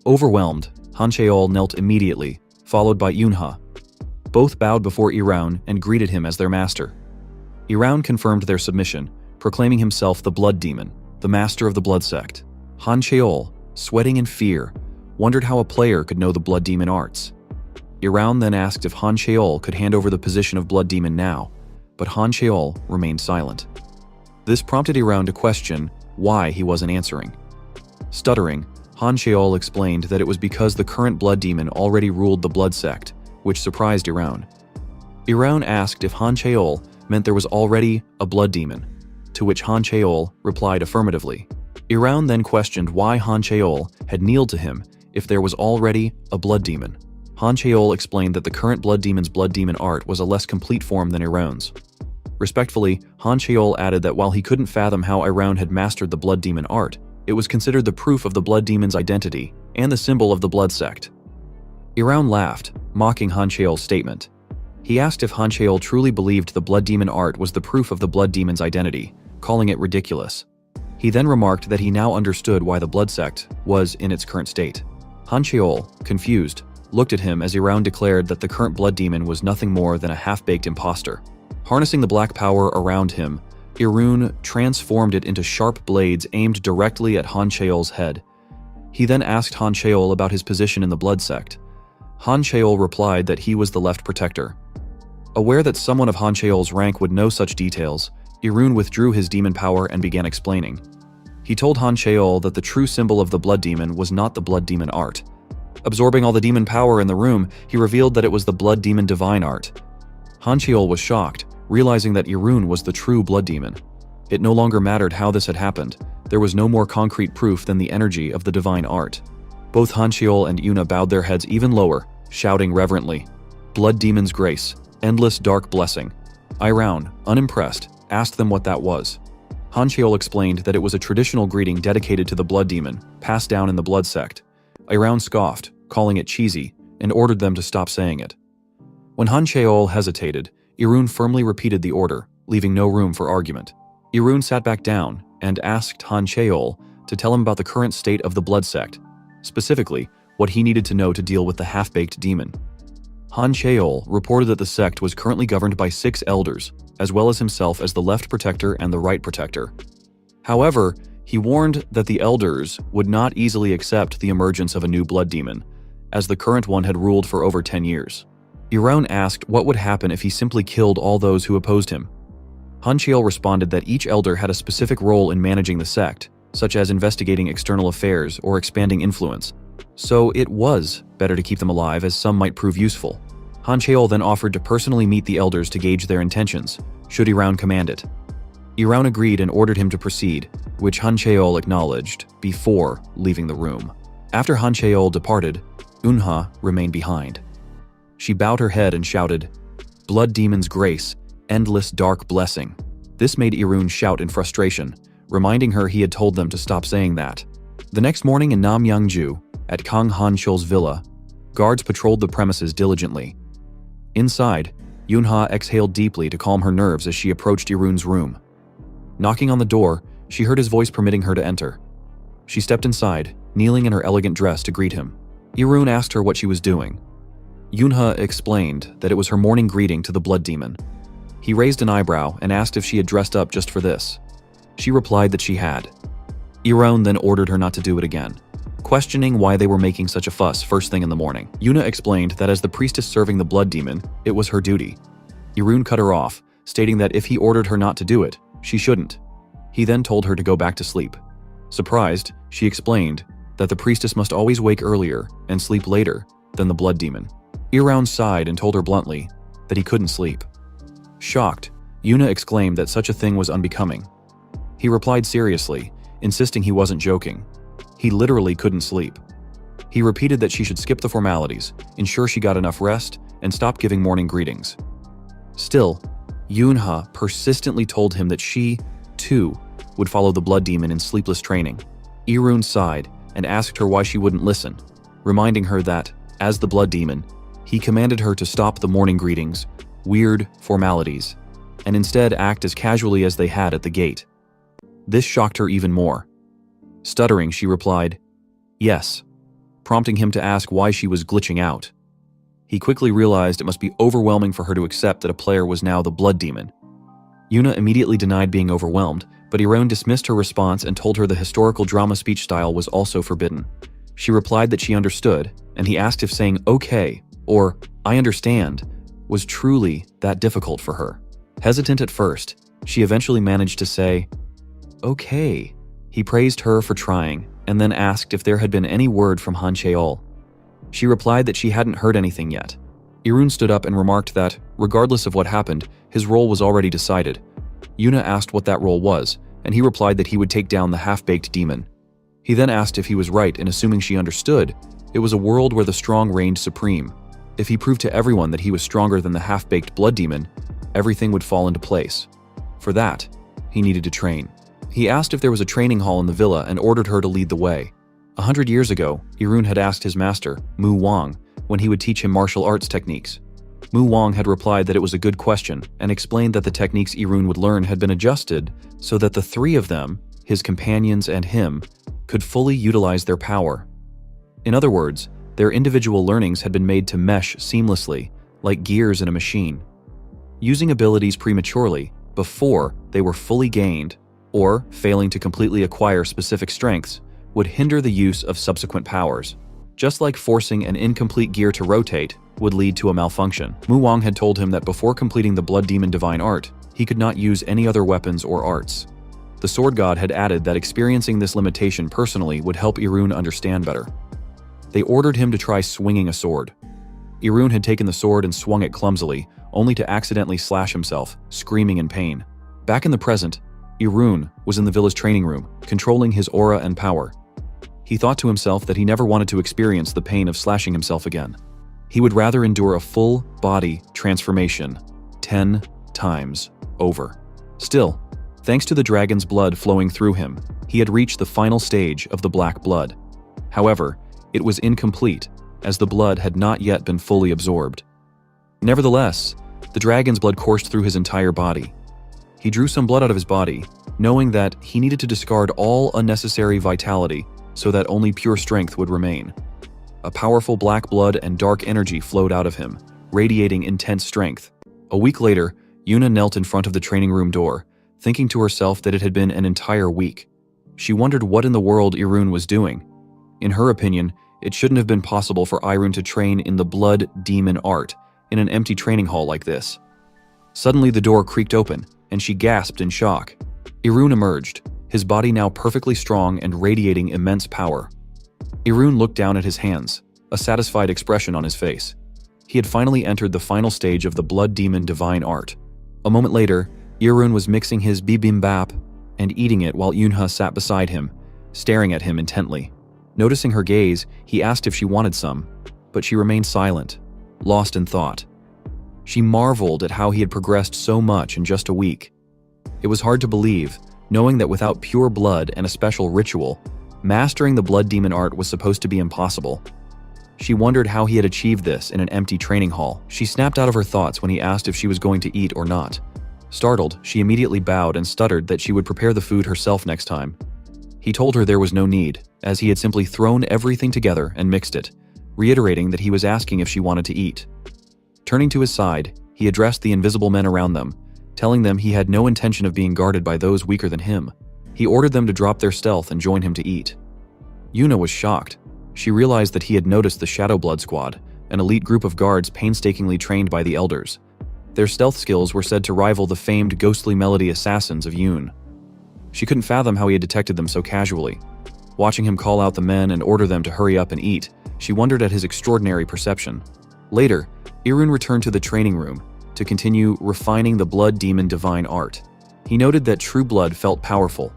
Overwhelmed, Han Cheol knelt immediately, followed by Eunha. Both bowed before Irun and greeted him as their master. Irun confirmed their submission, proclaiming himself the blood demon, the master of the blood sect. Han Cheol, sweating in fear, wondered how a player could know the blood demon arts. Irun then asked if Han Cheol could hand over the position of blood demon now, but Han Cheol remained silent. This prompted Irun to question why he wasn't answering. Stuttering, Han Cheol explained that it was because the current blood demon already ruled the blood sect, which surprised Irun. Irun asked if Han Cheol meant there was already a blood demon, to which Han Cheol replied affirmatively. Irun then questioned why Han Cheol had kneeled to him if there was already a blood demon. Han Cheol explained that the current blood demon's blood demon art was a less complete form than Irun's. Respectfully, Han Cheol added that while he couldn't fathom how Irun had mastered the blood demon art, it was considered the proof of the blood demon's identity and the symbol of the blood sect. Irun laughed, mocking Han Cheol's statement. He asked if Han Cheol truly believed the blood demon art was the proof of the blood demon's identity, calling it ridiculous. He then remarked that he now understood why the blood sect was in its current state. Han Cheol, confused, looked at him as Irun declared that the current blood demon was nothing more than a half-baked imposter. Harnessing the black power around him, Irun transformed it into sharp blades aimed directly at Han Cheol's head. He then asked Han Cheol about his position in the blood sect. Han Cheol replied that he was the left protector. Aware that someone of Han Cheol's rank would know such details, Irun withdrew his demon power and began explaining. He told Han Cheol that the true symbol of the blood demon was not the blood demon art. Absorbing all the demon power in the room, he revealed that it was the blood demon divine art. Han Cheol was shocked, realizing that Irun was the true blood demon. It no longer mattered how this had happened. There was no more concrete proof than the energy of the divine art. Both Han Cheol and Eunha bowed their heads even lower, shouting reverently, "Blood demon's grace, endless dark blessing." Irun, unimpressed, asked them what that was. Han Cheol explained that it was a traditional greeting dedicated to the blood demon, passed down in the blood sect. Irun scoffed, calling it cheesy, and ordered them to stop saying it. When Han Cheol hesitated, Irun firmly repeated the order, leaving no room for argument. Irun sat back down and asked Han Cheol to tell him about the current state of the blood sect, specifically what he needed to know to deal with the half-baked demon. Han Cheol reported that the sect was currently governed by 6 elders, as well as himself as the left protector and the right protector. However, he warned that the elders would not easily accept the emergence of a new blood demon, as the current one had ruled for over 10 years. Iron asked what would happen if he simply killed all those who opposed him. Han Cheol responded that each elder had a specific role in managing the sect, such as investigating external affairs or expanding influence. So it was better to keep them alive, as some might prove useful. Han Cheol then offered to personally meet the elders to gauge their intentions, should Iran command it. Iran agreed and ordered him to proceed, which Han Cheol acknowledged before leaving the room. After Han Cheol departed, Unha remained behind. She bowed her head and shouted, "Blood demon's grace, endless dark blessing." This made Irun shout in frustration, reminding her he had told them to stop saying that. The next morning in Namyangju, at Kang Han Cheol's villa, guards patrolled the premises diligently. Inside, Yunha exhaled deeply to calm her nerves as she approached Irun's room. Knocking on the door, she heard his voice permitting her to enter. She stepped inside, kneeling in her elegant dress to greet him. Irun asked her what she was doing. Yunha explained that it was her morning greeting to the blood demon. He raised an eyebrow and asked if she had dressed up just for this. She replied that she had. Irun then ordered her not to do it again, questioning why they were making such a fuss first thing in the morning. Yuna explained that as the priestess serving the blood demon, it was her duty. Irun cut her off, stating that if he ordered her not to do it, she shouldn't. He then told her to go back to sleep. Surprised, she explained that the priestess must always wake earlier and sleep later than the blood demon. Irun sighed and told her bluntly that he couldn't sleep. Shocked, Yuna exclaimed that such a thing was unbecoming. He replied seriously, insisting he wasn't joking. He literally couldn't sleep. He repeated that she should skip the formalities, ensure she got enough rest, and stop giving morning greetings. Still, Yunha persistently told him that she, too, would follow the blood demon in sleepless training. Irun sighed and asked her why she wouldn't listen, reminding her that, as the blood demon, he commanded her to stop the morning greetings, weird formalities, and instead act as casually as they had at the gate. This shocked her even more. Stuttering, she replied, "Yes," prompting him to ask why she was glitching out. He quickly realized it must be overwhelming for her to accept that a player was now the blood demon. Yuna immediately denied being overwhelmed, but Irun dismissed her response and told her the historical drama speech style was also forbidden. She replied that she understood, and he asked if saying "okay" or "I understand" was truly that difficult for her. Hesitant at first, she eventually managed to say, "Okay." He praised her for trying, and then asked if there had been any word from Han Cheol. She replied that she hadn't heard anything yet. Irun stood up and remarked that, regardless of what happened, his role was already decided. Yuna asked what that role was, and he replied that he would take down the half-baked demon. He then asked if he was right in assuming she understood it was a world where the strong reigned supreme. If he proved to everyone that he was stronger than the half-baked blood demon, everything would fall into place. For that, he needed to train. He asked if there was a training hall in the villa and ordered her to lead the way. 100 years ago, Irun had asked his master, Mu Wang, when he would teach him martial arts techniques. Mu Wang had replied that it was a good question and explained that the techniques Irun would learn had been adjusted so that the three of them, his companions and him, could fully utilize their power. In other words, their individual learnings had been made to mesh seamlessly, like gears in a machine. Using abilities prematurely, before they were fully gained, or failing to completely acquire specific strengths, would hinder the use of subsequent powers. Just like forcing an incomplete gear to rotate would lead to a malfunction. Mu Wang had told him that before completing the Blood Demon Divine Art, he could not use any other weapons or arts. The Sword God had added that experiencing this limitation personally would help Irun understand better. They ordered him to try swinging a sword. Irun had taken the sword and swung it clumsily, only to accidentally slash himself, screaming in pain. Back in the present, Irun was in the villa's training room, controlling his aura and power. He thought to himself that he never wanted to experience the pain of slashing himself again. He would rather endure a full body transformation 10 times over. Still, thanks to the dragon's blood flowing through him, he had reached the final stage of the black blood. However, it was incomplete, as the blood had not yet been fully absorbed. Nevertheless, the dragon's blood coursed through his entire body. He drew some blood out of his body, knowing that he needed to discard all unnecessary vitality so that only pure strength would remain. A powerful black blood and dark energy flowed out of him, radiating intense strength. A week later, Yuna knelt in front of the training room door, thinking to herself that it had been an entire week. She wondered what in the world Irun was doing. In her opinion, it shouldn't have been possible for Irun to train in the blood demon art in an empty training hall like this. Suddenly the door creaked open, and she gasped in shock. Irun emerged, his body now perfectly strong and radiating immense power. Irun looked down at his hands, a satisfied expression on his face. He had finally entered the final stage of the blood demon divine art. A moment later, Irun was mixing his bibimbap and eating it while Yunha sat beside him, staring at him intently. Noticing her gaze, he asked if she wanted some, but she remained silent, lost in thought. She marveled at how he had progressed so much in just a week. It was hard to believe, knowing that without pure blood and a special ritual, mastering the blood demon art was supposed to be impossible. She wondered how he had achieved this in an empty training hall. She snapped out of her thoughts when he asked if she was going to eat or not. Startled, she immediately bowed and stuttered that she would prepare the food herself next time. He told her there was no need, as he had simply thrown everything together and mixed it, reiterating that he was asking if she wanted to eat. Turning to his side, he addressed the invisible men around them, telling them he had no intention of being guarded by those weaker than him. He ordered them to drop their stealth and join him to eat. Yuna was shocked. She realized that he had noticed the Shadow Blood Squad, an elite group of guards painstakingly trained by the elders. Their stealth skills were said to rival the famed Ghostly Melody assassins of Yoon. She couldn't fathom how he had detected them so casually. Watching him call out the men and order them to hurry up and eat, she wondered at his extraordinary perception. Later, Irun returned to the training room to continue refining the blood demon divine art. He noted that true blood felt powerful,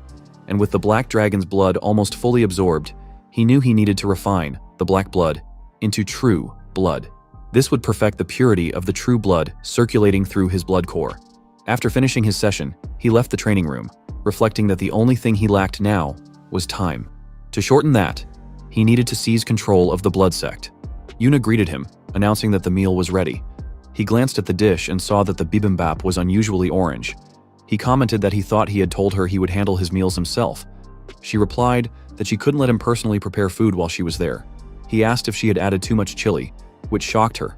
and with the black dragon's blood almost fully absorbed, he knew he needed to refine the black blood into true blood. This would perfect the purity of the true blood circulating through his blood core. After finishing his session, he left the training room, reflecting that the only thing he lacked now was time. To shorten that, he needed to seize control of the blood sect. Yuna greeted him, announcing that the meal was ready. He glanced at the dish and saw that the bibimbap was unusually orange. He commented that he thought he had told her he would handle his meals himself. She replied that she couldn't let him personally prepare food while she was there. He asked if she had added too much chili, which shocked her.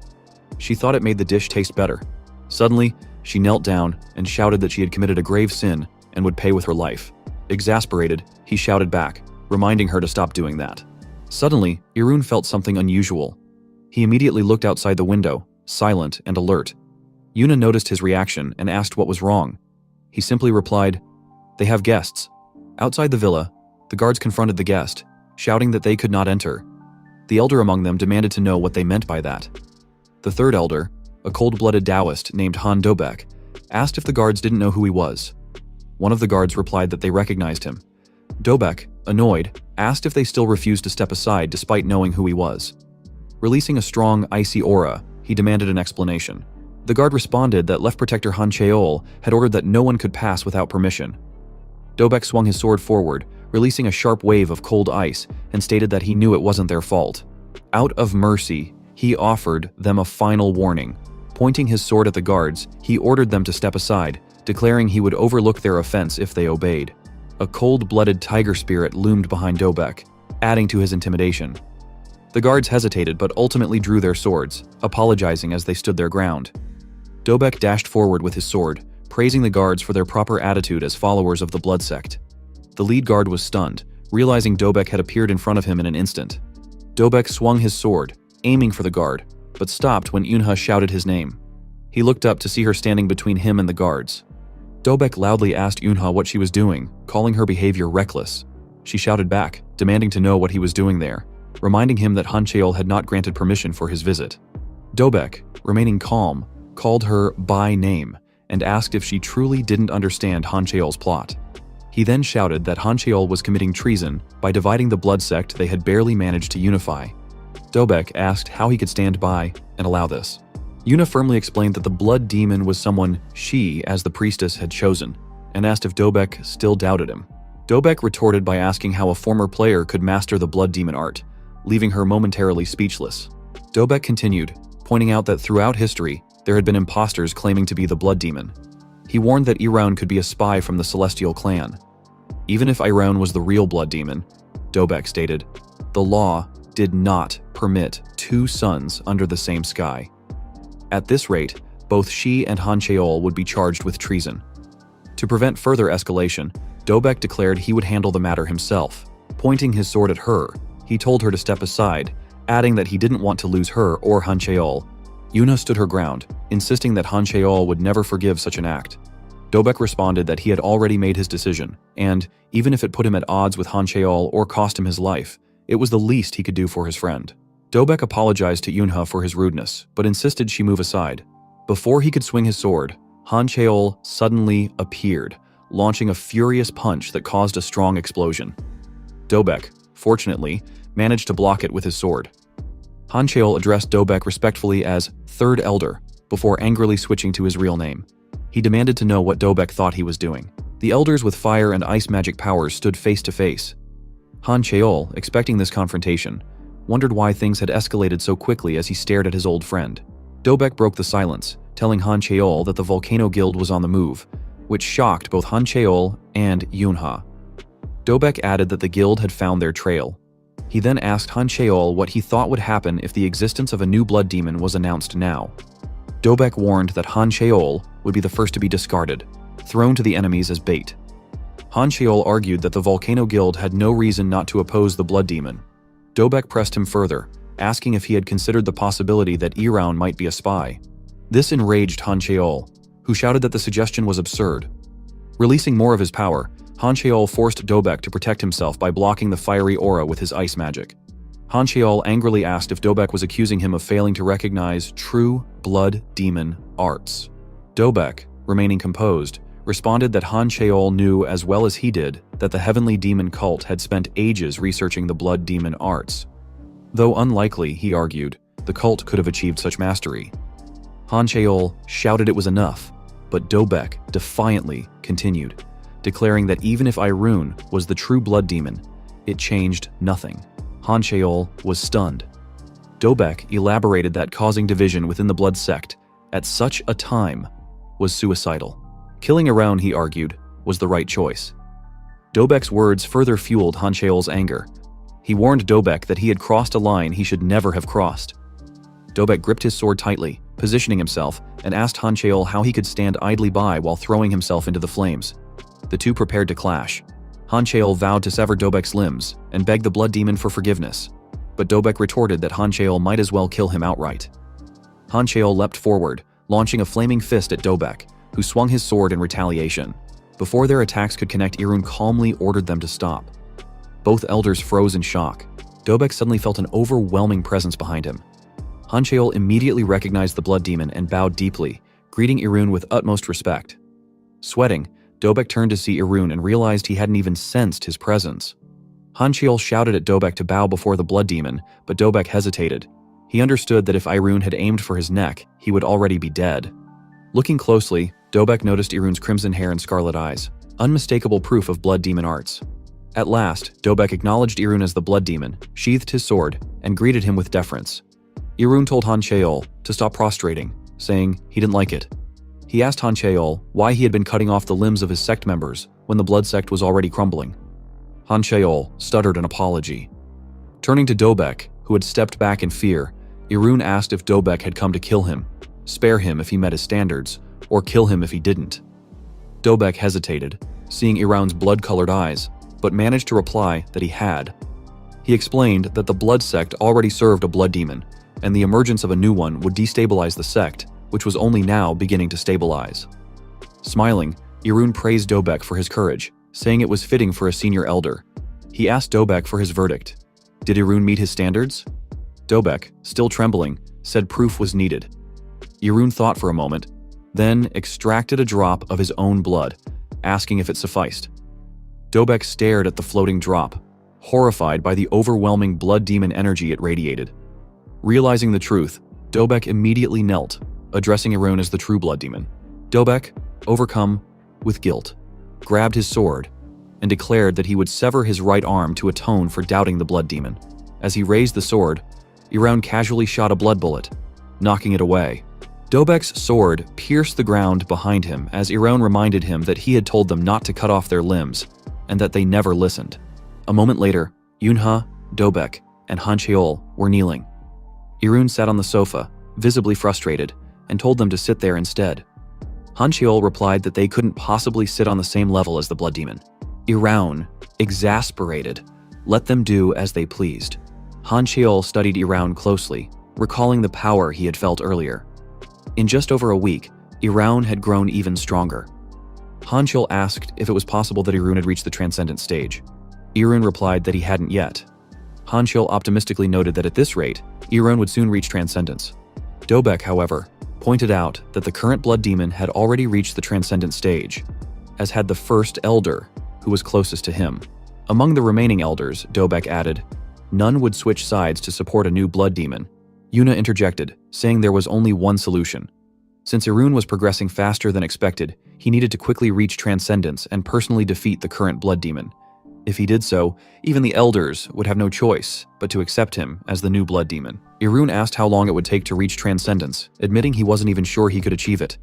She thought it made the dish taste better. Suddenly, she knelt down and shouted that she had committed a grave sin and would pay with her life. Exasperated, he shouted back, reminding her to stop doing that. Suddenly, Irun felt something unusual. He immediately looked outside the window, silent and alert. Yuna noticed his reaction and asked what was wrong. He simply replied, "They have guests." Outside the villa, the guards confronted the guest, shouting that they could not enter. The elder among them demanded to know what they meant by that. The third elder, a cold-blooded Taoist named Han Dobek, asked if the guards didn't know who he was. One of the guards replied that they recognized him. Dobek, annoyed, asked if they still refused to step aside despite knowing who he was. Releasing a strong, icy aura, he demanded an explanation. The guard responded that Left Protector Han Cheol had ordered that no one could pass without permission. Dobek swung his sword forward, releasing a sharp wave of cold ice, and stated that he knew it wasn't their fault. Out of mercy, he offered them a final warning. Pointing his sword at the guards, he ordered them to step aside, declaring he would overlook their offense if they obeyed. A cold-blooded tiger spirit loomed behind Dobek, adding to his intimidation. The guards hesitated but ultimately drew their swords, apologizing as they stood their ground. Dobek dashed forward with his sword, praising the guards for their proper attitude as followers of the blood sect. The lead guard was stunned, realizing Dobek had appeared in front of him in an instant. Dobek swung his sword, aiming for the guard, but stopped when Yunha shouted his name. He looked up to see her standing between him and the guards. Dobek loudly asked Yunha what she was doing, calling her behavior reckless. She shouted back, demanding to know what he was doing there, reminding him that Han Cheol had not granted permission for his visit. Dobek, remaining calm, called her by name and asked if she truly didn't understand Han Cheol's plot. He then shouted that Han Cheol was committing treason by dividing the blood sect they had barely managed to unify. Dobek asked how he could stand by and allow this. Yuna firmly explained that the blood demon was someone she, as the priestess, had chosen, and asked if Dobek still doubted him. Dobek retorted by asking how a former player could master the blood demon art, leaving her momentarily speechless. Dobek continued, pointing out that throughout history, there had been imposters claiming to be the blood demon. He warned that Iraun could be a spy from the Celestial clan. Even if Iraun was the real blood demon, Dobek stated, the law did not permit two suns under the same sky. At this rate, both she and Han Cheol would be charged with treason. To prevent further escalation, Dobek declared he would handle the matter himself. Pointing his sword at her, he told her to step aside, adding that he didn't want to lose her or Han Cheol. Yuna stood her ground, insisting that Han Cheol would never forgive such an act. Dobek responded that he had already made his decision, and, even if it put him at odds with Han Cheol or cost him his life, it was the least he could do for his friend. Dobek apologized to Yunha for his rudeness, but insisted she move aside. Before he could swing his sword, Han Cheol suddenly appeared, launching a furious punch that caused a strong explosion. Dobek, fortunately, managed to block it with his sword. Han Cheol addressed Dobek respectfully as Third Elder, before angrily switching to his real name. He demanded to know what Dobek thought he was doing. The elders with fire and ice magic powers stood face to face. Han Cheol, expecting this confrontation, wondered why things had escalated so quickly as he stared at his old friend. Dobek broke the silence, telling Han Cheol that the Volcano Guild was on the move, which shocked both Han Cheol and Yunha. Dobek added that the guild had found their trail. He then asked Han Cheol what he thought would happen if the existence of a new blood demon was announced now. Dobek warned that Han Cheol would be the first to be discarded, thrown to the enemies as bait. Han Cheol argued that the Volcano Guild had no reason not to oppose the blood demon. Dobek pressed him further, asking if he had considered the possibility that Eraun might be a spy. This enraged Han Cheol, who shouted that the suggestion was absurd. Releasing more of his power, Han Cheol forced Dobek to protect himself by blocking the fiery aura with his ice magic. Han Cheol angrily asked if Dobek was accusing him of failing to recognize true blood demon arts. Dobek, remaining composed, responded that Han Cheol knew as well as he did that the Heavenly Demon cult had spent ages researching the blood demon arts. Though unlikely, he argued, the cult could have achieved such mastery. Han Cheol shouted it was enough, but Dobek defiantly continued, declaring that even if Irun was the true blood demon, it changed nothing. Han Cheol was stunned. Dobek elaborated that causing division within the blood sect at such a time was suicidal. Killing Eraun, he argued, was the right choice. Dobek's words further fueled Han Cheol's anger. He warned Dobek that he had crossed a line he should never have crossed. Dobek gripped his sword tightly, positioning himself, and asked Han Cheol how he could stand idly by while throwing himself into the flames. The two prepared to clash. Han Cheol vowed to sever Dobek's limbs and begged the blood demon for forgiveness, but Dobek retorted that Han Cheol might as well kill him outright. Han Cheol leapt forward, launching a flaming fist at Dobek, who swung his sword in retaliation. Before their attacks could connect, Eraun calmly ordered them to stop. Both elders froze in shock. Dobek suddenly felt an overwhelming presence behind him. Han Cheol immediately recognized the blood demon and bowed deeply, greeting Eraun with utmost respect. Sweating, Dobek turned to see Eraun and realized he hadn't even sensed his presence. Han Cheol shouted at Dobek to bow before the blood demon, but Dobek hesitated. He understood that if Eraun had aimed for his neck, he would already be dead. Looking closely, Dobek noticed Eraun's crimson hair and scarlet eyes, unmistakable proof of blood demon arts. At last, Dobek acknowledged Eraun as the blood demon, sheathed his sword, and greeted him with deference. Eraun told Han Cheol to stop prostrating, saying he didn't like it. He asked Han Cheol why he had been cutting off the limbs of his sect members when the blood sect was already crumbling. Han Cheol stuttered an apology. Turning to Dobek, who had stepped back in fear, Eraun asked if Dobek had come to kill him, spare him if he met his standards, or kill him if he didn't. Dobek hesitated, seeing Eraun's blood-colored eyes, but managed to reply that he had. He explained that the blood sect already served a blood demon, and the emergence of a new one would destabilize the sect, which was only now beginning to stabilize. Smiling, Eraun praised Dobek for his courage, saying it was fitting for a senior elder. He asked Dobek for his verdict. Did Eraun meet his standards? Dobek, still trembling, said proof was needed. Eraun thought for a moment, then extracted a drop of his own blood, asking if it sufficed. Dobek stared at the floating drop, horrified by the overwhelming blood demon energy it radiated. Realizing the truth, Dobek immediately knelt, addressing Eraun as the true blood demon. Dobek, overcome with guilt, grabbed his sword and declared that he would sever his right arm to atone for doubting the blood demon. As he raised the sword, Eraun casually shot a blood bullet, knocking it away. Dobek's sword pierced the ground behind him as Eraun reminded him that he had told them not to cut off their limbs, and that they never listened. A moment later, Yunha, Dobek, and Han Cheol were kneeling. Eraun sat on the sofa, visibly frustrated, and told them to sit there instead. Han Cheol replied that they couldn't possibly sit on the same level as the blood demon. Iraun, exasperated, let them do as they pleased. Han Cheol studied Iraun closely, recalling the power he had felt earlier. In just over a week, Iraun had grown even stronger. Han Cheol asked if it was possible that Iraun had reached the transcendent stage. Iraun replied that he hadn't yet. Han Cheol optimistically noted that at this rate, Iraun would soon reach transcendence. Dobek, however, pointed out that the current blood demon had already reached the transcendent stage, as had the first elder, who was closest to him. Among the remaining elders, Dobek added, none would switch sides to support a new blood demon. Yuna interjected, saying there was only one solution. Since Iraun was progressing faster than expected, he needed to quickly reach transcendence and personally defeat the current blood demon. If he did so, even the elders would have no choice but to accept him as the new blood demon. Iraun asked how long it would take to reach transcendence, admitting he wasn't even sure he could achieve it.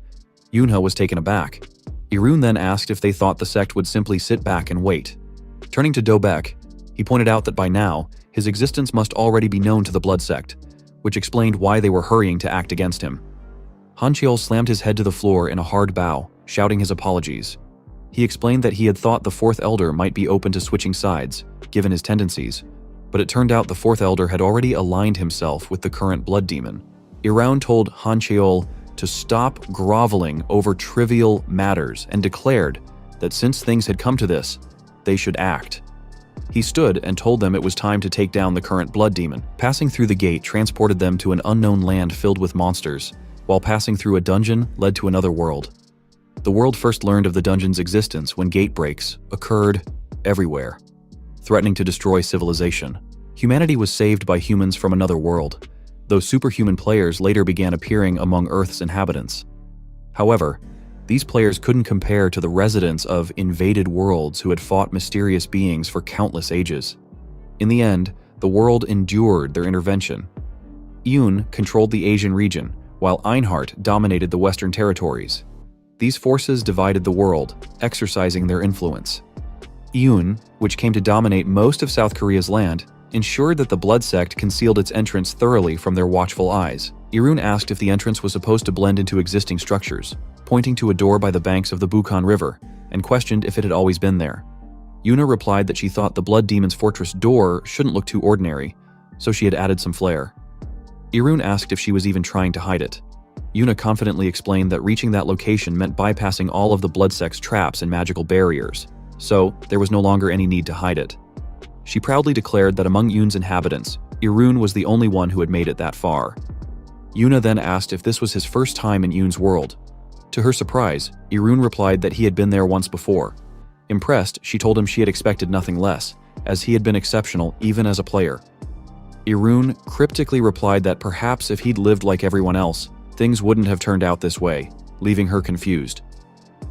Yunha was taken aback. Iraun then asked if they thought the sect would simply sit back and wait. Turning to Dobek, he pointed out that by now, his existence must already be known to the blood sect, which explained why they were hurrying to act against him. Han Cheol slammed his head to the floor in a hard bow, shouting his apologies. He explained that he had thought the fourth elder might be open to switching sides, given his tendencies, but it turned out the fourth elder had already aligned himself with the current blood demon. Iraun told Han Cheol to stop groveling over trivial matters and declared that since things had come to this, they should act. He stood and told them it was time to take down the current blood demon. Passing through the gate transported them to an unknown land filled with monsters, while passing through a dungeon led to another world. The world first learned of the dungeon's existence when gate breaks occurred everywhere, threatening to destroy civilization. Humanity was saved by humans from another world, though superhuman players later began appearing among Earth's inhabitants. However, these players couldn't compare to the residents of invaded worlds who had fought mysterious beings for countless ages. In the end, the world endured their intervention. Yun controlled the Asian region, while Einhart dominated the Western territories. These forces divided the world, exercising their influence. Yun, which came to dominate most of South Korea's land, ensured that the blood sect concealed its entrance thoroughly from their watchful eyes. Iraun asked if the entrance was supposed to blend into existing structures, pointing to a door by the banks of the Bukhan River, and questioned if it had always been there. Yuna replied that she thought the blood demon's fortress door shouldn't look too ordinary, so she had added some flair. Iraun asked if she was even trying to hide it. Yuna confidently explained that reaching that location meant bypassing all of the blood sect's traps and magical barriers, so there was no longer any need to hide it. She proudly declared that among Yun's inhabitants, Iraun was the only one who had made it that far. Yuna then asked if this was his first time in Yun's world. To her surprise, Iraun replied that he had been there once before. Impressed, she told him she had expected nothing less, as he had been exceptional even as a player. Iraun cryptically replied that perhaps if he'd lived like everyone else, things wouldn't have turned out this way, leaving her confused.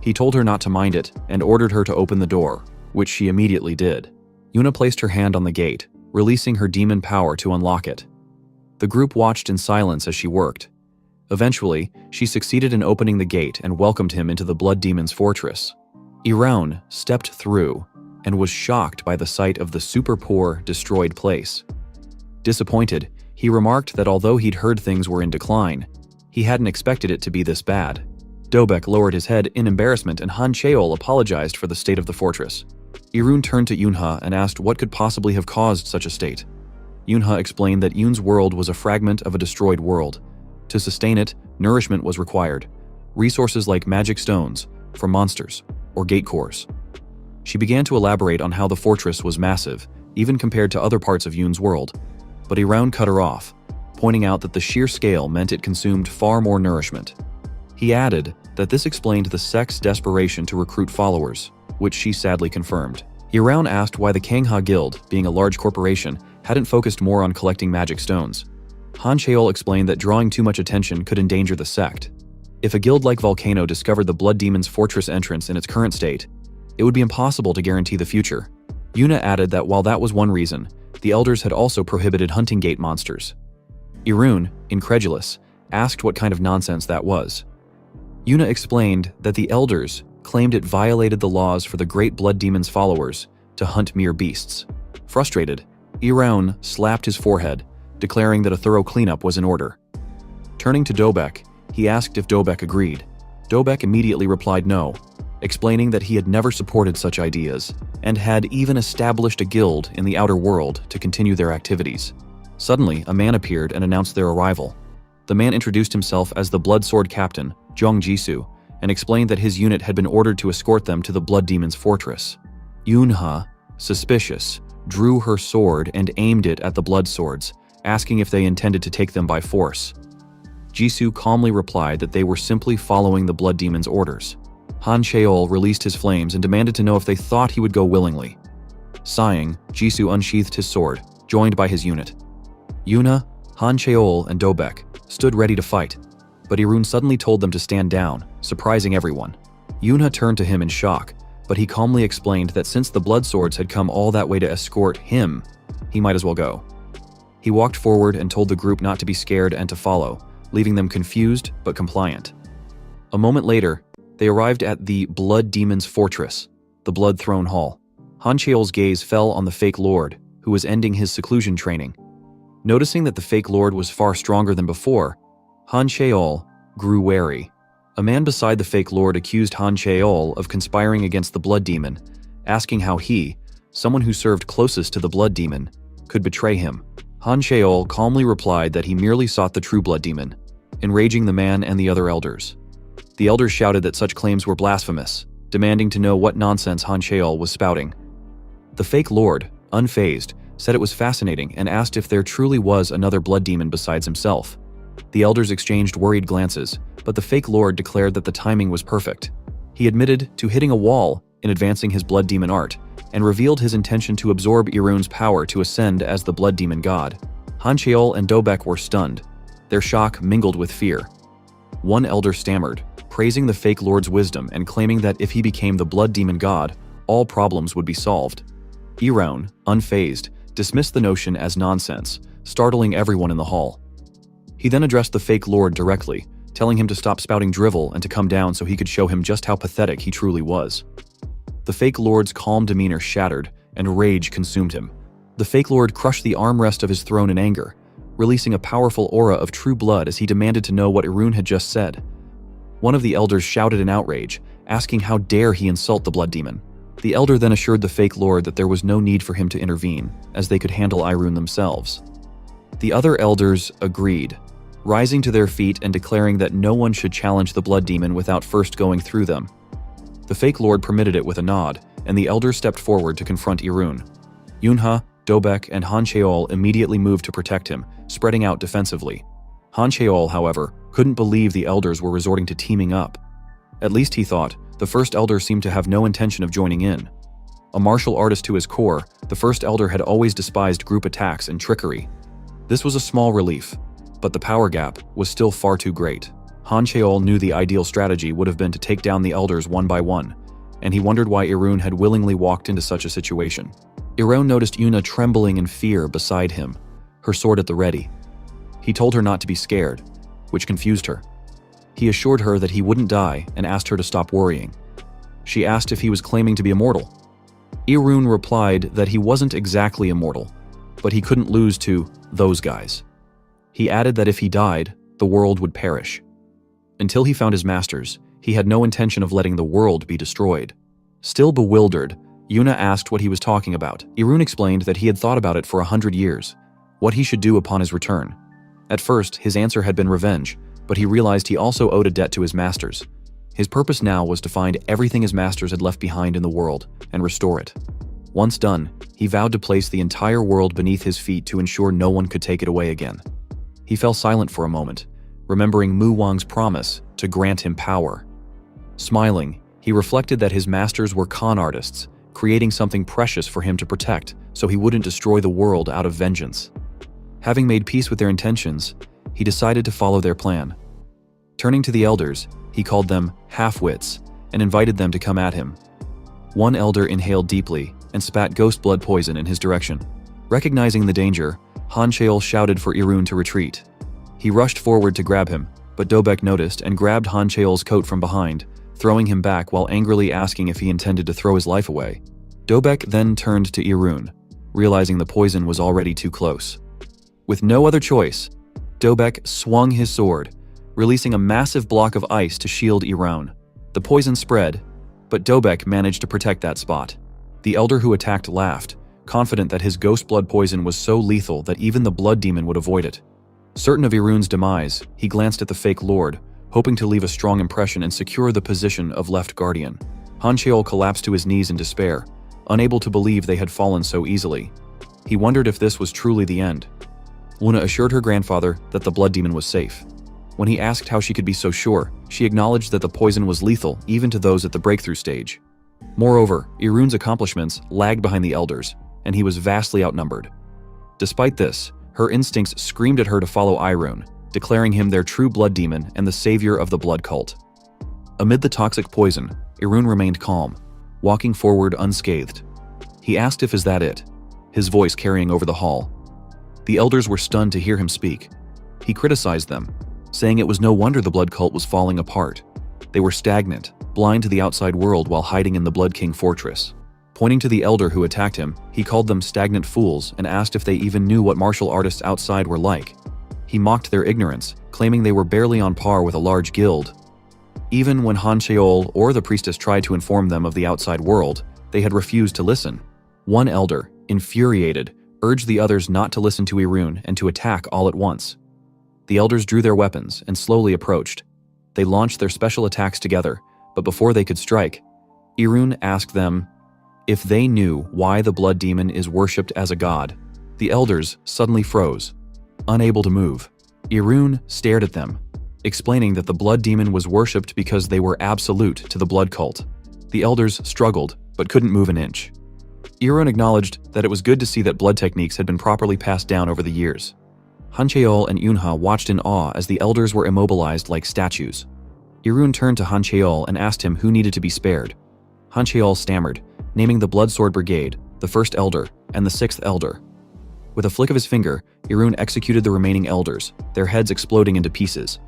He told her not to mind it and ordered her to open the door, which she immediately did. Yuna placed her hand on the gate, releasing her demon power to unlock it. The group watched in silence as she worked. Eventually, she succeeded in opening the gate and welcomed him into the blood demon's fortress. Iraun stepped through and was shocked by the sight of the super poor, destroyed place. Disappointed, he remarked that although he'd heard things were in decline, he hadn't expected it to be this bad. Dobek lowered his head in embarrassment and Han Cheol apologized for the state of the fortress. Iraun turned to Yunha and asked what could possibly have caused such a state. Yunha explained that Yun's world was a fragment of a destroyed world. To sustain it, nourishment was required, resources like magic stones, for monsters, or gate cores. She began to elaborate on how the fortress was massive, even compared to other parts of Yun's world, but Iraun cut her off, pointing out that the sheer scale meant it consumed far more nourishment. He added that this explained the sect's desperation to recruit followers, which she sadly confirmed. Iraun asked why the Kangha Guild, being a large corporation, hadn't focused more on collecting magic stones. Han Cheol explained that drawing too much attention could endanger the sect. If a guild like Volcano discovered the blood demon's fortress entrance in its current state, it would be impossible to guarantee the future. Yuna added that while that was one reason, the elders had also prohibited hunting gate monsters. Iraun, incredulous, asked what kind of nonsense that was. Yuna explained that the elders claimed it violated the laws for the great blood demon's followers to hunt mere beasts. Frustrated, Iraun slapped his forehead, declaring that a thorough cleanup was in order. Turning to Dobek, He asked if Dobek agreed. Dobek immediately replied no, explaining that he had never supported such ideas and had even established a guild in the outer world to continue their activities. Suddenly, a man appeared and announced their arrival. The man introduced himself as the Blood Sword Captain, Jong Jisoo, and explained that his unit had been ordered to escort them to the Blood Demon's fortress. Yoonha, suspicious, drew her sword and aimed it at the Blood Swords, asking if they intended to take them by force. Jisoo calmly replied that they were simply following the Blood Demon's orders. Han Cheol released his flames and demanded to know if they thought he would go willingly. Sighing, Jisoo unsheathed his sword, joined by his unit. Yuna, Han Cheol, and Dobek stood ready to fight, but Irun suddenly told them to stand down, surprising everyone. Yuna turned to him in shock, but he calmly explained that since the Blood Swords had come all that way to escort him, he might as well go. He walked forward and told the group not to be scared and to follow, leaving them confused but compliant. A moment later, they arrived at the Blood Demon's fortress, the Blood Throne Hall. Han Cheol's gaze fell on the fake lord, who was ending his seclusion training. Noticing that the fake lord was far stronger than before, Han Cheol grew wary. A man beside the fake lord accused Han Cheol of conspiring against the Blood Demon, asking how he, someone who served closest to the Blood Demon, could betray him. Han Cheol calmly replied that he merely sought the true Blood Demon, enraging the man and the other elders. The elders shouted that such claims were blasphemous, demanding to know what nonsense Han Cheol was spouting. The fake lord, unfazed, said it was fascinating and asked if there truly was another Blood Demon besides himself. The elders exchanged worried glances, but the fake lord declared that the timing was perfect. He admitted to hitting a wall in advancing his Blood Demon art, and revealed his intention to absorb Irun's power to ascend as the Blood Demon god. Han Cheol and Dobek were stunned, their shock mingled with fear. One elder stammered, praising the fake lord's wisdom and claiming that if he became the Blood Demon god, all problems would be solved. Irun, unfazed, dismissed the notion as nonsense, startling everyone in the hall. He then addressed the fake lord directly, telling him to stop spouting drivel and to come down so he could show him just how pathetic he truly was. The fake lord's calm demeanor shattered, and rage consumed him. The fake lord crushed the armrest of his throne in anger, releasing a powerful aura of true blood as he demanded to know what Irun had just said. One of the elders shouted in outrage, asking how dare he insult the Blood Demon. The elder then assured the fake lord that there was no need for him to intervene, as they could handle Irun themselves. The other elders agreed, rising to their feet and declaring that no one should challenge the Blood Demon without first going through them. The fake lord permitted it with a nod, and the elders stepped forward to confront Irun. Yoonha, Dobek, and Han Cheol immediately moved to protect him, spreading out defensively. Han Cheol, however, couldn't believe the elders were resorting to teaming up. At least he thought, the first elder seemed to have no intention of joining in. A martial artist to his core, the first elder had always despised group attacks and trickery. This was a small relief, but the power gap was still far too great. Han Cheol knew the ideal strategy would have been to take down the elders one by one, and he wondered why Irun had willingly walked into such a situation. Irun noticed Yuna trembling in fear beside him, her sword at the ready. He told her not to be scared, which confused her. He assured her that he wouldn't die and asked her to stop worrying. She asked if he was claiming to be immortal. Irun replied that he wasn't exactly immortal, but he couldn't lose to those guys. He added that if he died, the world would perish. Until he found his masters, he had no intention of letting the world be destroyed. Still bewildered, Yuna asked what he was talking about. Irun explained that he had thought about it for 100 years, what he should do upon his return. At first, his answer had been revenge, but he realized he also owed a debt to his masters. His purpose now was to find everything his masters had left behind in the world and restore it. Once done, he vowed to place the entire world beneath his feet to ensure no one could take it away again. He fell silent for a moment, remembering Mu Wang's promise to grant him power. Smiling, he reflected that his masters were con artists, creating something precious for him to protect so he wouldn't destroy the world out of vengeance. Having made peace with their intentions, he decided to follow their plan. Turning to the elders, he called them half-wits and invited them to come at him. One elder inhaled deeply and spat ghost blood poison in his direction. Recognizing the danger, Han Cheol shouted for Irun to retreat. He rushed forward to grab him, but Dobek noticed and grabbed Han Cheol's coat from behind, throwing him back while angrily asking if he intended to throw his life away. Dobek then turned to Irun, realizing the poison was already too close. With no other choice, Dobek swung his sword, releasing a massive block of ice to shield Iran. The poison spread, but Dobek managed to protect that spot. The elder who attacked laughed, confident that his ghost blood poison was so lethal that even the blood demon would avoid it. Certain of Irun's demise, he glanced at the fake lord, hoping to leave a strong impression and secure the position of left guardian. Han Cheol collapsed to his knees in despair, unable to believe they had fallen so easily. He wondered if this was truly the end. Luna assured her grandfather that the blood demon was safe. When he asked how she could be so sure, she acknowledged that the poison was lethal even to those at the breakthrough stage. Moreover, Irun's accomplishments lagged behind the elders, and he was vastly outnumbered. Despite this, her instincts screamed at her to follow Irun, declaring him their true blood demon and the savior of the blood cult. Amid the toxic poison, Irun remained calm, walking forward unscathed. He asked if is that it, his voice carrying over the hall. The elders were stunned to hear him speak. He criticized them, saying it was no wonder the blood cult was falling apart. They were stagnant, blind to the outside world while hiding in the Blood King fortress. Pointing to the elder who attacked him, he called them stagnant fools and asked if they even knew what martial artists outside were like. He mocked their ignorance, claiming they were barely on par with a large guild. Even when Han Cheol or the priestess tried to inform them of the outside world, they had refused to listen. One elder, infuriated, urged the others not to listen to Irun and to attack all at once. The elders drew their weapons and slowly approached. They launched their special attacks together, but before they could strike, Irun asked them if they knew why the blood demon is worshipped as a god. The elders suddenly froze, unable to move. Irun stared at them, explaining that the blood demon was worshipped because they were absolute to the blood cult. The elders struggled, but couldn't move an inch. Irun acknowledged that it was good to see that blood techniques had been properly passed down over the years. Han Cheol and Yunha watched in awe as the elders were immobilized like statues. Irun turned to Han Cheol and asked him who needed to be spared. Han Cheol stammered, naming the Blood Sword Brigade, the first elder, and the sixth elder. With a flick of his finger, Irun executed the remaining elders, their heads exploding into pieces.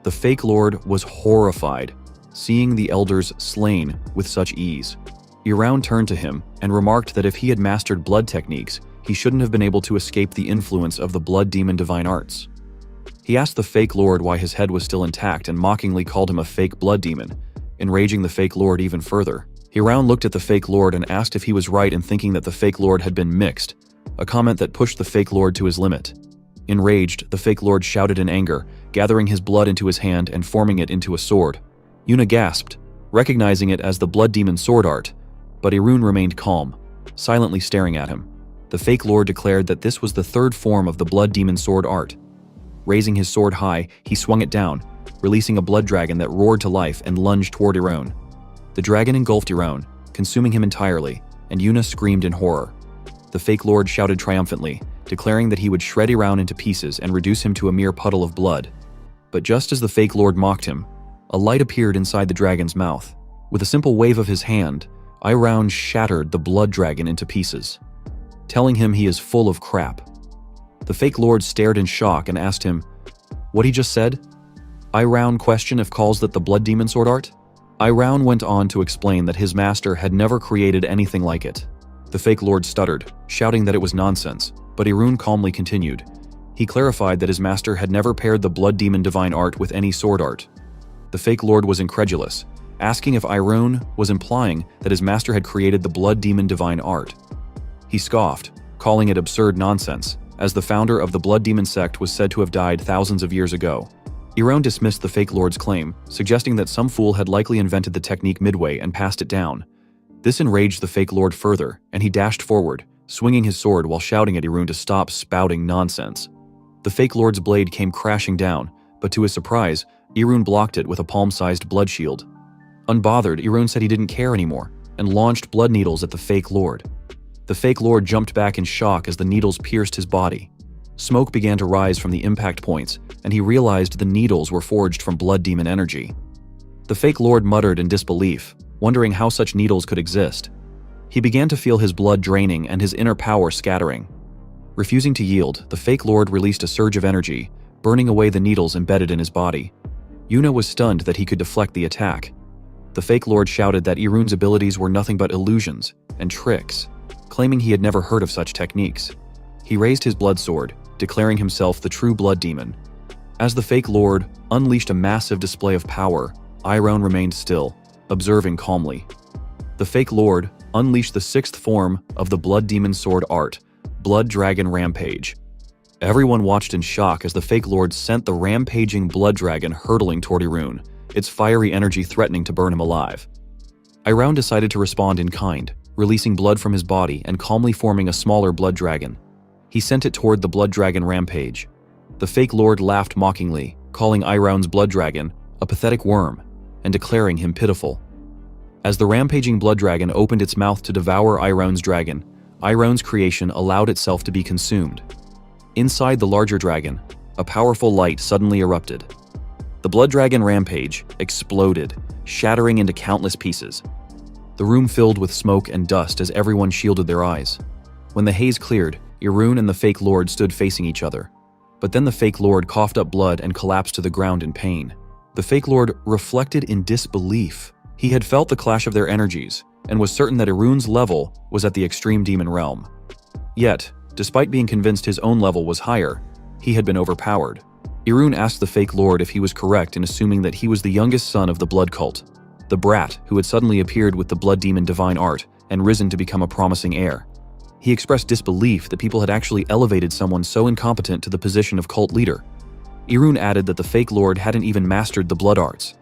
The fake lord was horrified, seeing the elders slain with such ease. Irun turned to him and remarked that if he had mastered blood techniques, he shouldn't have been able to escape the influence of the blood demon divine arts. He asked the fake lord why his head was still intact and mockingly called him a fake blood demon, enraging the fake lord even further. Irun looked at the fake lord and asked if he was right in thinking that the fake lord had been mixed, a comment that pushed the fake lord to his limit. Enraged, the fake lord shouted in anger, gathering his blood into his hand and forming it into a sword. Yuna gasped, recognizing it as the blood demon sword art, but Irun remained calm, silently staring at him. The fake lord declared that this was the third form of the blood demon sword art. Raising his sword high, he swung it down, releasing a blood dragon that roared to life and lunged toward Irun. The dragon engulfed Irun, consuming him entirely, and Yuna screamed in horror. The fake lord shouted triumphantly, declaring that he would shred Irun into pieces and reduce him to a mere puddle of blood. But just as the fake lord mocked him, a light appeared inside the dragon's mouth. With a simple wave of his hand, Irun shattered the blood dragon into pieces, telling him he is full of crap. The fake lord stared in shock and asked him what he just said. Irun questioned if calls that the blood demon sword art. Irun went on to explain that his master had never created anything like it. The fake lord stuttered, shouting that it was nonsense, but Irun calmly continued. He clarified that his master had never paired the blood demon divine art with any sword art. The fake lord was incredulous, asking if Irun was implying that his master had created the blood demon divine art. He scoffed, calling it absurd nonsense, as the founder of the blood demon sect was said to have died thousands of years ago. Irun dismissed the fake lord's claim, suggesting that some fool had likely invented the technique midway and passed it down. This enraged the fake lord further, and he dashed forward, swinging his sword while shouting at Irun to stop spouting nonsense. The fake lord's blade came crashing down, but to his surprise, Irun blocked it with a palm-sized blood shield. Unbothered, Irun said he didn't care anymore, and launched blood needles at the fake lord. The fake lord jumped back in shock as the needles pierced his body. Smoke began to rise from the impact points, and he realized the needles were forged from blood demon energy. The fake lord muttered in disbelief, wondering how such needles could exist. He began to feel his blood draining and his inner power scattering. Refusing to yield, the fake lord released a surge of energy, burning away the needles embedded in his body. Yuna was stunned that he could deflect the attack. The fake lord shouted that Irun's abilities were nothing but illusions and tricks, claiming he had never heard of such techniques. He raised his blood sword, declaring himself the true blood demon. As the fake lord unleashed a massive display of power, Iron remained still, observing calmly. The fake lord unleashed the sixth form of the Blood Demon Sword art, Blood Dragon Rampage. Everyone watched in shock as the fake lord sent the rampaging blood dragon hurtling toward Irun, its fiery energy threatening to burn him alive. Iron decided to respond in kind, releasing blood from his body and calmly forming a smaller blood dragon. He sent it toward the blood dragon rampage. The fake lord laughed mockingly, calling Iron's blood dragon a pathetic worm and declaring him pitiful. As the rampaging blood dragon opened its mouth to devour Iron's dragon, Iron's creation allowed itself to be consumed. Inside the larger dragon, a powerful light suddenly erupted. The blood dragon rampage exploded, shattering into countless pieces. The room filled with smoke and dust as everyone shielded their eyes. When the haze cleared, Irun and the fake lord stood facing each other. But then the fake lord coughed up blood and collapsed to the ground in pain. The fake lord reflected in disbelief. He had felt the clash of their energies and was certain that Irun's level was at the extreme demon realm. Yet, despite being convinced his own level was higher, he had been overpowered. Irun asked the fake lord if he was correct in assuming that he was the youngest son of the blood cult, the brat who had suddenly appeared with the blood demon divine art and risen to become a promising heir. He expressed disbelief that people had actually elevated someone so incompetent to the position of cult leader. Irun added that the fake lord hadn't even mastered the blood arts.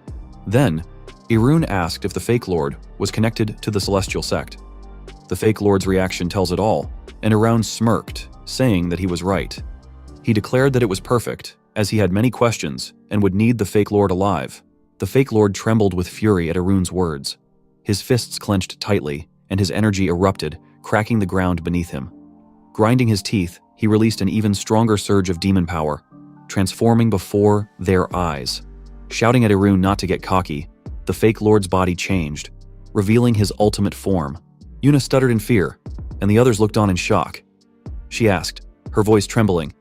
Then, Irun asked if the fake lord was connected to the celestial sect. The fake lord's reaction tells it all, and Irun smirked, saying that he was right. He declared that it was perfect, as he had many questions and would need the fake lord alive. The fake lord trembled with fury at Irun's words. His fists clenched tightly, and his energy erupted, cracking the ground beneath him. Grinding his teeth, he released an even stronger surge of demon power, transforming before their eyes. Shouting at Irun not to get cocky, the fake lord's body changed, revealing his ultimate form. Yuna stuttered in fear, and the others looked on in shock. She asked, her voice trembling,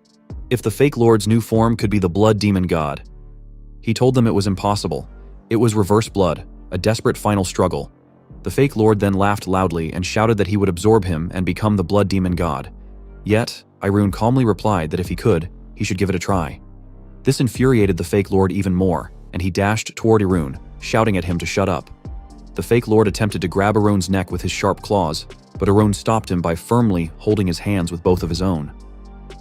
if the fake lord's new form could be the blood demon god. He told them it was impossible. It was reverse blood, a desperate final struggle. The fake lord then laughed loudly and shouted that he would absorb him and become the blood demon god. Yet, Irun calmly replied that if he could, he should give it a try. This infuriated the fake lord even more, and he dashed toward Irun, shouting at him to shut up. The fake lord attempted to grab Irun's neck with his sharp claws, but Irun stopped him by firmly holding his hands with both of his own.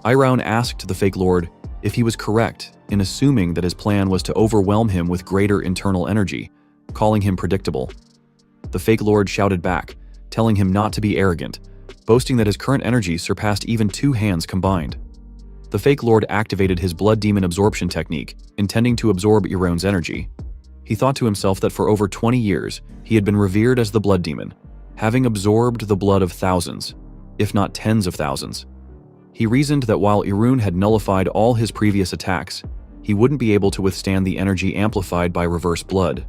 Irun asked the fake lord if he was correct in assuming that his plan was to overwhelm him with greater internal energy, calling him predictable. The fake lord shouted back, telling him not to be arrogant, boasting that his current energy surpassed even 2 hands combined. The fake lord activated his blood demon absorption technique, intending to absorb Irun's energy. He thought to himself that for over 20 years, he had been revered as the blood demon, having absorbed the blood of thousands, if not tens of thousands. He reasoned that while Irun had nullified all his previous attacks, he wouldn't be able to withstand the energy amplified by reverse blood.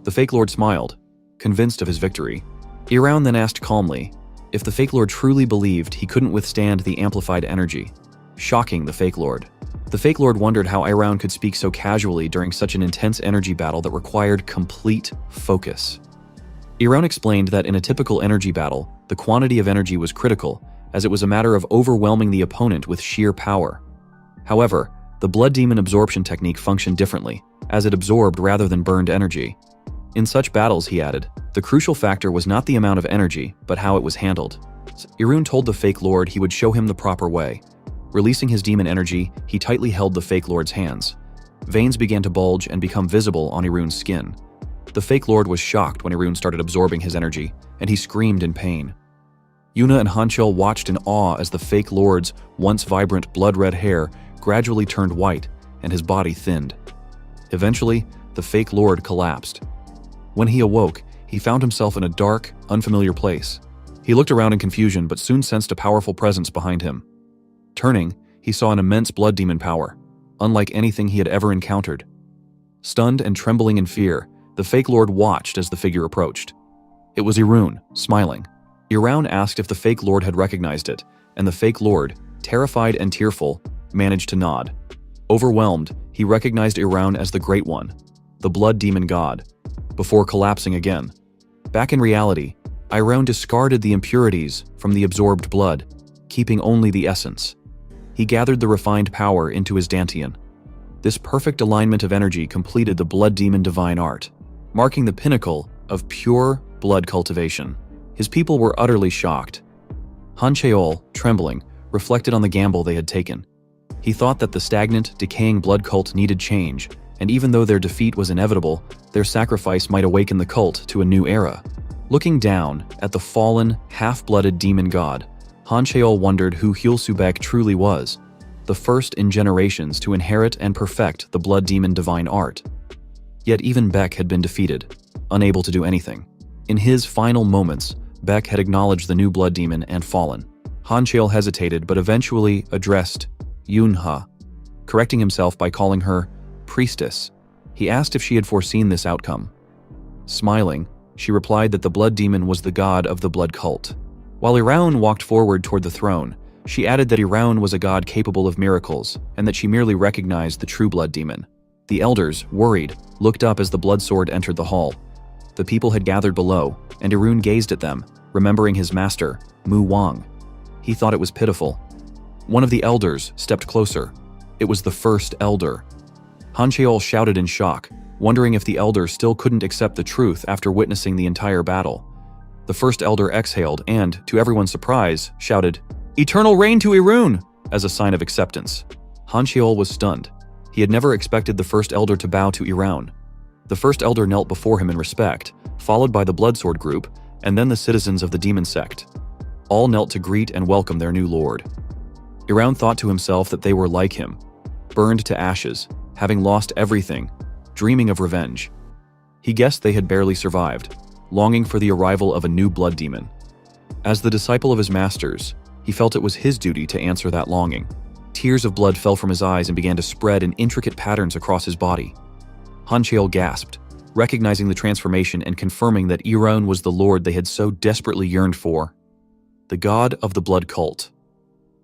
The fake lord smiled, convinced of his victory. Irun then asked calmly if the fake lord truly believed he couldn't withstand the amplified energy, shocking the fake lord. The fake lord wondered how Irun could speak so casually during such an intense energy battle that required complete focus. Irun explained that in a typical energy battle, the quantity of energy was critical, as it was a matter of overwhelming the opponent with sheer power. However, the blood demon absorption technique functioned differently, as it absorbed rather than burned energy. In such battles, he added, the crucial factor was not the amount of energy, but how it was handled. Irun told the fake lord he would show him the proper way. Releasing his demon energy, he tightly held the fake lord's hands. Veins began to bulge and become visible on Irun's skin. The fake lord was shocked when Irun started absorbing his energy, and he screamed in pain. Yuna and Hanchel watched in awe as the fake lord's once vibrant blood-red hair gradually turned white and his body thinned. Eventually, the fake lord collapsed. When he awoke, he found himself in a dark, unfamiliar place. He looked around in confusion but soon sensed a powerful presence behind him. Turning, he saw an immense blood demon power, unlike anything he had ever encountered. Stunned and trembling in fear, the fake lord watched as the figure approached. It was Irun, smiling. Irun asked if the fake lord had recognized it, and the fake lord, terrified and tearful, managed to nod. Overwhelmed, he recognized Irun as the Great One, the blood demon god, before collapsing again. Back in reality, Irun discarded the impurities from the absorbed blood, keeping only the essence. He gathered the refined power into his dantian. This perfect alignment of energy completed the blood demon divine art, marking the pinnacle of pure blood cultivation. His people were utterly shocked. Han Cheol, trembling, reflected on the gamble they had taken. He thought that the stagnant, decaying blood cult needed change, and even though their defeat was inevitable, their sacrifice might awaken the cult to a new era. Looking down at the fallen, half-blooded demon god, Han Cheol wondered who Hyul-Subek truly was, the first in generations to inherit and perfect the blood demon divine art. Yet even Baek had been defeated, unable to do anything. In his final moments, Baek had acknowledged the new blood demon and fallen. Han Cheol hesitated but eventually addressed Yunha, correcting himself by calling her priestess. He asked if she had foreseen this outcome. Smiling, she replied that the blood demon was the god of the blood cult. While Iraun walked forward toward the throne, she added that Iraun was a god capable of miracles and that she merely recognized the true blood demon. The elders, worried, looked up as the blood sword entered the hall. The people had gathered below, and Iraun gazed at them, remembering his master, Mu Wang. He thought it was pitiful. One of the elders stepped closer. It was the first elder. Han Cheol shouted in shock, wondering if the elder still couldn't accept the truth after witnessing the entire battle. The first elder exhaled and, to everyone's surprise, shouted, "Eternal reign to Iraun!" as a sign of acceptance. Han Cheol was stunned. He had never expected the first elder to bow to Iraun. The first elder knelt before him in respect, followed by the Bloodsword group, and then the citizens of the demon sect. All knelt to greet and welcome their new lord. Iraun thought to himself that they were like him, burned to ashes, having lost everything, dreaming of revenge. He guessed they had barely survived, longing for the arrival of a new blood demon. As the disciple of his masters, he felt it was his duty to answer that longing. Tears of blood fell from his eyes and began to spread in intricate patterns across his body. Han Cheol gasped, recognizing the transformation and confirming that Iraun was the lord they had so desperately yearned for. The god of the blood cult.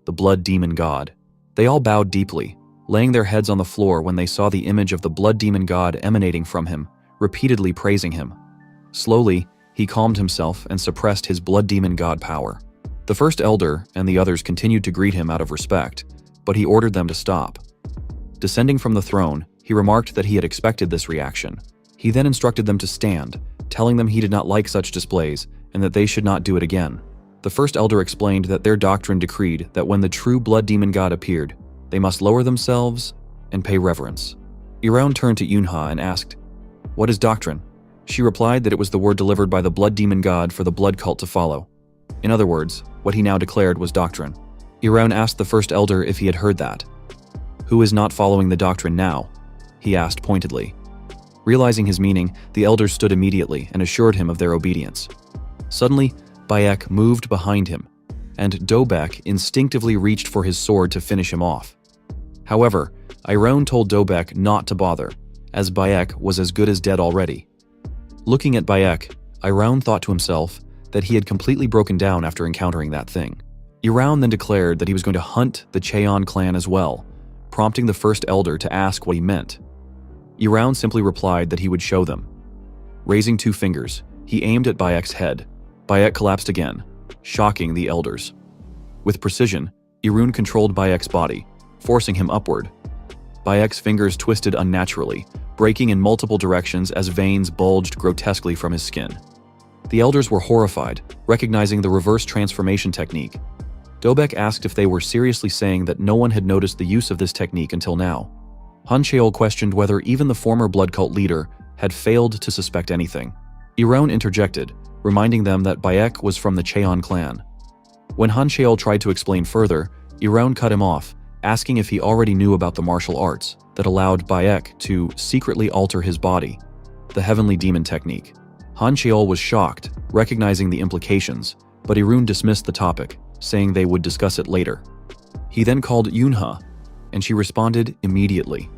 The blood demon god. They all bowed deeply, laying their heads on the floor when they saw the image of the blood demon god emanating from him, repeatedly praising him. Slowly, he calmed himself and suppressed his blood demon god power. The first elder and the others continued to greet him out of respect, but he ordered them to stop. Descending from the throne, he remarked that he had expected this reaction. He then instructed them to stand, telling them he did not like such displays and that they should not do it again. The first elder explained that their doctrine decreed that when the true blood demon god appeared, they must lower themselves and pay reverence. Iraun turned to Yunha and asked, "What is doctrine?" She replied that it was the word delivered by the blood demon god for the blood cult to follow. In other words, what he now declared was doctrine. Iraun asked the first elder if he had heard that. "Who is not following the doctrine now?" he asked pointedly. Realizing his meaning, the elders stood immediately and assured him of their obedience. Suddenly, Baek moved behind him, and Dobek instinctively reached for his sword to finish him off. However, Iraun told Dobek not to bother, as Baek was as good as dead already. Looking at Baek, Iraun thought to himself that he had completely broken down after encountering that thing. Iraun then declared that he was going to hunt the Cheon clan as well, prompting the first elder to ask what he meant. Iraun simply replied that he would show them. Raising 2 fingers, he aimed at Baek's head. Baek collapsed again, shocking the elders. With precision, Iraun controlled Baek's body, forcing him upward. Baek's fingers twisted unnaturally, breaking in multiple directions as veins bulged grotesquely from his skin. The elders were horrified, recognizing the reverse transformation technique. Dobek asked if they were seriously saying that no one had noticed the use of this technique until now. Han Cheol questioned whether even the former blood cult leader had failed to suspect anything. Iraun interjected, reminding them that Baek was from the Cheon clan. When Han Cheol tried to explain further, Iraun cut him off, asking if he already knew about the martial arts that allowed Baek to secretly alter his body, the heavenly demon technique. Han Cheol was shocked, recognizing the implications, but Iraun dismissed the topic, saying they would discuss it later. He then called Yunha, and she responded immediately.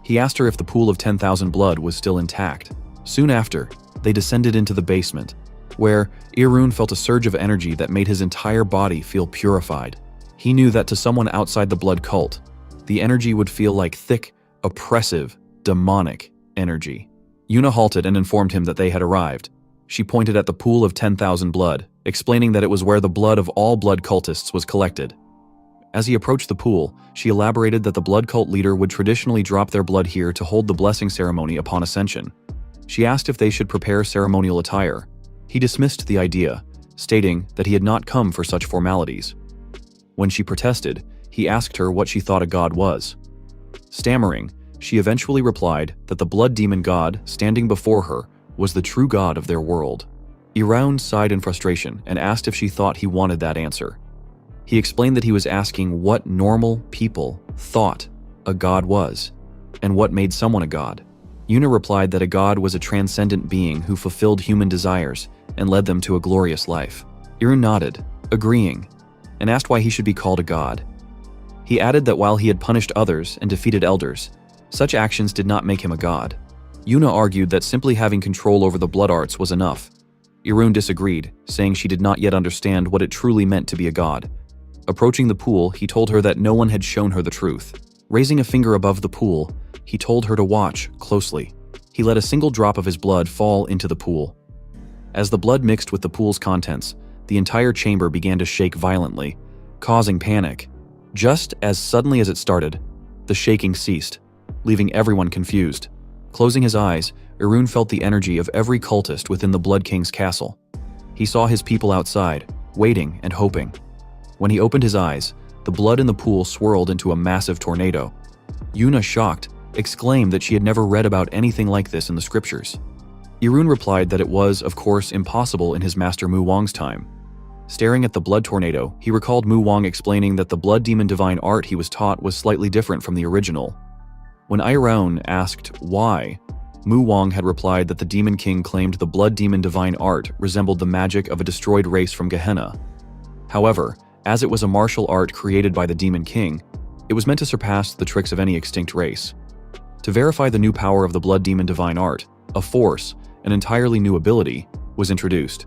He asked her if the pool of 10,000 blood was still intact. Soon after, they descended into the basement, where Iraun felt a surge of energy that made his entire body feel purified. He knew that to someone outside the blood cult, the energy would feel like thick, oppressive, demonic energy. Yuna halted and informed him that they had arrived. She pointed at the pool of 10,000 blood, explaining that it was where the blood of all blood cultists was collected. As he approached the pool, she elaborated that the blood cult leader would traditionally drop their blood here to hold the blessing ceremony upon ascension. She asked if they should prepare ceremonial attire. He dismissed the idea, stating that he had not come for such formalities. When she protested, he asked her what she thought a god was. Stammering, she eventually replied that the blood demon god standing before her was the true god of their world. Iraun sighed in frustration and asked if she thought he wanted that answer. He explained that he was asking what normal people thought a god was, and what made someone a god. Yuna replied that a god was a transcendent being who fulfilled human desires and led them to a glorious life. Iraun nodded, agreeing, and asked why he should be called a god. He added that while he had punished others and defeated elders, such actions did not make him a god. Yuna argued that simply having control over the blood arts was enough. Iraun disagreed, saying she did not yet understand what it truly meant to be a god. Approaching the pool, he told her that no one had shown her the truth. Raising a finger above the pool, he told her to watch closely. He let a single drop of his blood fall into the pool. As the blood mixed with the pool's contents, the entire chamber began to shake violently, causing panic. Just as suddenly as it started, the shaking ceased, leaving everyone confused. Closing his eyes, Iraun felt the energy of every cultist within the Blood King's castle. He saw his people outside, waiting and hoping. When he opened his eyes, the blood in the pool swirled into a massive tornado. Yuna, shocked, exclaimed that she had never read about anything like this in the scriptures. Iraun replied that it was, of course, impossible in his master Mu Wang's time. Staring at the blood tornado, he recalled Mu Wang explaining that the blood demon divine art he was taught was slightly different from the original. When Iraun asked why, Mu Wang had replied that the Demon King claimed the blood demon divine art resembled the magic of a destroyed race from Gehenna. However, as it was a martial art created by the Demon King, it was meant to surpass the tricks of any extinct race. To verify the new power of the blood demon divine art, a force, an entirely new ability, was introduced.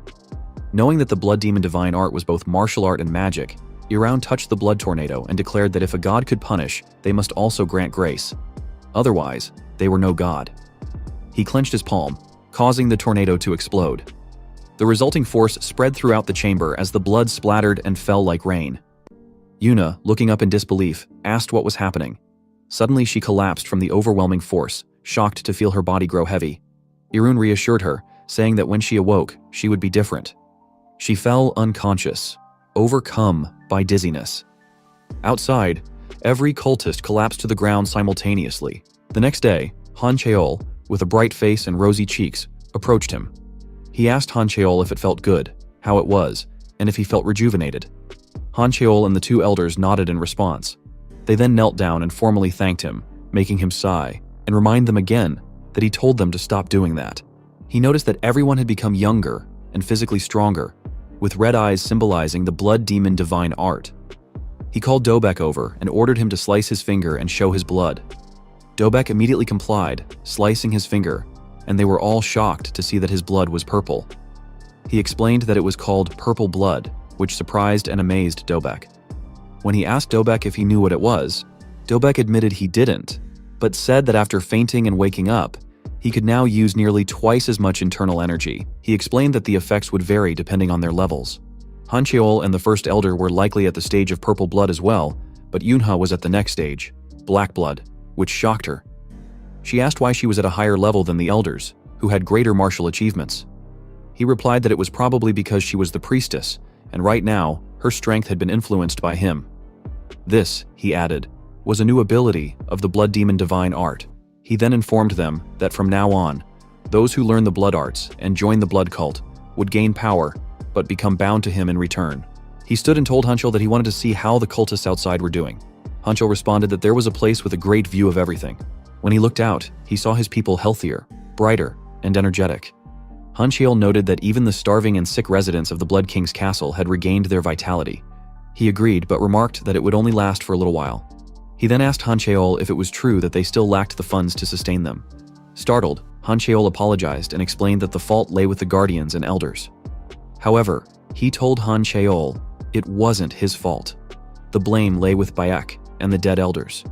Knowing that the blood demon divine art was both martial art and magic, Iraun touched the blood tornado and declared that if a god could punish, they must also grant grace. Otherwise, they were no god. He clenched his palm, causing the tornado to explode. The resulting force spread throughout the chamber as the blood splattered and fell like rain. Yuna, looking up in disbelief, asked what was happening. Suddenly she collapsed from the overwhelming force, shocked to feel her body grow heavy. Iraun reassured her, saying that when she awoke, she would be different. She fell unconscious, overcome by dizziness. Outside, every cultist collapsed to the ground simultaneously. The next day, Han Cheol, with a bright face and rosy cheeks, approached him. He asked Han Cheol if it felt good, how it was, and if he felt rejuvenated. Han Cheol and the two elders nodded in response. They then knelt down and formally thanked him, making him sigh, and remind them again that he told them to stop doing that. He noticed that everyone had become younger and physically stronger, with red eyes symbolizing the blood demon divine art. He called Dobek over and ordered him to slice his finger and show his blood. Dobek immediately complied, slicing his finger, and they were all shocked to see that his blood was purple. He explained that it was called purple blood, which surprised and amazed Dobek. When he asked Dobek if he knew what it was, Dobek admitted he didn't, but said that after fainting and waking up, he could now use nearly twice as much internal energy. He explained that the effects would vary depending on their levels. Han Cheol and the first elder were likely at the stage of purple blood as well, but Yunha was at the next stage, black blood, which shocked her. She asked why she was at a higher level than the elders, who had greater martial achievements. He replied that it was probably because she was the priestess, and right now, her strength had been influenced by him. This, he added, was a new ability of the blood demon divine art. He then informed them that from now on, those who learn the blood arts and join the blood cult would gain power, but become bound to him in return. He stood and told Hanchel that he wanted to see how the cultists outside were doing. Hanchel responded that there was a place with a great view of everything. When he looked out, he saw his people healthier, brighter, and energetic. Hanchel noted that even the starving and sick residents of the Blood King's castle had regained their vitality. He agreed, but remarked that it would only last for a little while. He then asked Hancheol if it was true that they still lacked the funds to sustain them. Startled, Hancheol apologized and explained that the fault lay with the guardians and elders. However, he told Hancheol it wasn't his fault. The blame lay with Bayek and the dead elders.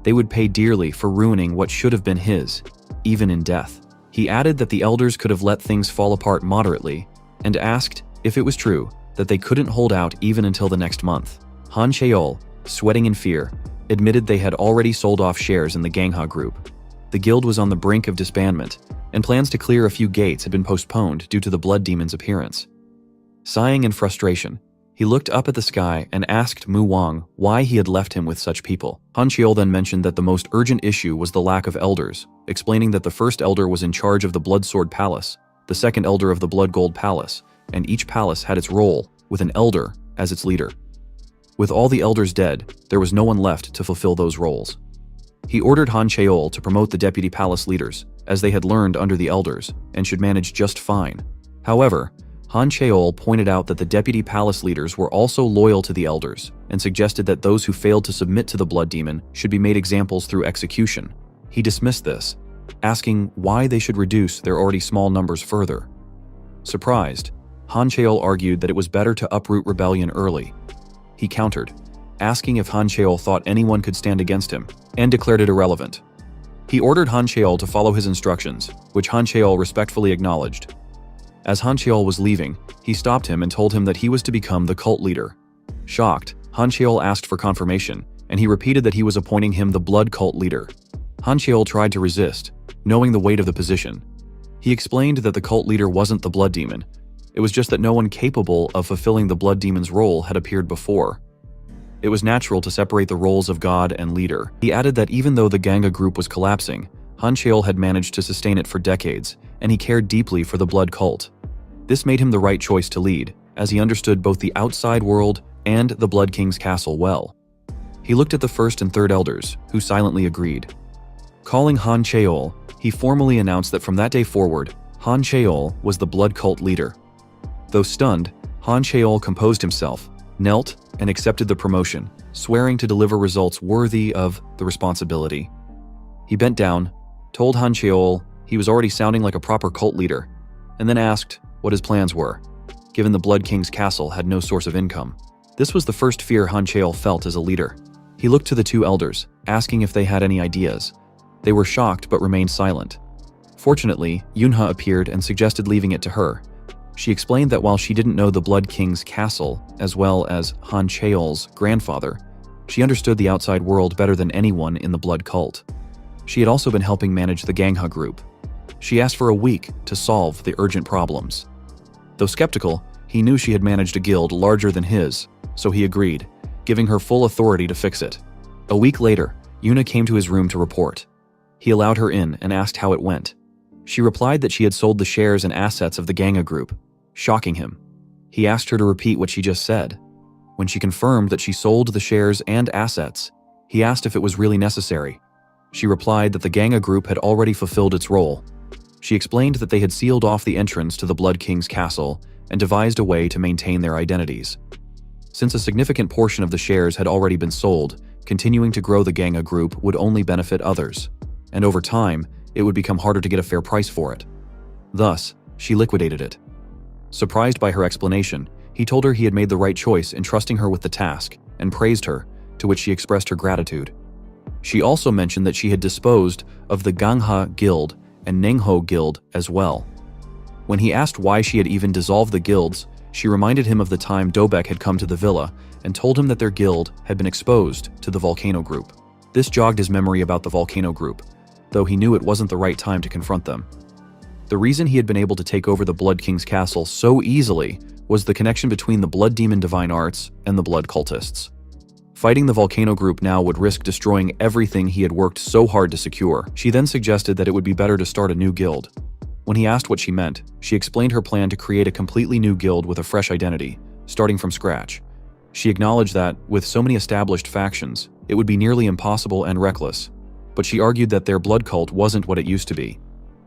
They would pay dearly for ruining what should have been his, even in death. He added that the elders could have let things fall apart moderately, and asked if it was true that they couldn't hold out even until the next month. Han Cheol, sweating in fear, admitted they had already sold off shares in the Gangha group. The guild was on the brink of disbandment, and plans to clear a few gates had been postponed due to the blood demon's appearance. Sighing in frustration, he looked up at the sky and asked Mu Wang why he had left him with such people. Han Cheol then mentioned that the most urgent issue was the lack of elders, explaining that the first elder was in charge of the Blood Sword Palace, the second elder of the Blood Gold Palace, and each palace had its role, with an elder as its leader. With all the elders dead, there was no one left to fulfill those roles. He ordered Han Cheol to promote the deputy palace leaders, as they had learned under the elders, and should manage just fine. However, Han Cheol pointed out that the deputy palace leaders were also loyal to the elders, and suggested that those who failed to submit to the blood demon should be made examples through execution. He dismissed this, asking why they should reduce their already small numbers further. Surprised, Han Cheol argued that it was better to uproot rebellion early. He countered, asking if Han Cheol thought anyone could stand against him, and declared it irrelevant. He ordered Han Cheol to follow his instructions, which Han Cheol respectfully acknowledged. As Han Cheol was leaving, he stopped him and told him that he was to become the cult leader. Shocked, Han Cheol asked for confirmation, and he repeated that he was appointing him the blood cult leader. Han Cheol tried to resist, knowing the weight of the position. He explained that the cult leader wasn't the blood demon. It was just that no one capable of fulfilling the blood demon's role had appeared before. It was natural to separate the roles of god and leader. He added that even though the Ganga group was collapsing, Han Cheol had managed to sustain it for decades, and he cared deeply for the blood cult. This made him the right choice to lead, as he understood both the outside world and the Blood King's castle well. He looked at the first and third elders, who silently agreed. Calling Han Cheol, he formally announced that from that day forward, Han Cheol was the blood cult leader. Though stunned, Han Cheol composed himself, knelt, and accepted the promotion, swearing to deliver results worthy of the responsibility. He bent down, told Han Cheol he was already sounding like a proper cult leader, and then asked what his plans were, given the Blood King's castle had no source of income. This was the first fear Han Cheol felt as a leader. He looked to the two elders, asking if they had any ideas. They were shocked but remained silent. Fortunately, Yunha appeared and suggested leaving it to her. She explained that while she didn't know the Blood King's castle, as well as Han Cheol's grandfather, she understood the outside world better than anyone in the blood cult. She had also been helping manage the Gangha group. She asked for a week to solve the urgent problems. Though skeptical, he knew she had managed a guild larger than his, so he agreed, giving her full authority to fix it. A week later, Yuna came to his room to report. He allowed her in and asked how it went. She replied that she had sold the shares and assets of the Ganga group, shocking him. He asked her to repeat what she just said. When she confirmed that she sold the shares and assets, he asked if it was really necessary. She replied that the Ganga group had already fulfilled its role. She explained that they had sealed off the entrance to the Blood King's castle and devised a way to maintain their identities. Since a significant portion of the shares had already been sold, continuing to grow the Ganga group would only benefit others, and over time, it would become harder to get a fair price for it. Thus, she liquidated it. Surprised by her explanation, he told her he had made the right choice in trusting her with the task and praised her, to which she expressed her gratitude. She also mentioned that she had disposed of the Gangha Guild and Nengho Guild as well. When he asked why she had even dissolved the guilds, she reminded him of the time Dobek had come to the villa and told him that their guild had been exposed to the Volcano Group. This jogged his memory about the Volcano Group, though he knew it wasn't the right time to confront them. The reason he had been able to take over the Blood King's castle so easily was the connection between the Blood Demon Divine Arts and the Blood Cultists. Fighting the Volcano Group now would risk destroying everything he had worked so hard to secure. She then suggested that it would be better to start a new guild. When he asked what she meant, she explained her plan to create a completely new guild with a fresh identity, starting from scratch. She acknowledged that, with so many established factions, it would be nearly impossible and reckless, but she argued that their blood cult wasn't what it used to be.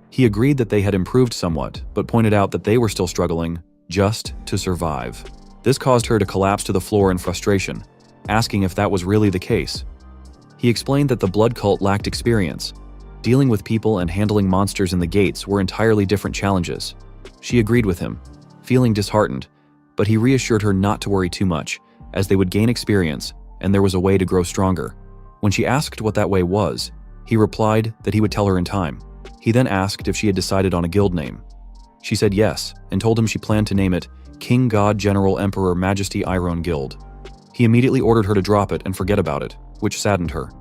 He agreed that they had improved somewhat, but pointed out that they were still struggling just to survive. This caused her to collapse to the floor in frustration, asking if that was really the case. He explained that the blood cult lacked experience. Dealing with people and handling monsters in the gates were entirely different challenges. She agreed with him, feeling disheartened, but he reassured her not to worry too much, as they would gain experience and there was a way to grow stronger. When she asked what that way was, he replied that he would tell her in time. He then asked if she had decided on a guild name. She said yes, and told him she planned to name it King God General Emperor Majesty Iron Guild. He immediately ordered her to drop it and forget about it, which saddened her.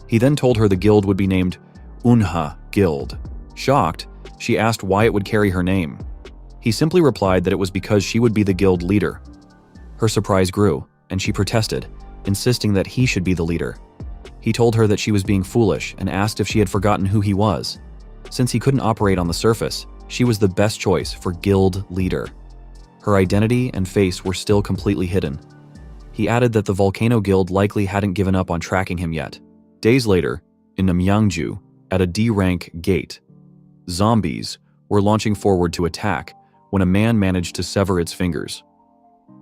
He then told her the guild would be named Unha Guild. Shocked, she asked why it would carry her name. He simply replied that it was because she would be the guild leader. Her surprise grew, and she protested, insisting that he should be the leader. He told her that she was being foolish and asked if she had forgotten who he was. Since he couldn't operate on the surface, she was the best choice for guild leader. Her identity and face were still completely hidden. He added that the Volcano Guild likely hadn't given up on tracking him yet. Days later, in Namyangju, at a D-rank gate, zombies were launching forward to attack when a man managed to sever its fingers.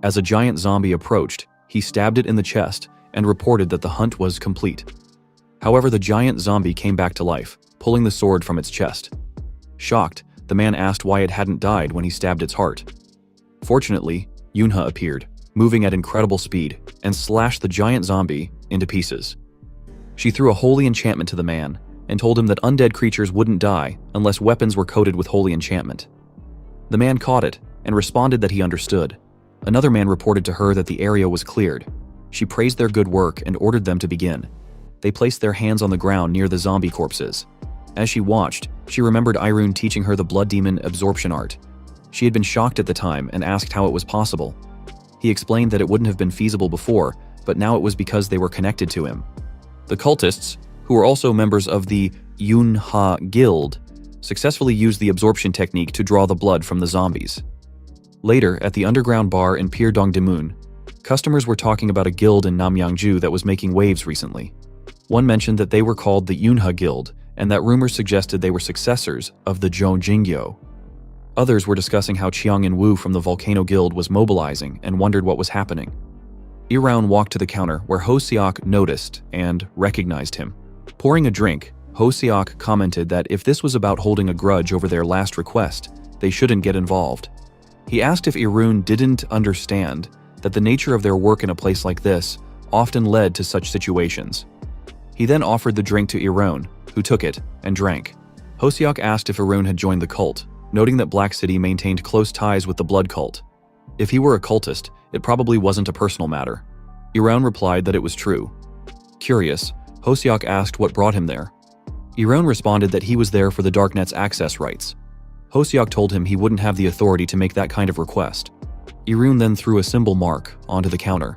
As a giant zombie approached, he stabbed it in the chest and reported that the hunt was complete. However, the giant zombie came back to life, pulling the sword from its chest. Shocked, the man asked why it hadn't died when he stabbed its heart. Fortunately, Yunha appeared, moving at incredible speed, and slashed the giant zombie into pieces. She threw a holy enchantment to the man and told him that undead creatures wouldn't die unless weapons were coated with holy enchantment. The man caught it and responded that he understood. Another man reported to her that the area was cleared. She praised their good work and ordered them to begin. They placed their hands on the ground near the zombie corpses. As she watched, she remembered Irune teaching her the blood demon absorption art. She had been shocked at the time and asked how it was possible. He explained that it wouldn't have been feasible before, but now it was because they were connected to him. The cultists, who were also members of the Yunha Guild, successfully used the absorption technique to draw the blood from the zombies. Later, at the underground bar in Pier Dongdaemun, customers were talking about a guild in Namyangju that was making waves recently. One mentioned that they were called the Yunha Guild, and that rumors suggested they were successors of the Zhongjingyo. Others were discussing how Chiang and Wu from the Volcano Guild was mobilizing and wondered what was happening. Iraun walked to the counter where Ho-seok noticed and recognized him. Pouring a drink, Ho-seok commented that if this was about holding a grudge over their last request, they shouldn't get involved. He asked if Irune didn't understand that the nature of their work in a place like this often led to such situations. He then offered the drink to Irune, who took it and drank. Ho-seok asked if Irune had joined the cult, noting that Black City maintained close ties with the blood cult. If he were a cultist, it probably wasn't a personal matter. Irune replied that it was true. Curious, Ho-seok asked what brought him there. Irune responded that he was there for the Darknet's access rights. Ho-seok told him he wouldn't have the authority to make that kind of request. Irune then threw a symbol mark onto the counter.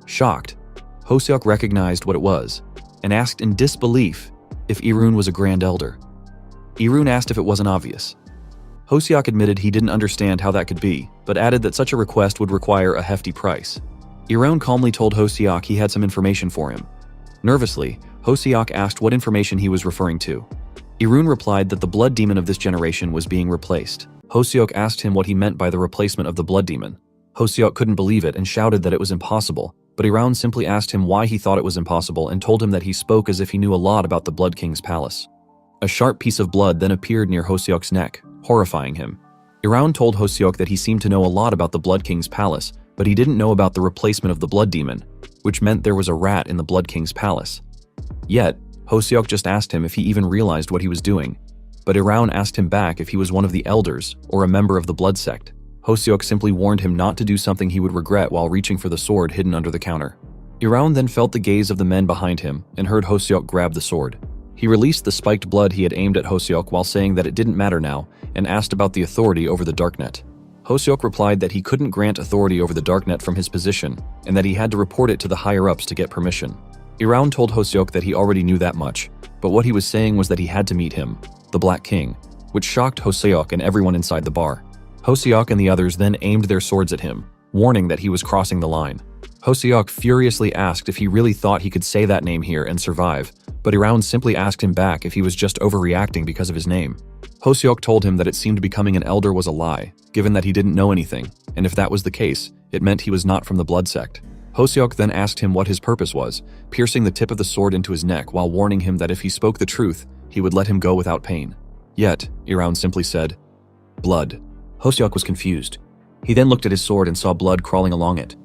Shocked, Ho-seok recognized what it was and asked in disbelief if Irune was a Grand Elder. Irune asked if it wasn't obvious. Ho-seok admitted he didn't understand how that could be, but added that such a request would require a hefty price. Irune calmly told Ho-seok he had some information for him. Nervously, Ho-seok asked what information he was referring to. Irune replied that the blood demon of this generation was being replaced. Ho-seok asked him what he meant by the replacement of the blood demon. Ho-seok couldn't believe it and shouted that it was impossible, but Irune simply asked him why he thought it was impossible and told him that he spoke as if he knew a lot about the Blood King's palace. A sharp piece of blood then appeared near Ho-seok's neck, horrifying him. Irune told Ho-seok that he seemed to know a lot about the Blood King's palace, but he didn't know about the replacement of the blood demon, which meant there was a rat in the Blood King's palace. Yet, Ho-seok just asked him if he even realized what he was doing, but Irune asked him back if he was one of the elders or a member of the blood sect. Ho-seok simply warned him not to do something he would regret while reaching for the sword hidden under the counter. Irune then felt the gaze of the men behind him and heard Ho-seok grab the sword. He released the spiked blood he had aimed at Ho-seok while saying that it didn't matter now and asked about the authority over the Darknet. Ho-seok replied that he couldn't grant authority over the Darknet from his position and that he had to report it to the higher-ups to get permission. Irune told Ho-seok that he already knew that much, but what he was saying was that he had to meet him, the Black King, which shocked Ho-seok and everyone inside the bar. Ho-seok and the others then aimed their swords at him, warning that he was crossing the line. Ho-seok furiously asked if he really thought he could say that name here and survive, but Irune simply asked him back if he was just overreacting because of his name. Ho-seok told him that it seemed becoming an elder was a lie, given that he didn't know anything, and if that was the case, it meant he was not from the blood sect. Ho-seok then asked him what his purpose was, piercing the tip of the sword into his neck while warning him that if he spoke the truth, he would let him go without pain. Yet, Irune simply said, "Blood." Ho-seok was confused. He then looked at his sword and saw blood crawling along it.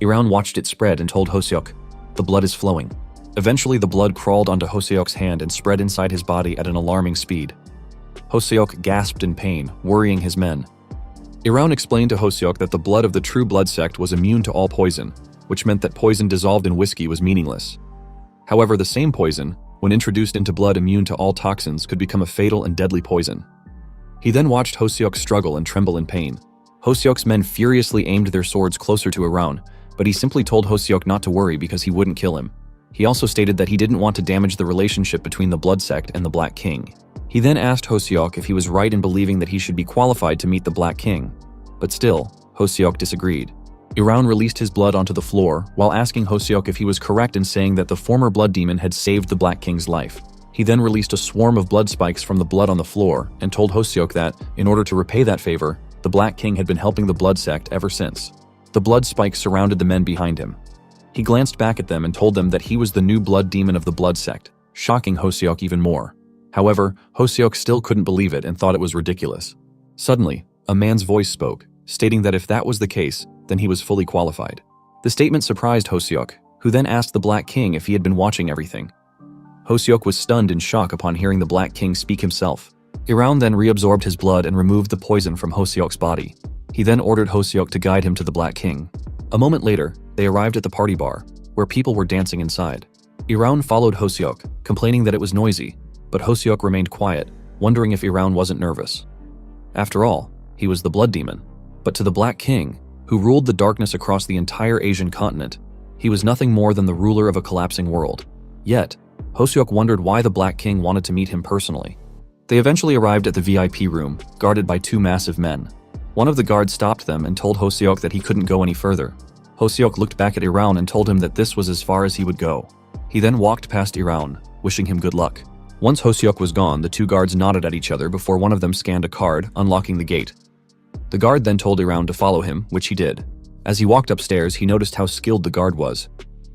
Irune watched it spread and told Ho-seok, "The blood is flowing." Eventually, the blood crawled onto Ho-seok's hand and spread inside his body at an alarming speed. Ho-seok gasped in pain, worrying his men. Irune explained to Ho-seok that the blood of the true blood sect was immune to all poison, which meant that poison dissolved in whiskey was meaningless. However, the same poison, when introduced into blood immune to all toxins, could become a fatal and deadly poison. He then watched Hoseok struggle and tremble in pain. Hoseok's men furiously aimed their swords closer to Iran, but he simply told Hoseok not to worry because he wouldn't kill him. He also stated that he didn't want to damage the relationship between the Blood Sect and the Black King. He then asked Hoseok if he was right in believing that he should be qualified to meet the Black King. But still, Hoseok disagreed. Iran released his blood onto the floor while asking Hoseok if he was correct in saying that the former blood demon had saved the Black King's life. He then released a swarm of blood spikes from the blood on the floor and told Hoseok that, in order to repay that favor, the Black King had been helping the Blood Sect ever since. The blood spikes surrounded the men behind him. He glanced back at them and told them that he was the new blood demon of the Blood Sect, shocking Hoseok even more. However, Hoseok still couldn't believe it and thought it was ridiculous. Suddenly, a man's voice spoke, stating that if that was the case, then he was fully qualified. The statement surprised Hoseok, who then asked the Black King if he had been watching everything. Hoseok was stunned in shock upon hearing the Black King speak himself. Iran then reabsorbed his blood and removed the poison from Hoseok's body. He then ordered Hoseok to guide him to the Black King. A moment later, they arrived at the party bar, where people were dancing inside. Iran followed Hoseok, complaining that it was noisy, but Hoseok remained quiet, wondering if Iran wasn't nervous. After all, he was the Blood Demon, but to the Black King, who ruled the darkness across the entire Asian continent, he was nothing more than the ruler of a collapsing world. Yet, Hoseok wondered why the Black King wanted to meet him personally. They eventually arrived at the VIP room, guarded by two massive men. One of the guards stopped them and told Hoseok that he couldn't go any further. Hoseok looked back at Iran and told him that this was as far as he would go. He then walked past Iran, wishing him good luck. Once Hoseok was gone, the two guards nodded at each other before one of them scanned a card, unlocking the gate. The guard then told Iran to follow him, which he did. As he walked upstairs, he noticed how skilled the guard was.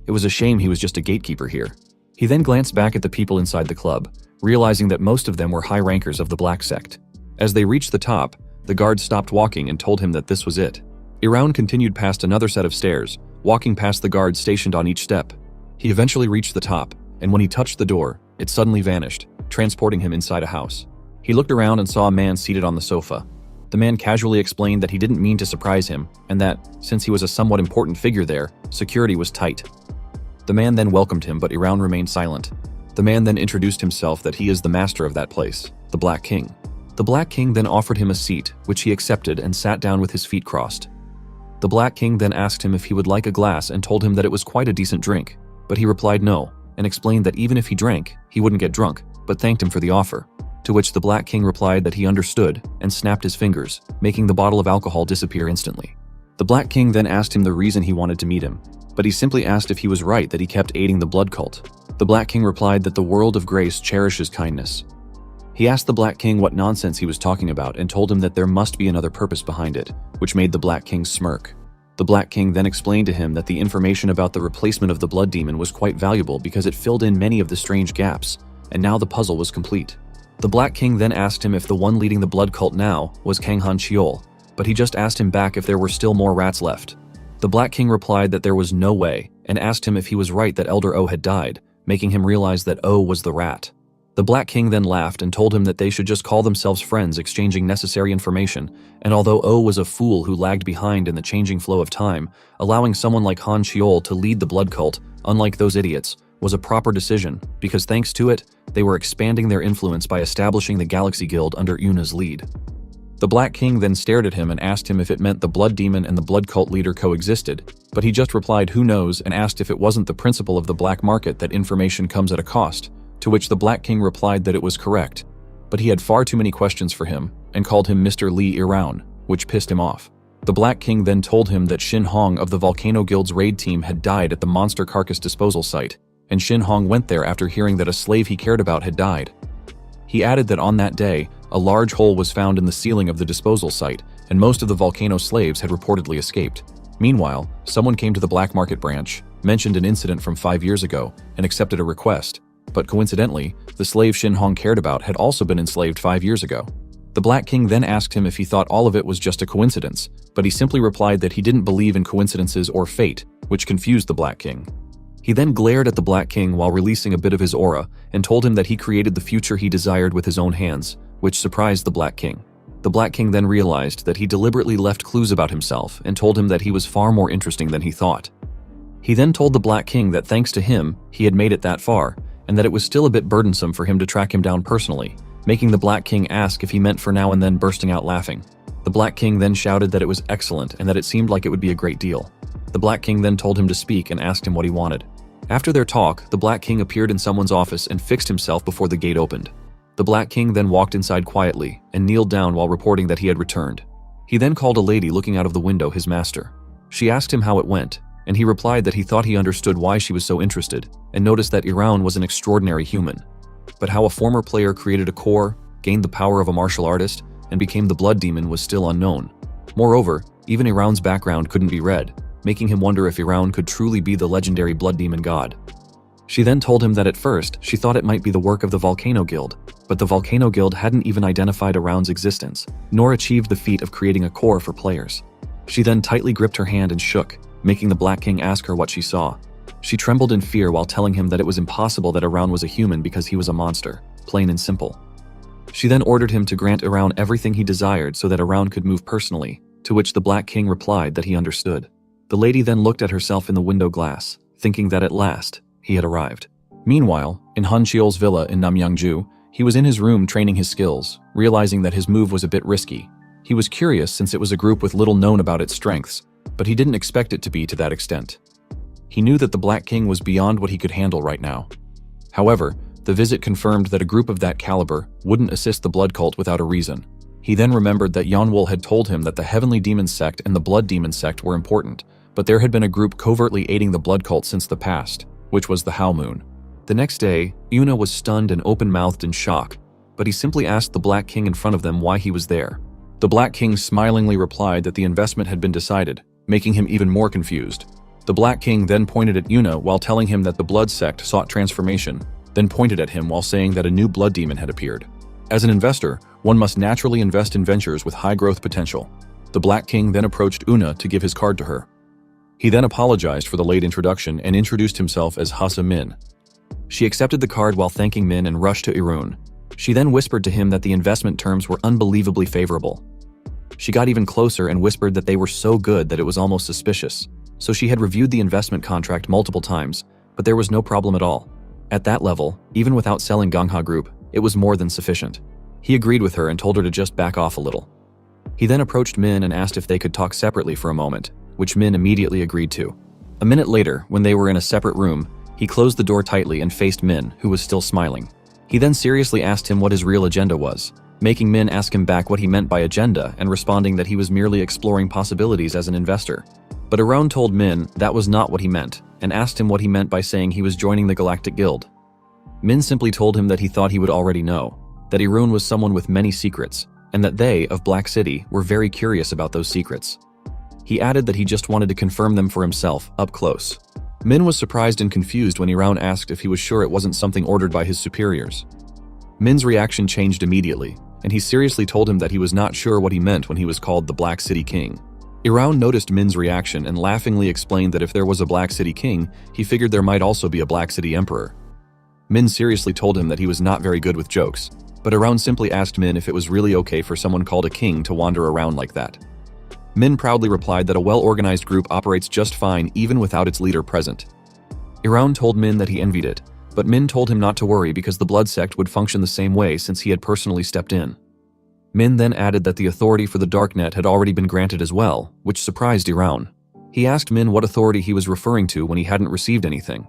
It was a shame he was just a gatekeeper here. He then glanced back at the people inside the club, realizing that most of them were high rankers of the Black Sect. As they reached the top, the guard stopped walking and told him that this was it. Iran continued past another set of stairs, walking past the guards stationed on each step. He eventually reached the top, and when he touched the door, it suddenly vanished, transporting him inside a house. He looked around and saw a man seated on the sofa. The man casually explained that he didn't mean to surprise him, and that, since he was a somewhat important figure there, security was tight. The man then welcomed him, but Iran remained silent. The man then introduced himself that he is the master of that place, the Black King. The Black King then offered him a seat, which he accepted and sat down with his feet crossed. The Black King then asked him if he would like a glass and told him that it was quite a decent drink, but he replied no, and explained that even if he drank, he wouldn't get drunk, but thanked him for the offer. To which the Black King replied that he understood and snapped his fingers, making the bottle of alcohol disappear instantly. The Black King then asked him the reason he wanted to meet him, but he simply asked if he was right that he kept aiding the blood cult. The Black King replied that the world of grace cherishes kindness. He asked the Black King what nonsense he was talking about and told him that there must be another purpose behind it, which made the Black King smirk. The Black King then explained to him that the information about the replacement of the Blood Demon was quite valuable because it filled in many of the strange gaps, and now the puzzle was complete. The Black King then asked him if the one leading the blood cult now was Kanghan Cheol, but he just asked him back if there were still more rats left. The Black King replied that there was no way, and asked him if he was right that Elder O had died, making him realize that O was the rat. The Black King then laughed and told him that they should just call themselves friends, exchanging necessary information, and although O was a fool who lagged behind in the changing flow of time, allowing someone like Han Cheol to lead the blood cult, unlike those idiots, was a proper decision, because thanks to it, they were expanding their influence by establishing the Galaxy Guild under Yuna's lead. The Black King then stared at him and asked him if it meant the blood demon and the blood cult leader coexisted, but he just replied who knows and asked if it wasn't the principle of the black market that information comes at a cost, to which the Black King replied that it was correct, but he had far too many questions for him and called him Mr. Li Iran, which pissed him off. The Black King then told him that Shin Hong of the Volcano Guild's raid team had died at the monster carcass disposal site, and Shin Hong went there after hearing that a slave he cared about had died. He added that on that day, a large hole was found in the ceiling of the disposal site, and most of the volcano slaves had reportedly escaped. Meanwhile, someone came to the black market branch, mentioned an incident from 5 years ago, and accepted a request. But coincidentally, the slave Shin Hong cared about had also been enslaved 5 years ago. The Black King then asked him if he thought all of it was just a coincidence, but he simply replied that he didn't believe in coincidences or fate, which confused the Black King. He then glared at the Black King while releasing a bit of his aura and told him that he created the future he desired with his own hands, which surprised the Black King. The Black King then realized that he deliberately left clues about himself and told him that he was far more interesting than he thought. He then told the Black King that thanks to him, he had made it that far, and that it was still a bit burdensome for him to track him down personally, making the Black King ask if he meant for now and then, bursting out laughing. The Black King then shouted that it was excellent and that it seemed like it would be a great deal. The Black King then told him to speak and asked him what he wanted. After their talk, the Black King appeared in someone's office and fixed himself before the gate opened. The Black King then walked inside quietly and kneeled down while reporting that he had returned. He then called a lady looking out of the window his master. She asked him how it went, and he replied that he thought he understood why she was so interested, and noticed that Iran was an extraordinary human. But how a former player created a core, gained the power of a martial artist, and became the blood demon was still unknown. Moreover, even Iran's background couldn't be read, making him wonder if Iran could truly be the legendary blood demon god. She then told him that at first she thought it might be the work of the Volcano Guild, but the Volcano Guild hadn't even identified Iran's existence, nor achieved the feat of creating a core for players. She then tightly gripped her hand and shook, making the Black King ask her what she saw. She trembled in fear while telling him that it was impossible that Iran was a human because he was a monster, plain and simple. She then ordered him to grant Iran everything he desired so that Iran could move personally, to which the Black King replied that he understood. The lady then looked at herself in the window glass, thinking that at last, he had arrived. Meanwhile, in Han Chiol's villa in Namyangju, he was in his room training his skills, realizing that his move was a bit risky. He was curious since it was a group with little known about its strengths, but he didn't expect it to be to that extent. He knew that the Black King was beyond what he could handle right now. However, the visit confirmed that a group of that caliber wouldn't assist the blood cult without a reason. He then remembered that Yanwol had told him that the Heavenly Demon Sect and the Blood Demon Sect were important, but there had been a group covertly aiding the blood cult since the past, which was the Hao Moon. The next day, Yuna was stunned and open-mouthed in shock, but he simply asked the Black King in front of them why he was there. The Black King smilingly replied that the investment had been decided, making him even more confused. The Black King then pointed at Yuna while telling him that the Blood Sect sought transformation, then pointed at him while saying that a new blood demon had appeared. As an investor, one must naturally invest in ventures with high growth potential. The Black King then approached Una to give his card to her. He then apologized for the late introduction and introduced himself as Hasa Min. She accepted the card while thanking Min and rushed to Irun. She then whispered to him that the investment terms were unbelievably favorable. She got even closer and whispered that they were so good that it was almost suspicious. So she had reviewed the investment contract multiple times, but there was no problem at all. At that level, even without selling Gangha Group, it was more than sufficient. He agreed with her and told her to just back off a little. He then approached Min and asked if they could talk separately for a moment, which Min immediately agreed to. A minute later, when they were in a separate room, he closed the door tightly and faced Min, who was still smiling. He then seriously asked him what his real agenda was, making Min ask him back what he meant by agenda and responding that he was merely exploring possibilities as an investor. But Aron told Min that was not what he meant, and asked him what he meant by saying he was joining the Galactic Guild. Min simply told him that he thought he would already know, that Irun was someone with many secrets, and that they, of Black City, were very curious about those secrets. He added that he just wanted to confirm them for himself, up close. Min was surprised and confused when Irun asked if he was sure it wasn't something ordered by his superiors. Min's reaction changed immediately, and he seriously told him that he was not sure what he meant when he was called the Black City King. Irun noticed Min's reaction and laughingly explained that if there was a Black City King, he figured there might also be a Black City Emperor. Min seriously told him that he was not very good with jokes, but Irun simply asked Min if it was really okay for someone called a king to wander around like that. Min proudly replied that a well-organized group operates just fine even without its leader present. Irun told Min that he envied it, but Min told him not to worry because the blood sect would function the same way since he had personally stepped in. Min then added that the authority for the Darknet had already been granted as well, which surprised Irun. He asked Min what authority he was referring to when he hadn't received anything.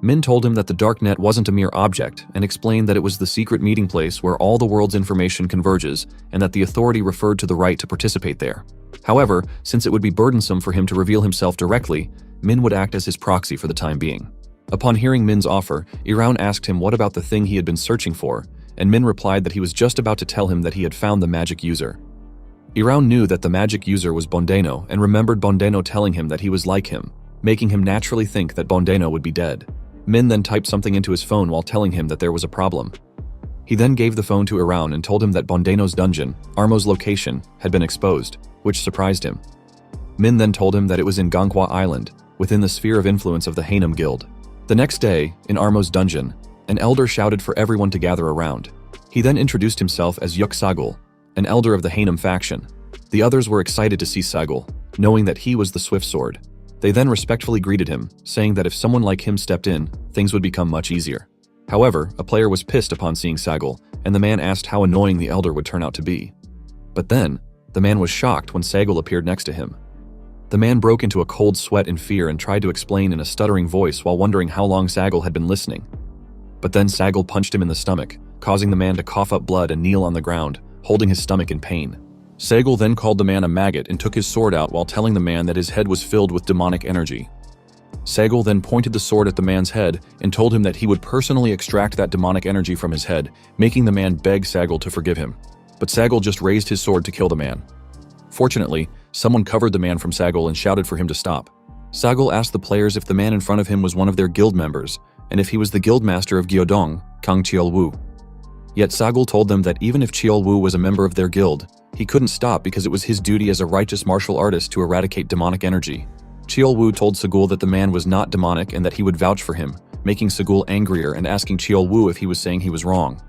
Min told him that the Darknet wasn't a mere object and explained that it was the secret meeting place where all the world's information converges and that the authority referred to the right to participate there. However, since it would be burdensome for him to reveal himself directly, Min would act as his proxy for the time being. Upon hearing Min's offer, Irun asked him what about the thing he had been searching for, and Min replied that he was just about to tell him that he had found the magic user. Irun knew that the magic user was Bondeno and remembered Bondeno telling him that he was like him, making him naturally think that Bondeno would be dead. Min then typed something into his phone while telling him that there was a problem. He then gave the phone to Irun and told him that Bondeno's dungeon, Armo's location, had been exposed, which surprised him. Min then told him that it was in Ganghwa Island, within the sphere of influence of the Hainam Guild. The next day, in Armo's dungeon, an elder shouted for everyone to gather around. He then introduced himself as Yuk Sagul, an elder of the Hainam faction. The others were excited to see Sagul, knowing that he was the Swift Sword. They then respectfully greeted him, saying that if someone like him stepped in, things would become much easier. However, a player was pissed upon seeing Sagul, and the man asked how annoying the elder would turn out to be. But then, the man was shocked when Sagul appeared next to him. The man broke into a cold sweat in fear and tried to explain in a stuttering voice while wondering how long Sagul had been listening. But then Sagul punched him in the stomach, causing the man to cough up blood and kneel on the ground, holding his stomach in pain. Sagul then called the man a maggot and took his sword out while telling the man that his head was filled with demonic energy. Sagul then pointed the sword at the man's head and told him that he would personally extract that demonic energy from his head, making the man beg Sagul to forgive him. But Sagul just raised his sword to kill the man. Fortunately, someone covered the man from Sagul and shouted for him to stop. Sagul asked the players if the man in front of him was one of their guild members, and if he was the guild master of Gyodong, Kang Chiolwu. Yet Sagul told them that even if Chiolwu was a member of their guild, he couldn't stop because it was his duty as a righteous martial artist to eradicate demonic energy. Chiolwu told Sagul that the man was not demonic and that he would vouch for him, making Sagul angrier and asking Chiolwu if he was saying he was wrong.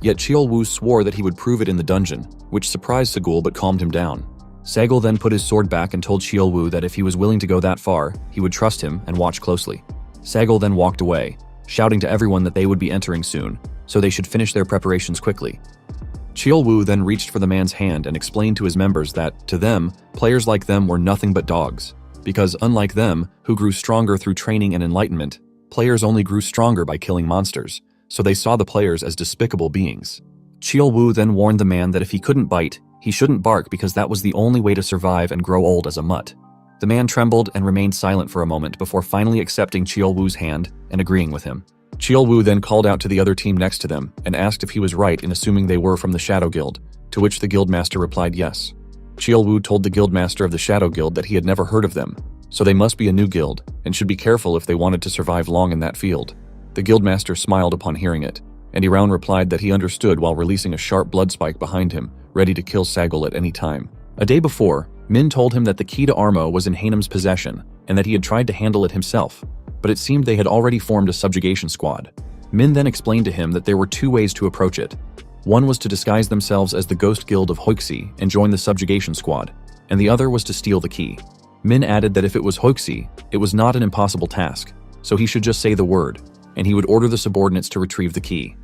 Yet Chiolwu swore that he would prove it in the dungeon, which surprised Sagul but calmed him down. Sagul then put his sword back and told Chiolwu that if he was willing to go that far, he would trust him and watch closely. Sagul then walked away, shouting to everyone that they would be entering soon, so they should finish their preparations quickly. Chiolwu then reached for the man's hand and explained to his members that, to them, players like them were nothing but dogs, because unlike them, who grew stronger through training and enlightenment, players only grew stronger by killing monsters, so they saw the players as despicable beings. Chiolwu then warned the man that if he couldn't bite, he shouldn't bark because that was the only way to survive and grow old as a mutt. The man trembled and remained silent for a moment before finally accepting Chiolwu's hand and agreeing with him. Chiolwu then called out to the other team next to them and asked if he was right in assuming they were from the Shadow Guild, to which the guildmaster replied yes. Chiolwu told the guildmaster of the Shadow Guild that he had never heard of them, so they must be a new guild and should be careful if they wanted to survive long in that field. The guildmaster smiled upon hearing it, and Iroun replied that he understood while releasing a sharp blood spike behind him, ready to kill Sagul at any time. A day before, Min told him that the key to Armo was in Hanem's possession and that he had tried to handle it himself, but it seemed they had already formed a subjugation squad. Min then explained to him that there were two ways to approach it. One was to disguise themselves as the Ghost Guild of Hoixi and join the subjugation squad, and the other was to steal the key. Min added that if it was Hoixi, it was not an impossible task, so he should just say the word, and he would order the subordinates to retrieve the key.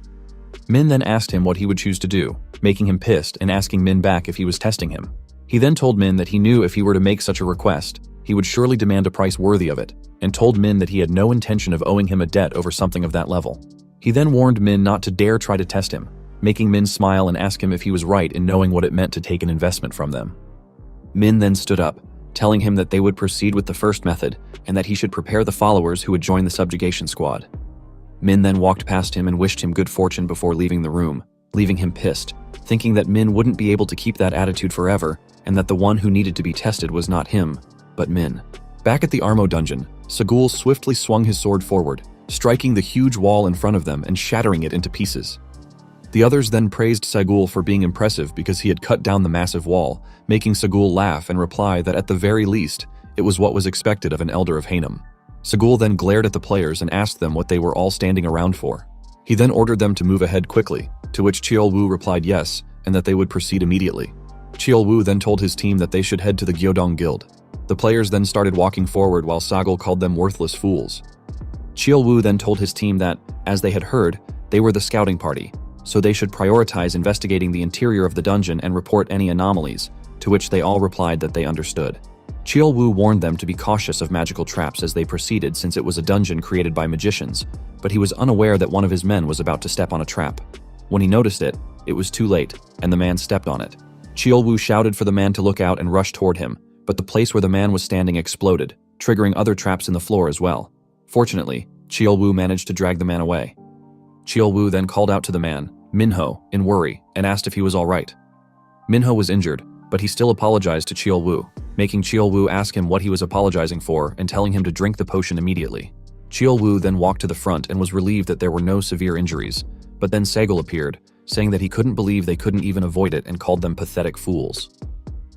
Min then asked him what he would choose to do, making him pissed and asking Min back if he was testing him. He then told Min that he knew if he were to make such a request, he would surely demand a price worthy of it, and told Min that he had no intention of owing him a debt over something of that level. He then warned Min not to dare try to test him, making Min smile and ask him if he was right in knowing what it meant to take an investment from them. Min then stood up, telling him that they would proceed with the first method and that he should prepare the followers who would join the subjugation squad. Min then walked past him and wished him good fortune before leaving the room, leaving him pissed, thinking that Min wouldn't be able to keep that attitude forever and that the one who needed to be tested was not him, but Min. Back at the Armo dungeon, Sagul swiftly swung his sword forward, striking the huge wall in front of them and shattering it into pieces. The others then praised Sagul for being impressive because he had cut down the massive wall, making Sagul laugh and reply that at the very least, it was what was expected of an elder of Hanem. Sagul then glared at the players and asked them what they were all standing around for. He then ordered them to move ahead quickly, to which Chiolwu replied yes, and that they would proceed immediately. Chiolwu then told his team that they should head to the Gyodong Guild. The players then started walking forward while Sagul called them worthless fools. Chiolwu then told his team that, as they had heard, they were the scouting party, so they should prioritize investigating the interior of the dungeon and report any anomalies, to which they all replied that they understood. Chiolwu warned them to be cautious of magical traps as they proceeded since it was a dungeon created by magicians, but he was unaware that one of his men was about to step on a trap. When he noticed it, it was too late, and the man stepped on it. Chiolwu shouted for the man to look out and rush toward him, but the place where the man was standing exploded, triggering other traps in the floor as well. Fortunately, Chiolwu managed to drag the man away. Chiolwu then called out to the man, Minho, in worry, and asked if he was all right. Minho was injured, but he still apologized to Chiolwu, making Chiolwu ask him what he was apologizing for and telling him to drink the potion immediately. Chiolwu then walked to the front and was relieved that there were no severe injuries, but then Sagul appeared, saying that he couldn't believe they couldn't even avoid it and called them pathetic fools.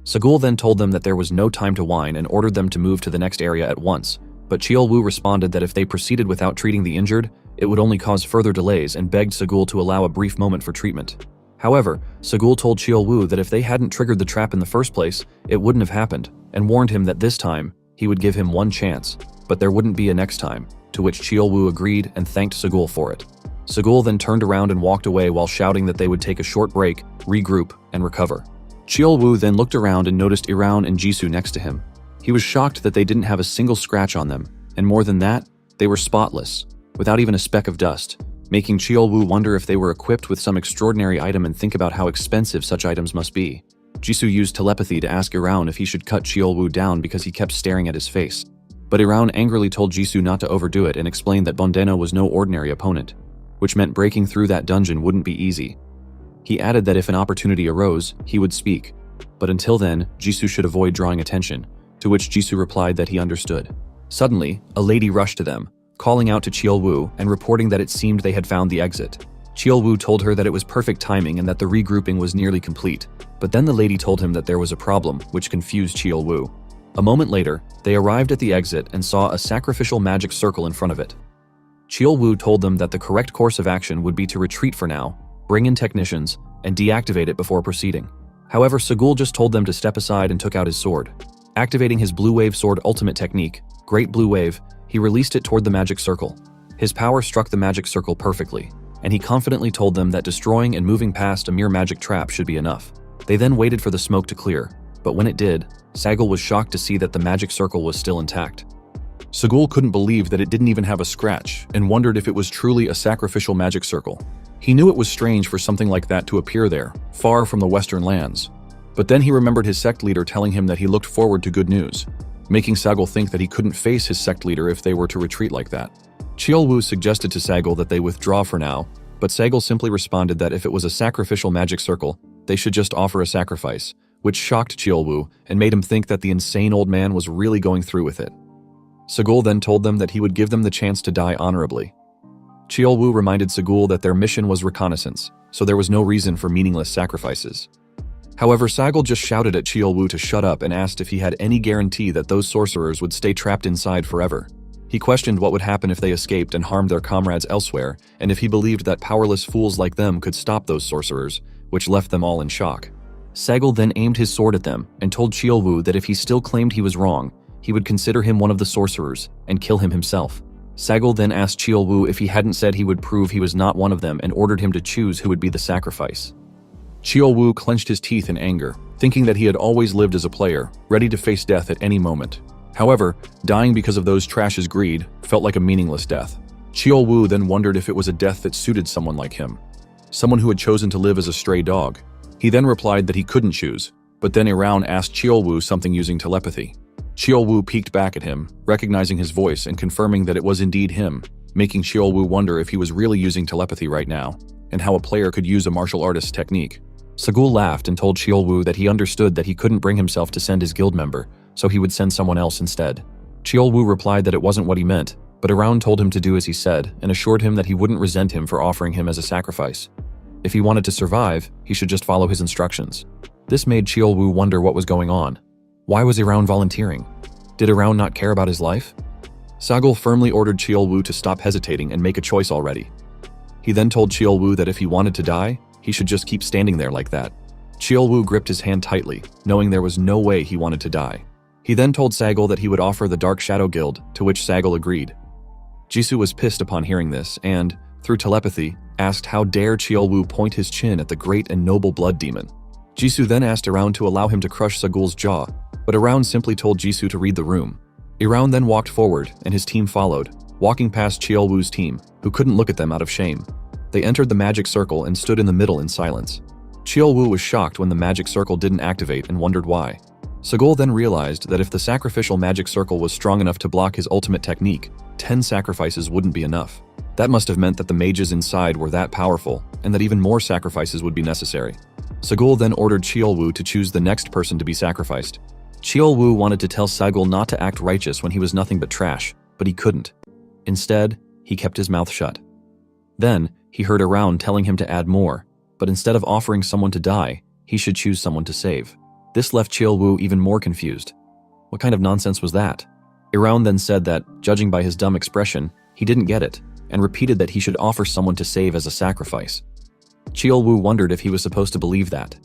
Sagul then told them that there was no time to whine and ordered them to move to the next area at once, but Chiolwu responded that if they proceeded without treating the injured, it would only cause further delays and begged Sagul to allow a brief moment for treatment. However, Sagul told Chiolwu that if they hadn't triggered the trap in the first place, it wouldn't have happened, and warned him that this time, he would give him one chance, but there wouldn't be a next time, to which Chiolwoo agreed and thanked Sagul for it. Sagul then turned around and walked away while shouting that they would take a short break, regroup, and recover. Chiolwoo then looked around and noticed Iraun and Jisoo next to him. He was shocked that they didn't have a single scratch on them, and more than that, they were spotless, without even a speck of dust, making Chiolwoo wonder if they were equipped with some extraordinary item and think about how expensive such items must be. Jisoo used telepathy to ask Iraun if he should cut Chiolwoo down because he kept staring at his face. But Iraun angrily told Jisoo not to overdo it and explained that Bondeno was no ordinary opponent, which meant breaking through that dungeon wouldn't be easy. He added that if an opportunity arose, he would speak, but until then, Jisoo should avoid drawing attention, to which Jisoo replied that he understood. Suddenly, a lady rushed to them, calling out to Chiolwoo and reporting that it seemed they had found the exit. Chiolwoo told her that it was perfect timing and that the regrouping was nearly complete, but then the lady told him that there was a problem, which confused Chiolwoo. A moment later, they arrived at the exit and saw a sacrificial magic circle in front of it. Chiolwoo told them that the correct course of action would be to retreat for now, bring in technicians, and deactivate it before proceeding. However, Sagul just told them to step aside and took out his sword. Activating his Blue Wave Sword ultimate technique, Great Blue Wave, he released it toward the magic circle. His power struck the magic circle perfectly, and he confidently told them that destroying and moving past a mere magic trap should be enough. They then waited for the smoke to clear, but when it did, Sagul was shocked to see that the magic circle was still intact. Sagul couldn't believe that it didn't even have a scratch and wondered if it was truly a sacrificial magic circle. He knew it was strange for something like that to appear there, far from the Western lands. But then he remembered his sect leader telling him that he looked forward to good news, making Sagul think that he couldn't face his sect leader if they were to retreat like that. Chiolwoo suggested to Sagul that they withdraw for now, but Sagul simply responded that if it was a sacrificial magic circle, they should just offer a sacrifice, which shocked Chiolwoo and made him think that the insane old man was really going through with it. Sagul then told them that he would give them the chance to die honorably. Chiolwoo reminded Sagul that their mission was reconnaissance, so there was no reason for meaningless sacrifices. However, Sagul just shouted at Chiolwoo to shut up and asked if he had any guarantee that those sorcerers would stay trapped inside forever. He questioned what would happen if they escaped and harmed their comrades elsewhere, and if he believed that powerless fools like them could stop those sorcerers, which left them all in shock. Sagul then aimed his sword at them and told Chiolwoo that if he still claimed he was wrong, he would consider him one of the sorcerers and kill him himself. Sagul then asked Chiolwoo if he hadn't said he would prove he was not one of them and ordered him to choose who would be the sacrifice. Chiolwoo clenched his teeth in anger, thinking that he had always lived as a player, ready to face death at any moment. However, dying because of those trash's greed felt like a meaningless death. Chiolwoo then wondered if it was a death that suited someone like him, someone who had chosen to live as a stray dog. He then replied that he couldn't choose, but then Iraun asked Chiolwoo something using telepathy. Chiolwoo peeked back at him, recognizing his voice and confirming that it was indeed him, making Chiolwoo wonder if he was really using telepathy right now, and how a player could use a martial artist's technique. Sagul laughed and told Chiolwoo that he understood that he couldn't bring himself to send his guild member, so he would send someone else instead. Chiolwoo replied that it wasn't what he meant, but Iraun told him to do as he said and assured him that he wouldn't resent him for offering him as a sacrifice. If he wanted to survive, he should just follow his instructions. This made Chiolwoo wonder what was going on. Why was Iraun volunteering? Did Iraun not care about his life? Sagul firmly ordered Chiolwoo to stop hesitating and make a choice already. He then told Chiolwoo that if he wanted to die, he should just keep standing there like that. Chiolwoo gripped his hand tightly, knowing there was no way he wanted to die. He then told Sagul that he would offer the Dark Shadow Guild, to which Sagul agreed. Jisoo was pissed upon hearing this and, through telepathy, asked how dare Chiolwoo point his chin at the great and noble blood demon. Jisoo then asked Iraun to allow him to crush Sagul's jaw, but Iraun simply told Jisoo to read the room. Iraun then walked forward, and his team followed, walking past Chiolwoo's team, who couldn't look at them out of shame. They entered the magic circle and stood in the middle in silence. Chiolwoo was shocked when the magic circle didn't activate and wondered why. Sagul then realized that if the sacrificial magic circle was strong enough to block his ultimate technique, 10 sacrifices wouldn't be enough. That must have meant that the mages inside were that powerful, and that even more sacrifices would be necessary. Sagul then ordered Chiolwoo to choose the next person to be sacrificed. Chiolwoo wanted to tell Sagul not to act righteous when he was nothing but trash, but he couldn't. Instead, he kept his mouth shut. Then, he heard Iraun telling him to add more, but instead of offering someone to die, he should choose someone to save. This left Chiolwoo even more confused. What kind of nonsense was that? Iraun then said that, judging by his dumb expression, he didn't get it, and repeated that he should offer someone to save as a sacrifice. Chiolwoo wondered if he was supposed to believe that.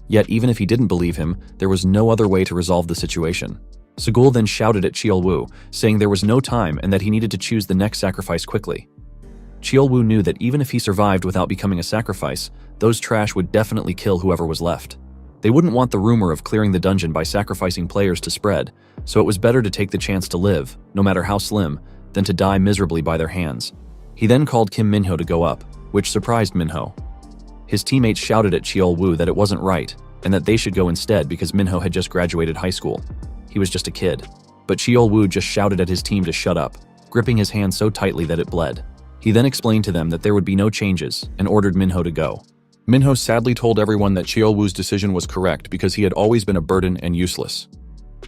Yet even if he didn't believe him, there was no other way to resolve the situation. Sagul then shouted at Chiolwoo, saying there was no time and that he needed to choose the next sacrifice quickly. Chiolwoo knew that even if he survived without becoming a sacrifice, those trash would definitely kill whoever was left. They wouldn't want the rumor of clearing the dungeon by sacrificing players to spread, so it was better to take the chance to live, no matter how slim, than to die miserably by their hands. He then called Kim Minho to go up, which surprised Minho. His teammates shouted at Chiolwoo that it wasn't right, and that they should go instead because Minho had just graduated high school. He was just a kid. But Chiolwoo just shouted at his team to shut up, gripping his hand so tightly that it bled. He then explained to them that there would be no changes and ordered Minho to go. Minho sadly told everyone that Chiolwoo's decision was correct because he had always been a burden and useless.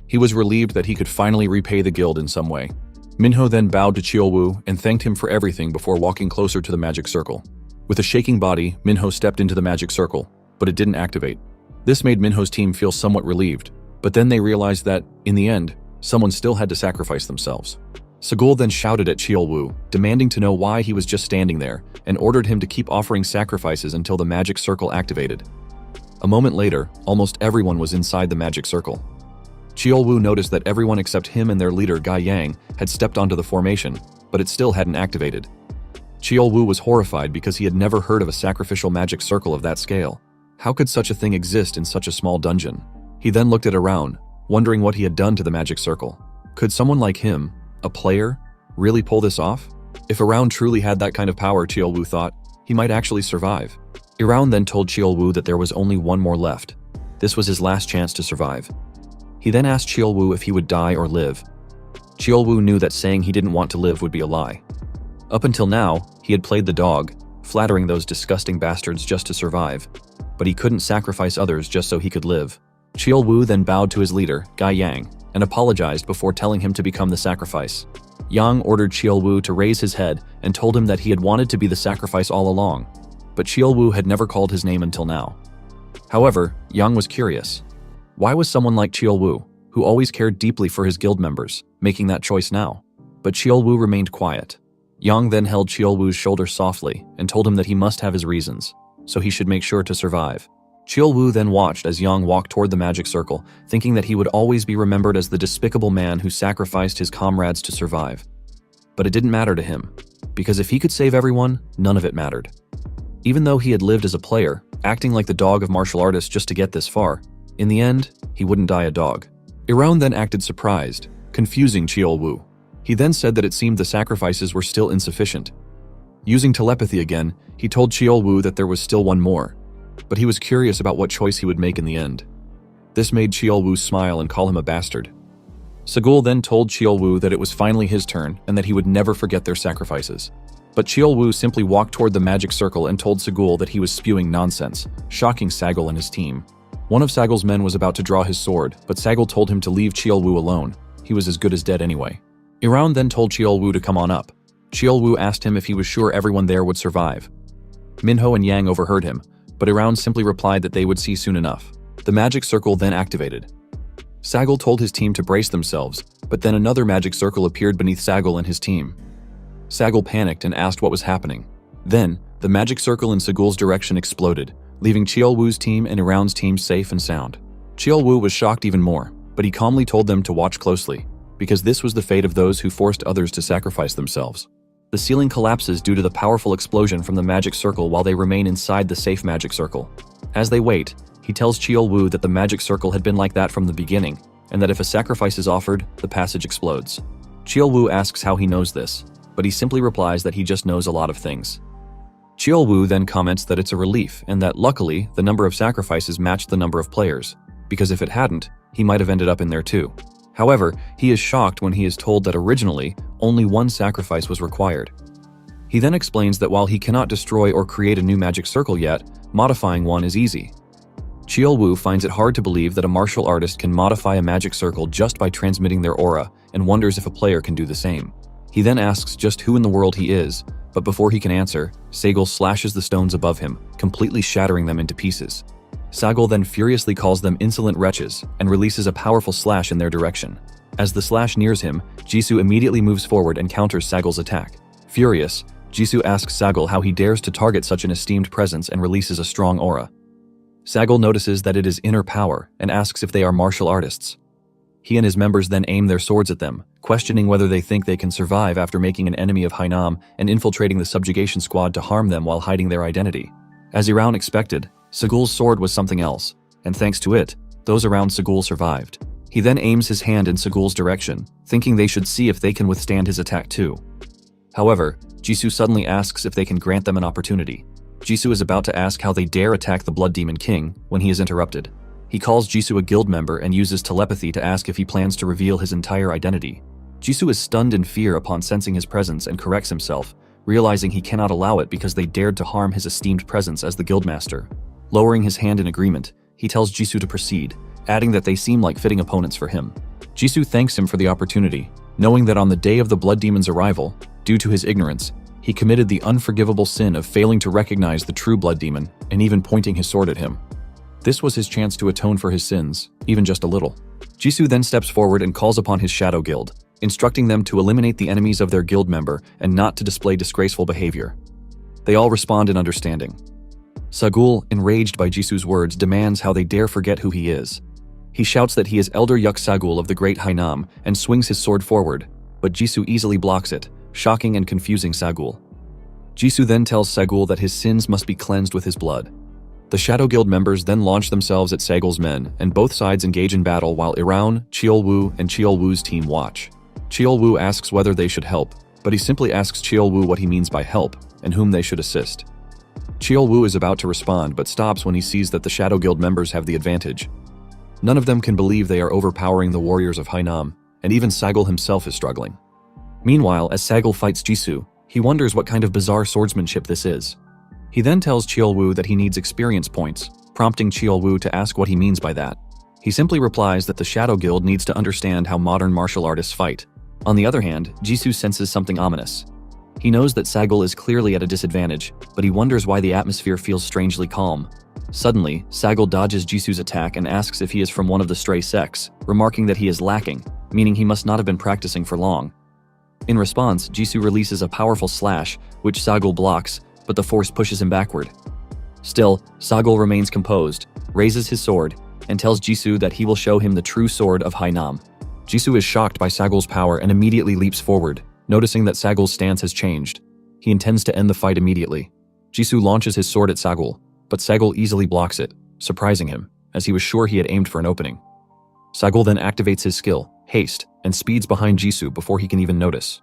He was relieved that he could finally repay the guild in some way. Minho then bowed to Chiolwoo and thanked him for everything before walking closer to the magic circle. With a shaking body, Minho stepped into the magic circle, but it didn't activate. This made Minho's team feel somewhat relieved, but then they realized that, in the end, someone still had to sacrifice themselves. Sagul then shouted at Chiolwoo, demanding to know why he was just standing there, and ordered him to keep offering sacrifices until the magic circle activated. A moment later, almost everyone was inside the magic circle. Chiolwoo noticed that everyone except him and their leader Guy Yang had stepped onto the formation, but it still hadn't activated. Chiolwoo was horrified because he had never heard of a sacrificial magic circle of that scale. How could such a thing exist in such a small dungeon? He then looked at Around, wondering what he had done to the magic circle. Could someone like him, a player, really pull this off? If Around truly had that kind of power, Chiolwoo thought, he might actually survive. Around then told Chiolwoo that there was only one more left. This was his last chance to survive. He then asked Chiolwoo if he would die or live. Chiolwoo knew that saying he didn't want to live would be a lie. Up until now, he had played the dog, flattering those disgusting bastards just to survive. But he couldn't sacrifice others just so he could live. Chiolwoo then bowed to his leader, Guy Yang, and apologized before telling him to become the sacrifice. Yang ordered Chiolwoo to raise his head and told him that he had wanted to be the sacrifice all along, but Chiolwoo had never called his name until now. However, Yang was curious. Why was someone like Chiolwoo, who always cared deeply for his guild members, making that choice now? But Chiolwoo remained quiet. Yang then held Chiolwoo's shoulder softly and told him that he must have his reasons, so he should make sure to survive. Chiolwoo then watched as Yang walked toward the magic circle, thinking that he would always be remembered as the despicable man who sacrificed his comrades to survive. But it didn't matter to him, because if he could save everyone, none of it mattered. Even though he had lived as a player, acting like the dog of martial artists just to get this far, in the end, he wouldn't die a dog. Iraun then acted surprised, confusing Chiolwoo. He then said that it seemed the sacrifices were still insufficient. Using telepathy again, he told Chiolwoo that there was still one more, but he was curious about what choice he would make in the end. This made Chiolwoo smile and call him a bastard. Sagul then told Chiolwoo that it was finally his turn and that he would never forget their sacrifices. But Chiolwoo simply walked toward the magic circle and told Sagul that he was spewing nonsense, shocking Sagul and his team. One of Sagul's men was about to draw his sword, but Sagul told him to leave Chiolwoo alone. He was as good as dead anyway. Iraun then told Chiolwoo to come on up. Chiolwoo asked him if he was sure everyone there would survive. Minho and Yang overheard him, but Iraun simply replied that they would see soon enough. The magic circle then activated. Sagul told his team to brace themselves, but then another magic circle appeared beneath Sagul and his team. Sagul panicked and asked what was happening. Then, the magic circle in Sagul's direction exploded, leaving Chiolwoo's team and Iraun's team safe and sound. Chiolwoo was shocked even more, but he calmly told them to watch closely, because this was the fate of those who forced others to sacrifice themselves. The ceiling collapses due to the powerful explosion from the magic circle while they remain inside the safe magic circle. As they wait, he tells Chiolwoo that the magic circle had been like that from the beginning, and that if a sacrifice is offered, the passage explodes. Chiolwoo asks how he knows this, but he simply replies that he just knows a lot of things. Chiolwoo then comments that it's a relief and that luckily the number of sacrifices matched the number of players, because if it hadn't, he might have ended up in there too. However, he is shocked when he is told that originally, only one sacrifice was required. He then explains that while he cannot destroy or create a new magic circle yet, modifying one is easy. Chiolwoo finds it hard to believe that a martial artist can modify a magic circle just by transmitting their aura, and wonders if a player can do the same. He then asks just who in the world he is, but before he can answer, Sagul slashes the stones above him, completely shattering them into pieces. Sagul then furiously calls them insolent wretches and releases a powerful slash in their direction. As the slash nears him, Jisoo immediately moves forward and counters Sagul's attack. Furious, Jisoo asks Sagul how he dares to target such an esteemed presence and releases a strong aura. Sagul notices that it is inner power and asks if they are martial artists. He and his members then aim their swords at them, questioning whether they think they can survive after making an enemy of Hainam and infiltrating the subjugation squad to harm them while hiding their identity. As Iroun expected, Sagul's sword was something else, and thanks to it, those around Sagul survived. He then aims his hand in Sagul's direction, thinking they should see if they can withstand his attack too. However, Jisoo suddenly asks if they can grant them an opportunity. Jisoo is about to ask how they dare attack the Blood Demon King when he is interrupted. He calls Jisoo a guild member and uses telepathy to ask if he plans to reveal his entire identity. Jisoo is stunned in fear upon sensing his presence and corrects himself, realizing he cannot allow it because they dared to harm his esteemed presence as the guildmaster. Lowering his hand in agreement, he tells Jisoo to proceed, adding that they seem like fitting opponents for him. Jisoo thanks him for the opportunity, knowing that on the day of the Blood Demon's arrival, due to his ignorance, he committed the unforgivable sin of failing to recognize the true Blood Demon and even pointing his sword at him. This was his chance to atone for his sins, even just a little. Jisoo then steps forward and calls upon his Shadow Guild, instructing them to eliminate the enemies of their guild member and not to display disgraceful behavior. They all respond in understanding. Sagul, enraged by Jisoo's words, demands how they dare forget who he is. He shouts that he is Elder Yuk Sagul of the Great Hainam and swings his sword forward, but Jisoo easily blocks it, shocking and confusing Sagul. Jisoo then tells Sagul that his sins must be cleansed with his blood. The Shadow Guild members then launch themselves at Sagul's men, and both sides engage in battle while Iroun, Cheolwoo, and Cheolwoo's team watch. Cheolwoo asks whether they should help, but he simply asks Cheolwoo what he means by help and whom they should assist. Cheolwoo is about to respond but stops when he sees that the Shadow Guild members have the advantage. None of them can believe they are overpowering the warriors of Hainam, and even Sagul himself is struggling. Meanwhile, as Sagul fights Jisoo, he wonders what kind of bizarre swordsmanship this is. He then tells Cheolwoo that he needs experience points, prompting Cheolwoo to ask what he means by that. He simply replies that the Shadow Guild needs to understand how modern martial artists fight. On the other hand, Jisoo senses something ominous. He knows that Sagul is clearly at a disadvantage, but he wonders why the atmosphere feels strangely calm. Suddenly, Sagul dodges Jisoo's attack and asks if he is from one of the stray sects, remarking that he is lacking, meaning he must not have been practicing for long. In response, Jisoo releases a powerful slash, which Sagul blocks, but the force pushes him backward. Still, Sagul remains composed, raises his sword, and tells Jisoo that he will show him the true sword of Hainam. Jisoo is shocked by Sagul's power and immediately leaps forward, noticing that Sagul's stance has changed. He intends to end the fight immediately. Jisoo launches his sword at Sagul, but Sagul easily blocks it, surprising him, as he was sure he had aimed for an opening. Sagul then activates his skill, Haste, and speeds behind Jisoo before he can even notice.